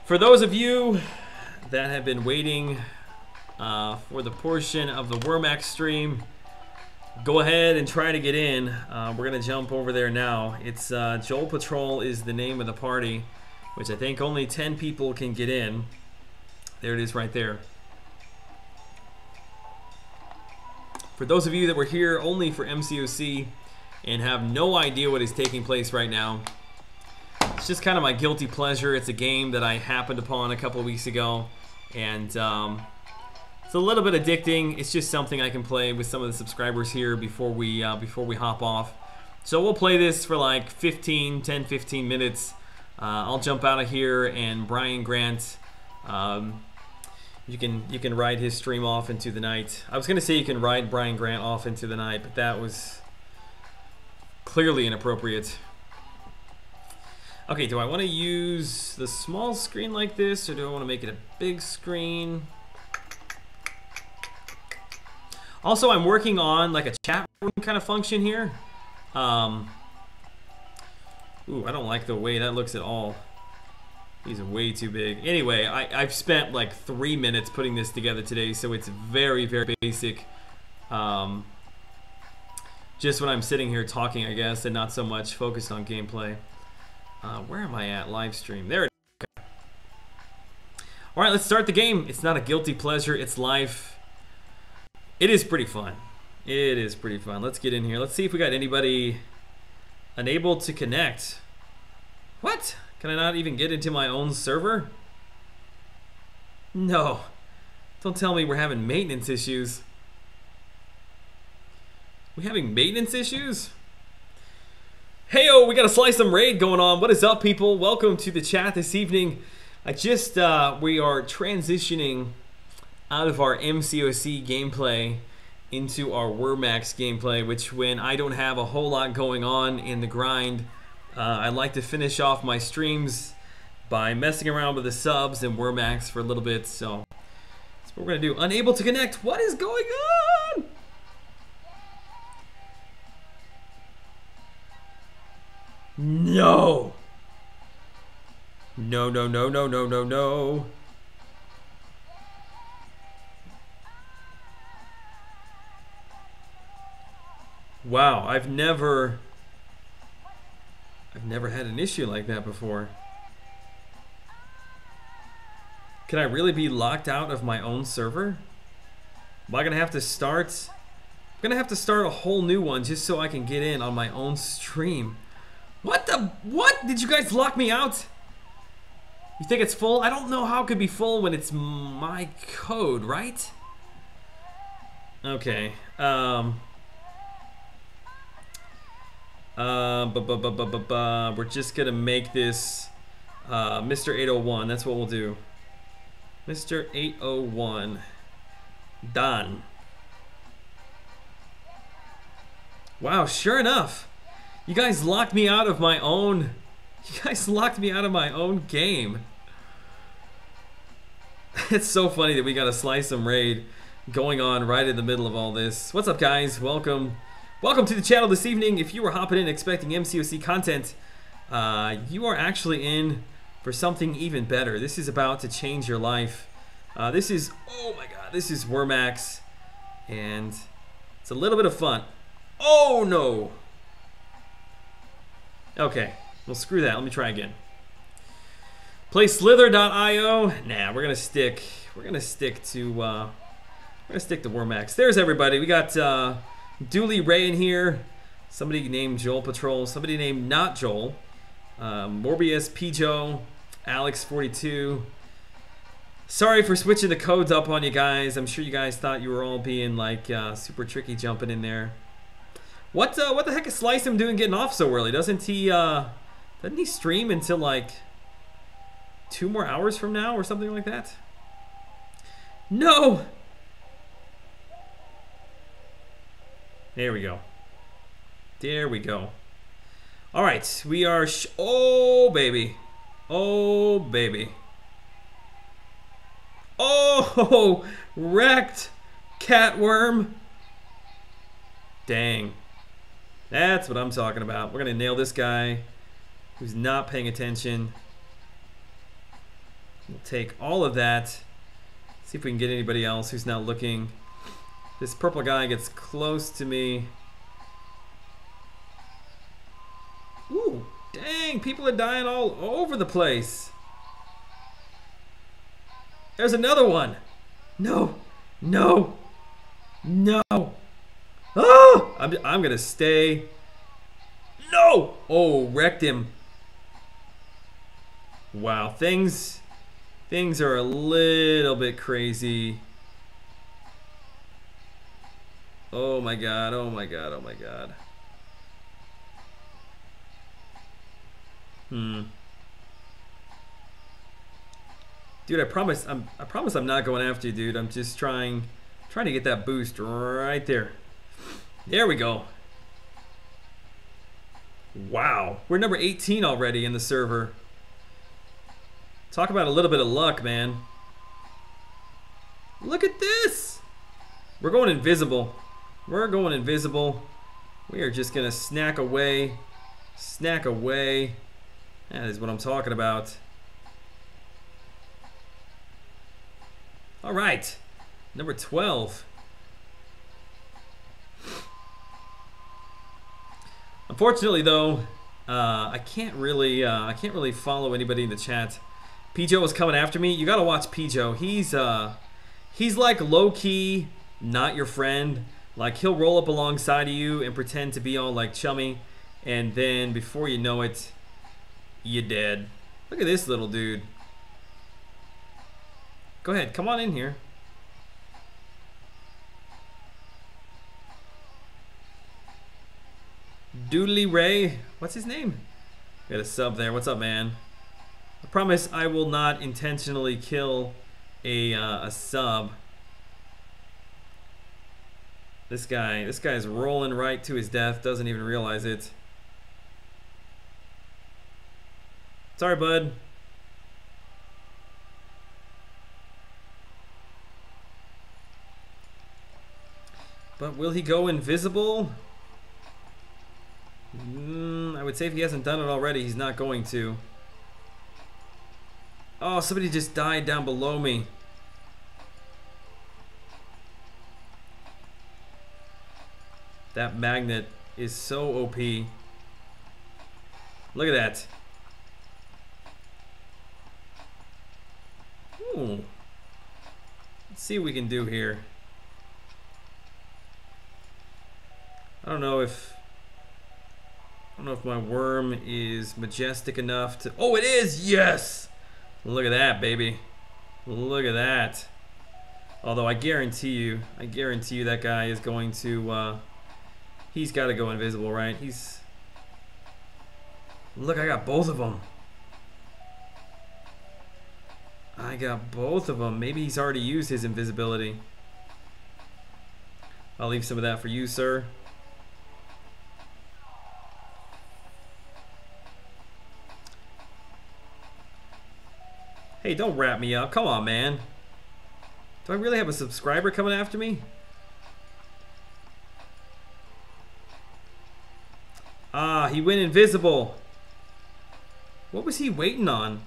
For those of you that have been waiting for the portion of the Wormax stream, go ahead and try to get in. We're gonna jump over there now. It's Joel Patrol is the name of the party, which I think only 10 people can get in. There it is right there. For those of you that were here only for MCOC and have no idea what is taking place right now, it's just kind of my guilty pleasure. It's a game that I happened upon a couple weeks ago, and it's a little bit addicting. It's just something I can play with some of the subscribers here before we hop off. So we'll play this for like 10, 15 minutes. I'll jump out of here, and Brian Grant, you can ride his stream off into the night. I was gonna say you can ride Brian Grant off into the night, but that was clearly inappropriate. Okay, do I want to use the small screen like this, or do I want to make it a big screen? Also, I'm working on like a chat room kind of function here. Ooh, I don't like the way that looks at all. These are way too big. Anyway, I've spent like 3 minutes putting this together today, so it's very, very basic. Just when I'm sitting here talking, I guess, and not so much focused on gameplay. Where am I at? Live stream. There it is. Okay. All right, let's start the game. It's not a guilty pleasure. It's life. It is pretty fun. It is pretty fun. Let's get in here. Let's see if we got anybody unable to connect. What? Can I not even get into my own server? No. Don't tell me we're having maintenance issues. We having maintenance issues? Heyo, we got a Slice 'em raid going on. What is up, people? Welcome to the chat this evening. We are transitioning out of our MCOC gameplay into our Wormax gameplay, which when I don't have a whole lot going on in the grind, I like to finish off my streams by messing around with the subs and Wormax for a little bit. So that's what we're gonna do. Unable to connect. What is going on? No. No, no, no, no, no, no, no. Wow, I've never had an issue like that before. Can I really be locked out of my own server? Am I gonna have to start? I'm gonna have to start a whole new one just so I can get in on my own stream. What the? What? Did you guys lock me out? You think it's full? I don't know how it could be full when it's my code, right? Okay. We're just gonna make this Mr. 801. That's what we'll do. Mr. 801. Done. Wow, sure enough. You guys locked me out of my own. You guys locked me out of my own game. It's so funny that we got a Slice 'em raid going on right in the middle of all this. What's up, guys? Welcome. Welcome to the channel this evening. If you were hopping in expecting MCOC content, you are actually in for something even better. This is about to change your life. This is, oh my god, this is Wormax, and it's a little bit of fun. Oh no! Okay, well screw that. Let me try again. Play Slither.io. Nah, we're gonna stick to Wormax. There's everybody. We got Dooley Ray in here. Somebody named Joel Patrol. Somebody named not Joel. Morbius, Pijo, Alex42. Sorry for switching the codes up on you guys. I'm sure you guys thought you were all being like super tricky jumping in there. What the heck is Slice 'em doing getting off so early? Doesn't he stream until like 2 more hours from now or something like that? No! There we go. There we go. All right, we are. Oh baby, oh baby, Oh, wrecked. Catworm. Dang. That's what I'm talking about. We're going to nail this guy who's not paying attention. We'll take all of that. See if we can get anybody else who's not looking. This purple guy gets close to me. Ooh, dang, people are dying all over the place. There's another one. No, no, no. Oh, I'm gonna stay. No! Oh, wrecked him. Wow, things are a little bit crazy. Oh my god, oh my god, oh my god. Dude, I promise I'm not going after you, dude. I'm just trying to get that boost right there. There we go. Wow, we're number 18 already in the server. Talk about a little bit of luck, man. Look at this. We're going invisible. We're going invisible. We are just gonna snack away. Snack away. That is what I'm talking about. All right, number 12. Unfortunately, though, I can't really follow anybody in the chat. Pijo was coming after me. You gotta watch Pijo. He's like low key, not your friend. Like he'll roll up alongside of you and pretend to be all like chummy, and then before you know it, you're dead. Look at this little dude. Go ahead, come on in here. Doodly Ray, what's his name? Got a sub there. What's up, man? I promise I will not intentionally kill a sub. This guy's rolling right to his death. Doesn't even realize it. Sorry, bud. But will he go invisible? I would say if he hasn't done it already, he's not going to. Oh, somebody just died down below me. That magnet is so OP. Look at that. Ooh. Let's see what we can do here. I don't know if my worm is majestic enough to... Oh, it is! Yes! Look at that, baby. Look at that. Although I guarantee you that guy is going to... he's got to go invisible, right? Look, I got both of them. I got both of them. Maybe he's already used his invisibility. I'll leave some of that for you, sir. Hey, don't wrap me up. Come on, man. Do I really have a subscriber coming after me? Ah, he went invisible. What was he waiting on?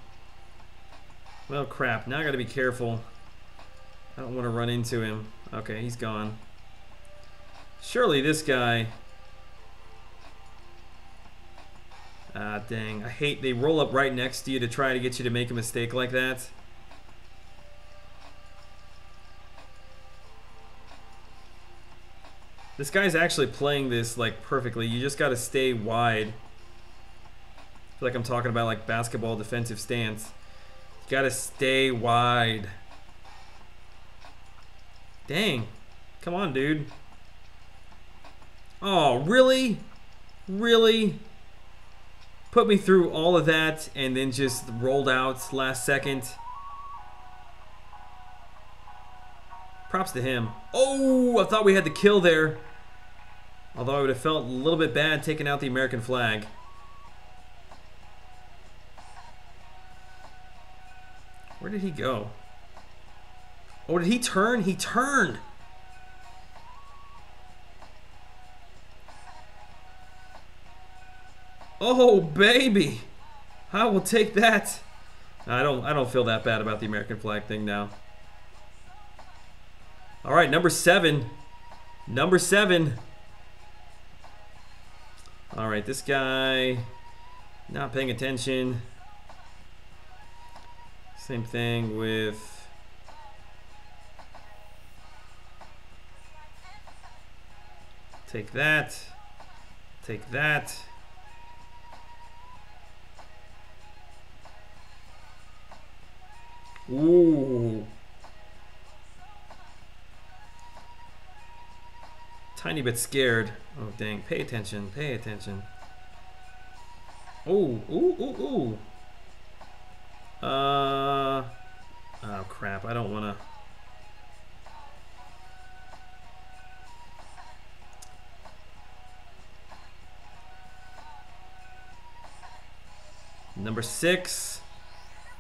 Well, crap. Now I gotta be careful. I don't want to run into him. Okay, he's gone. Surely this guy... Ah, dang. I hate they roll up right next to you to try to get you to make a mistake like that. This guy's actually playing this like perfectly. You just gotta stay wide. I feel like I'm talking about like basketball defensive stance. You gotta stay wide. Dang. Come on, dude. Oh, really? Really? Put me through all of that and then just rolled out last second. Props to him. Oh, I thought we had the kill there. Although I would have felt a little bit bad taking out the American flag. Where did he go? Oh, did he turn? He turned. Oh, baby. I will take that. I don't feel that bad about the American flag thing now. All right, number 7. Number 7. All right, this guy not paying attention. Same thing with take that. Take that. Ooh. Tiny bit scared. Oh, dang. Pay attention. Pay attention. Oh, ooh, ooh, ooh. Oh, crap. I don't want to. Number 6.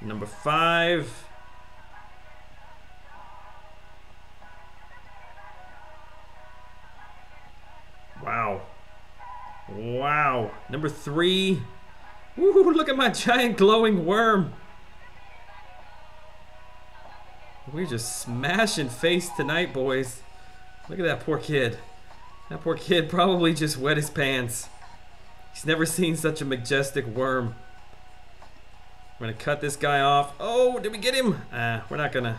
Number 5. Wow. Wow. Number 3. Woo, look at my giant glowing worm. We're just smashing face tonight, boys. Look at that poor kid. That poor kid probably just wet his pants. He's never seen such a majestic worm. We're gonna cut this guy off. Oh, did we get him? We're not gonna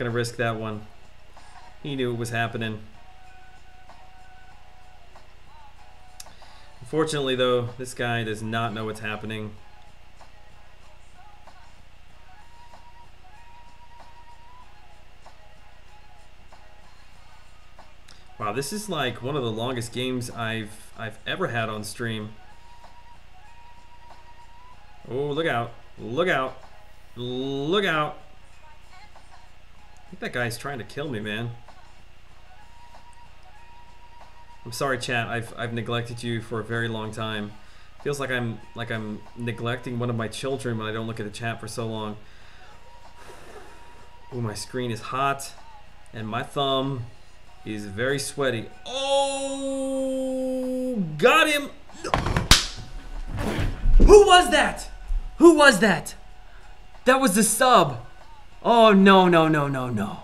risk that one. He knew it was happening. Unfortunately, though, this guy does not know what's happening. Wow, this is like one of the longest games I've ever had on stream. Oh, look out. Look out. Look out. I think that guy's trying to kill me, man. I'm sorry, chat. I've neglected you for a very long time. Feels like I'm neglecting one of my children when I don't look at the chat for so long. Oh, my screen is hot and my thumb is very sweaty. Oh, got him. Who was that? Who was that? That was the sub. Oh, no, no, no, no, no.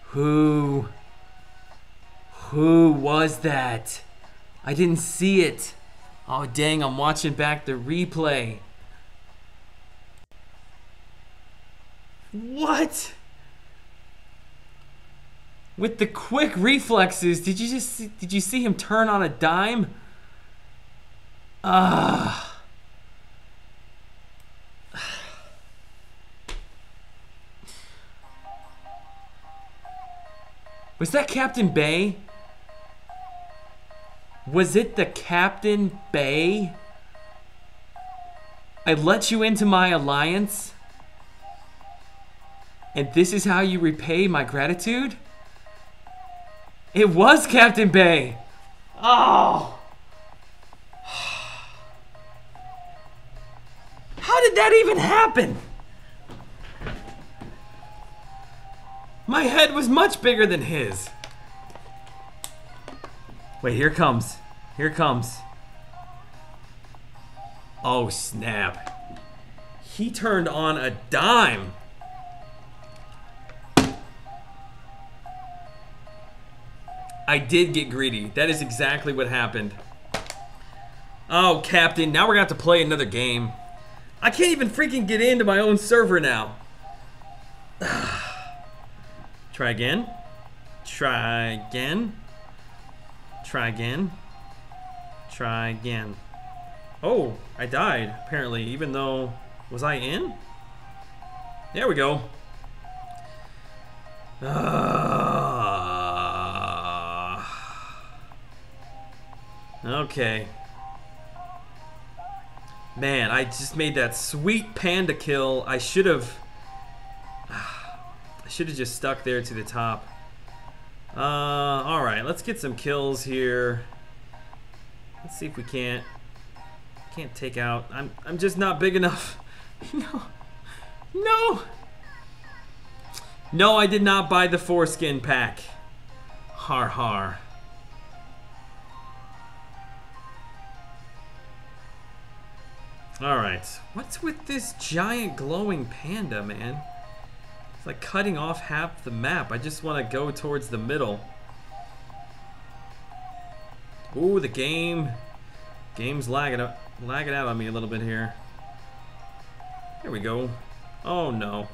Who was that? I didn't see it. Oh, dang, I'm watching back the replay. What? With the quick reflexes, did you see him turn on a dime? Was that Captain Bay? Was it the Captain Bay? I let you into my alliance? And this is how you repay my gratitude? It was Captain Bay! Oh! How did that even happen? My head was much bigger than his. Wait, here it comes. Here it comes. Oh, snap. He turned on a dime. I did get greedy. That is exactly what happened. Oh, Captain, now we're gonna have to play another game. I can't even freaking get into my own server now. Try again. Try again. Try again. Try again. Oh, I died, apparently, even though... Was I in? There we go. Okay. Man, I just made that sweet panda kill. I should have just stuck there to the top. Alright, let's get some kills here. Let's see if we can't take out. I'm just not big enough. No. No. No, I did not buy the foreskin pack. Har har. Alright. What's with this giant glowing panda, man? It's like cutting off half the map. I just want to go towards the middle. Ooh, the game's lagging out on me a little bit here. There we go. Oh no.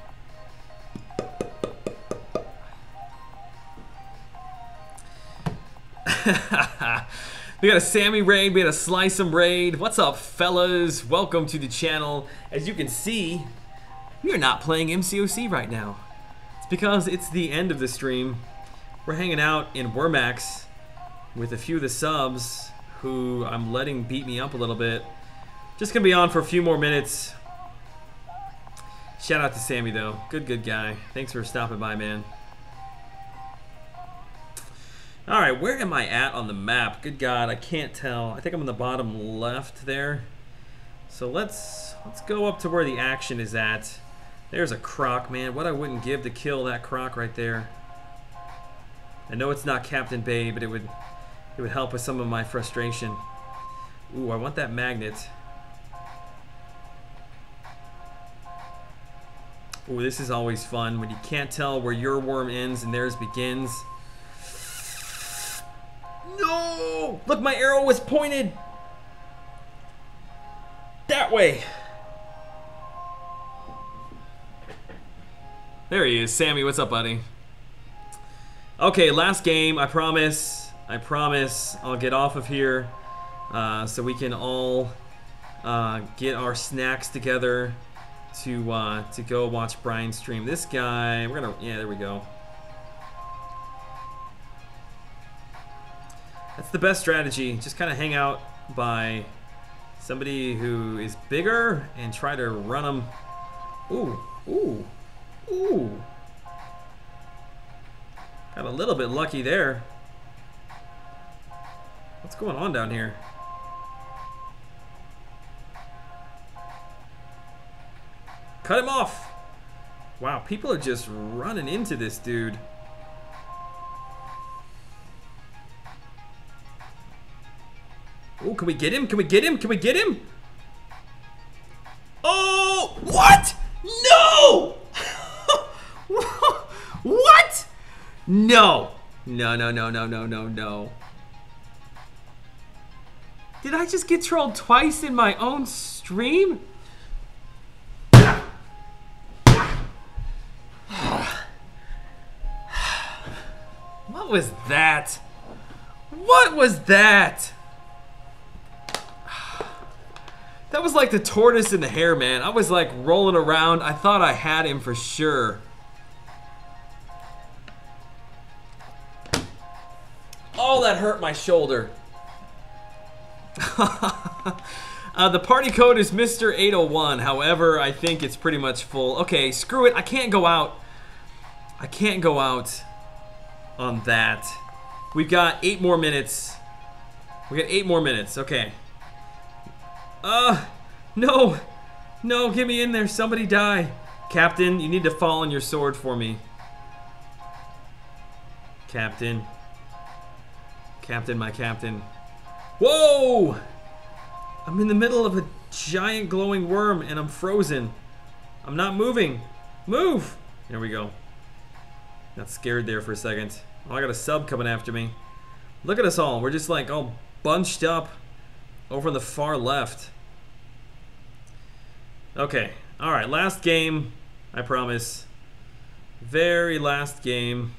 We got a Sammy raid, we had a Slice 'em raid. What's up, fellas? Welcome to the channel. As you can see, we are not playing MCOC right now. It's because it's the end of the stream. We're hanging out in Wormax with a few of the subs who I'm letting beat me up a little bit. Just gonna be on for a few more minutes. Shout out to Sammy though. Good guy. Thanks for stopping by, man. Alright, where am I at on the map? Good God, I can't tell. I think I'm in the bottom left there. So let's go up to where the action is at. There's a croc, man. What I wouldn't give to kill that croc right there. I know it's not Captain Bay, but it would help with some of my frustration. Ooh, I want that magnet. Ooh, this is always fun when you can't tell where your worm ends and theirs begins. No! Look, my arrow was pointed that way. There he is. Sammy, what's up, buddy? Okay, last game. I promise I'll get off of here so we can all get our snacks together to go watch Brian stream. This guy, yeah, there we go. That's the best strategy. Just kind of hang out by somebody who is bigger and try to run them. Ooh, ooh, ooh. Got a little bit lucky there. What's going on down here? Cut him off! Wow, people are just running into this dude. Oh, can we get him? Can we get him? Can we get him? Oh, what? No! What? No. No. Did I just get trolled twice in my own stream? What was that? What was that? That was like the tortoise and the hare, man. I was like rolling around. I thought I had him for sure. Oh, that hurt my shoulder. The party code is Mr. 801. However, I think it's pretty much full. Okay, screw it. I can't go out. I can't go out on that. We've got 8 more minutes. We got 8 more minutes. Okay. No. No, get me in there. Somebody die. Captain, you need to fall on your sword for me. Captain. Captain, my captain. Whoa! I'm in the middle of a giant glowing worm and I'm frozen. I'm not moving. Move! There we go. Got scared there for a second. Oh, I got a sub coming after me. Look at us all. We're just like all bunched up over on the far left. Okay. Alright, last game. I promise. Very last game.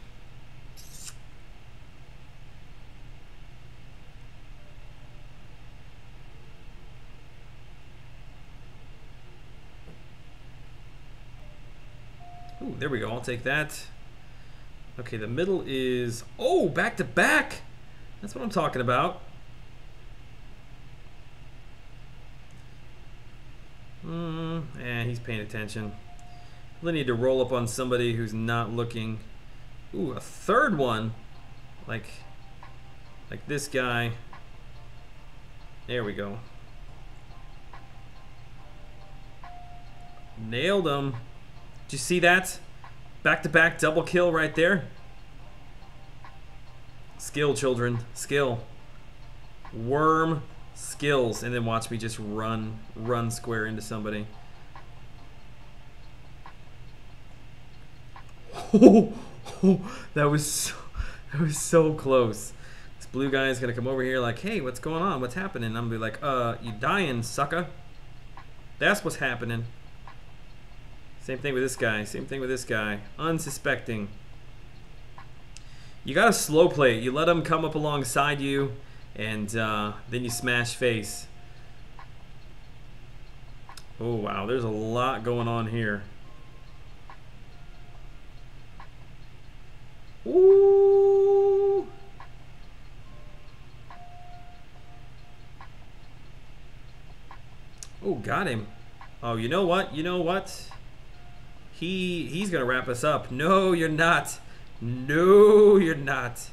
Ooh, there we go. I'll take that. Okay, the middle is... Oh, back to back! That's what I'm talking about. He's paying attention. Really need to roll up on somebody who's not looking. Ooh, a third one. Like this guy. There we go. Nailed him. Did you see that? Back-to-back double kill right there. Skill, children. Skill. Worm skills. And then watch me just run square into somebody. That was so close. This blue guy is gonna come over here like, hey, what's going on? What's happening? I'm gonna be like, you dying, sucker. That's what's happening. Same thing with this guy. Same thing with this guy. Unsuspecting. You gotta slow play it. You let them come up alongside you, and then you smash face. Oh wow, there's a lot going on here. Ooh. Oh, got him. Oh, you know what? You know what? He's gonna wrap us up. No, you're not. No, you're not.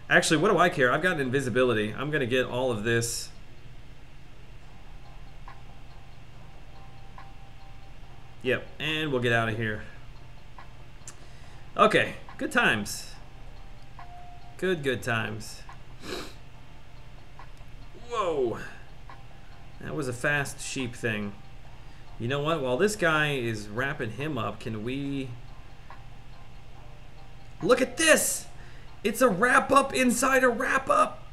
Actually, what do I care? I've got invisibility. I'm gonna get all of this. Yep, and we'll get out of here. Okay, good times. Good times. Whoa. That was a fast sheep thing. You know what? While this guy is wrapping him up, can we... Look at this! It's a wrap-up inside a wrap-up!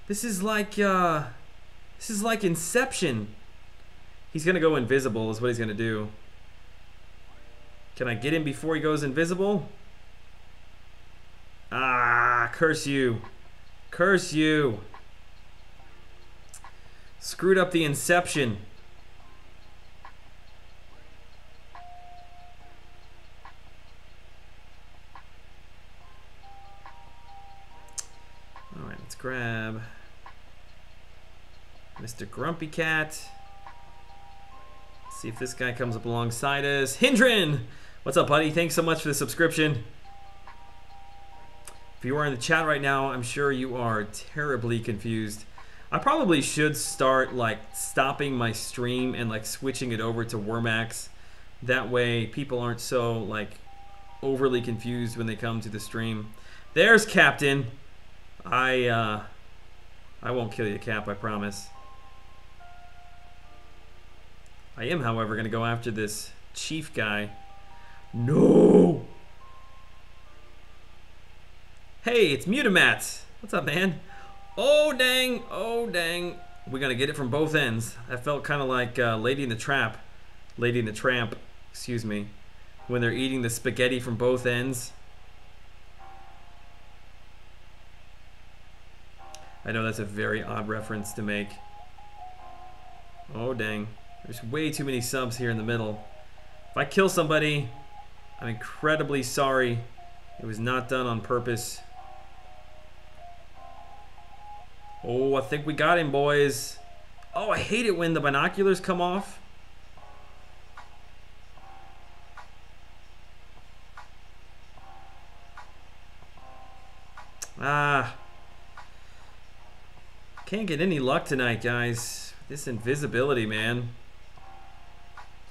This is like Inception. He's gonna go invisible is what he's gonna do. Can I get him before he goes invisible? Ah, curse you. Curse you. Screwed up the Inception. Alright, let's grab Mr. Grumpy Cat. See if this guy comes up alongside us. Hindren! What's up, buddy? Thanks so much for the subscription. If you are in the chat right now, I'm sure you are terribly confused. I probably should start like stopping my stream and like switching it over to Wormax. That way people aren't so like overly confused when they come to the stream. There's Captain. I won't kill you, Cap, I promise. I am, however, going to go after this chief guy. No! Hey, it's Mutamat. What's up, man? Oh, dang. Oh, dang. We're going to get it from both ends. That felt kind of like Lady in the Tramp. Lady in the Tramp, excuse me. When they're eating the spaghetti from both ends. I know that's a very odd reference to make. Oh, dang. There's way too many subs here in the middle. If I kill somebody, I'm incredibly sorry. It was not done on purpose. Oh, I think we got him, boys. Oh, I hate it when the binoculars come off. Ah. Can't get any luck tonight, guys. This invisibility, man.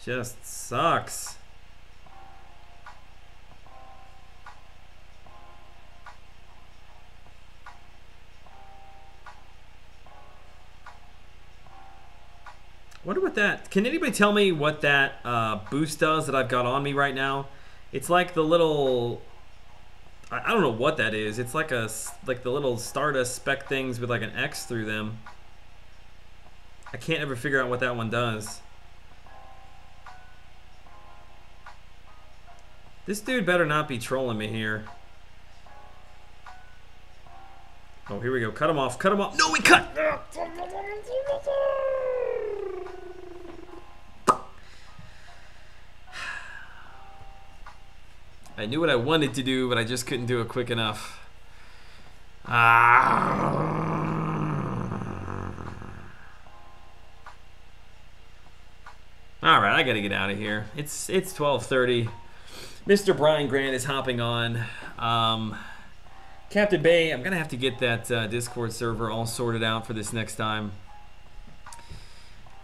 Just sucks. Wonder what that... Can anybody tell me what that boost does that I've got on me right now? It's like the little... I don't know what that is. It's like the little Stardust spec things with like an X through them. I can't ever figure out what that one does. This dude better not be trolling me here. Oh, here we go. Cut him off. Cut him off. No, we cut! I knew what I wanted to do, but I just couldn't do it quick enough. Alright, I gotta get out of here. It's 12:30. Mr. Brian Grant is hopping on. Captain Bay, I'm gonna have to get that Discord server all sorted out for this next time.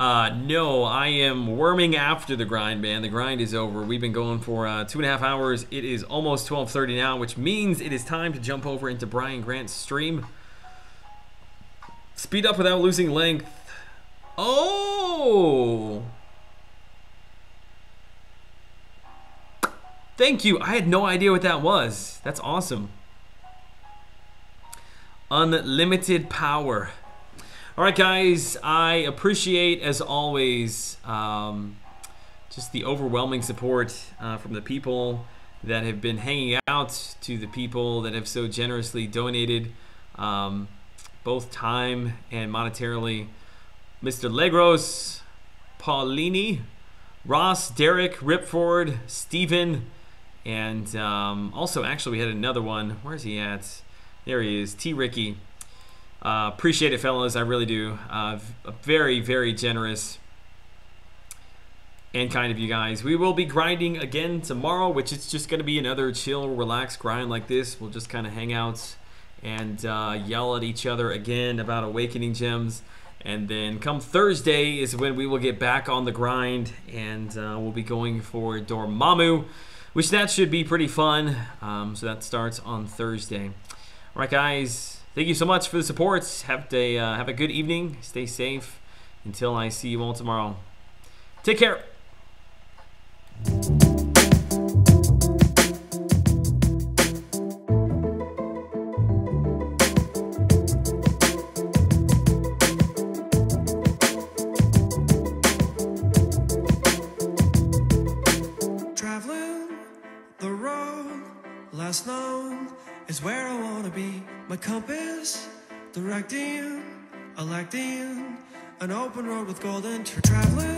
No, I am worming after the grind, man. The grind is over. We've been going for 2.5 hours. It is almost 12:30 now, which means it is time to jump over into Brian Grant's stream. Speed up without losing length. Oh! Thank you. I had no idea what that was. That's awesome. Unlimited power. All right, guys. I appreciate, as always, just the overwhelming support from the people that have been hanging out, to the people that have so generously donated, both time and monetarily. Mr. Legros, Paulini, Ross, Derek, Ripford, Steven, and also, actually, we had another one. Where's he at? There he is, T. Ricky. Appreciate it, fellas. I really do. Very, very generous and kind of you guys. We will be grinding again tomorrow, which is just going to be another chill, relaxed grind like this. We'll just kind of hang out and yell at each other again about awakening gems. And then come Thursday is when we will get back on the grind, and we'll be going for Dormammu, which that should be pretty fun. So that starts on Thursday. All right, guys. Thank you so much for the support. Have a good evening. Stay safe until I see you all tomorrow. Take care. Last known is where I wanna be. My compass directing, electing an open road with golden traveling.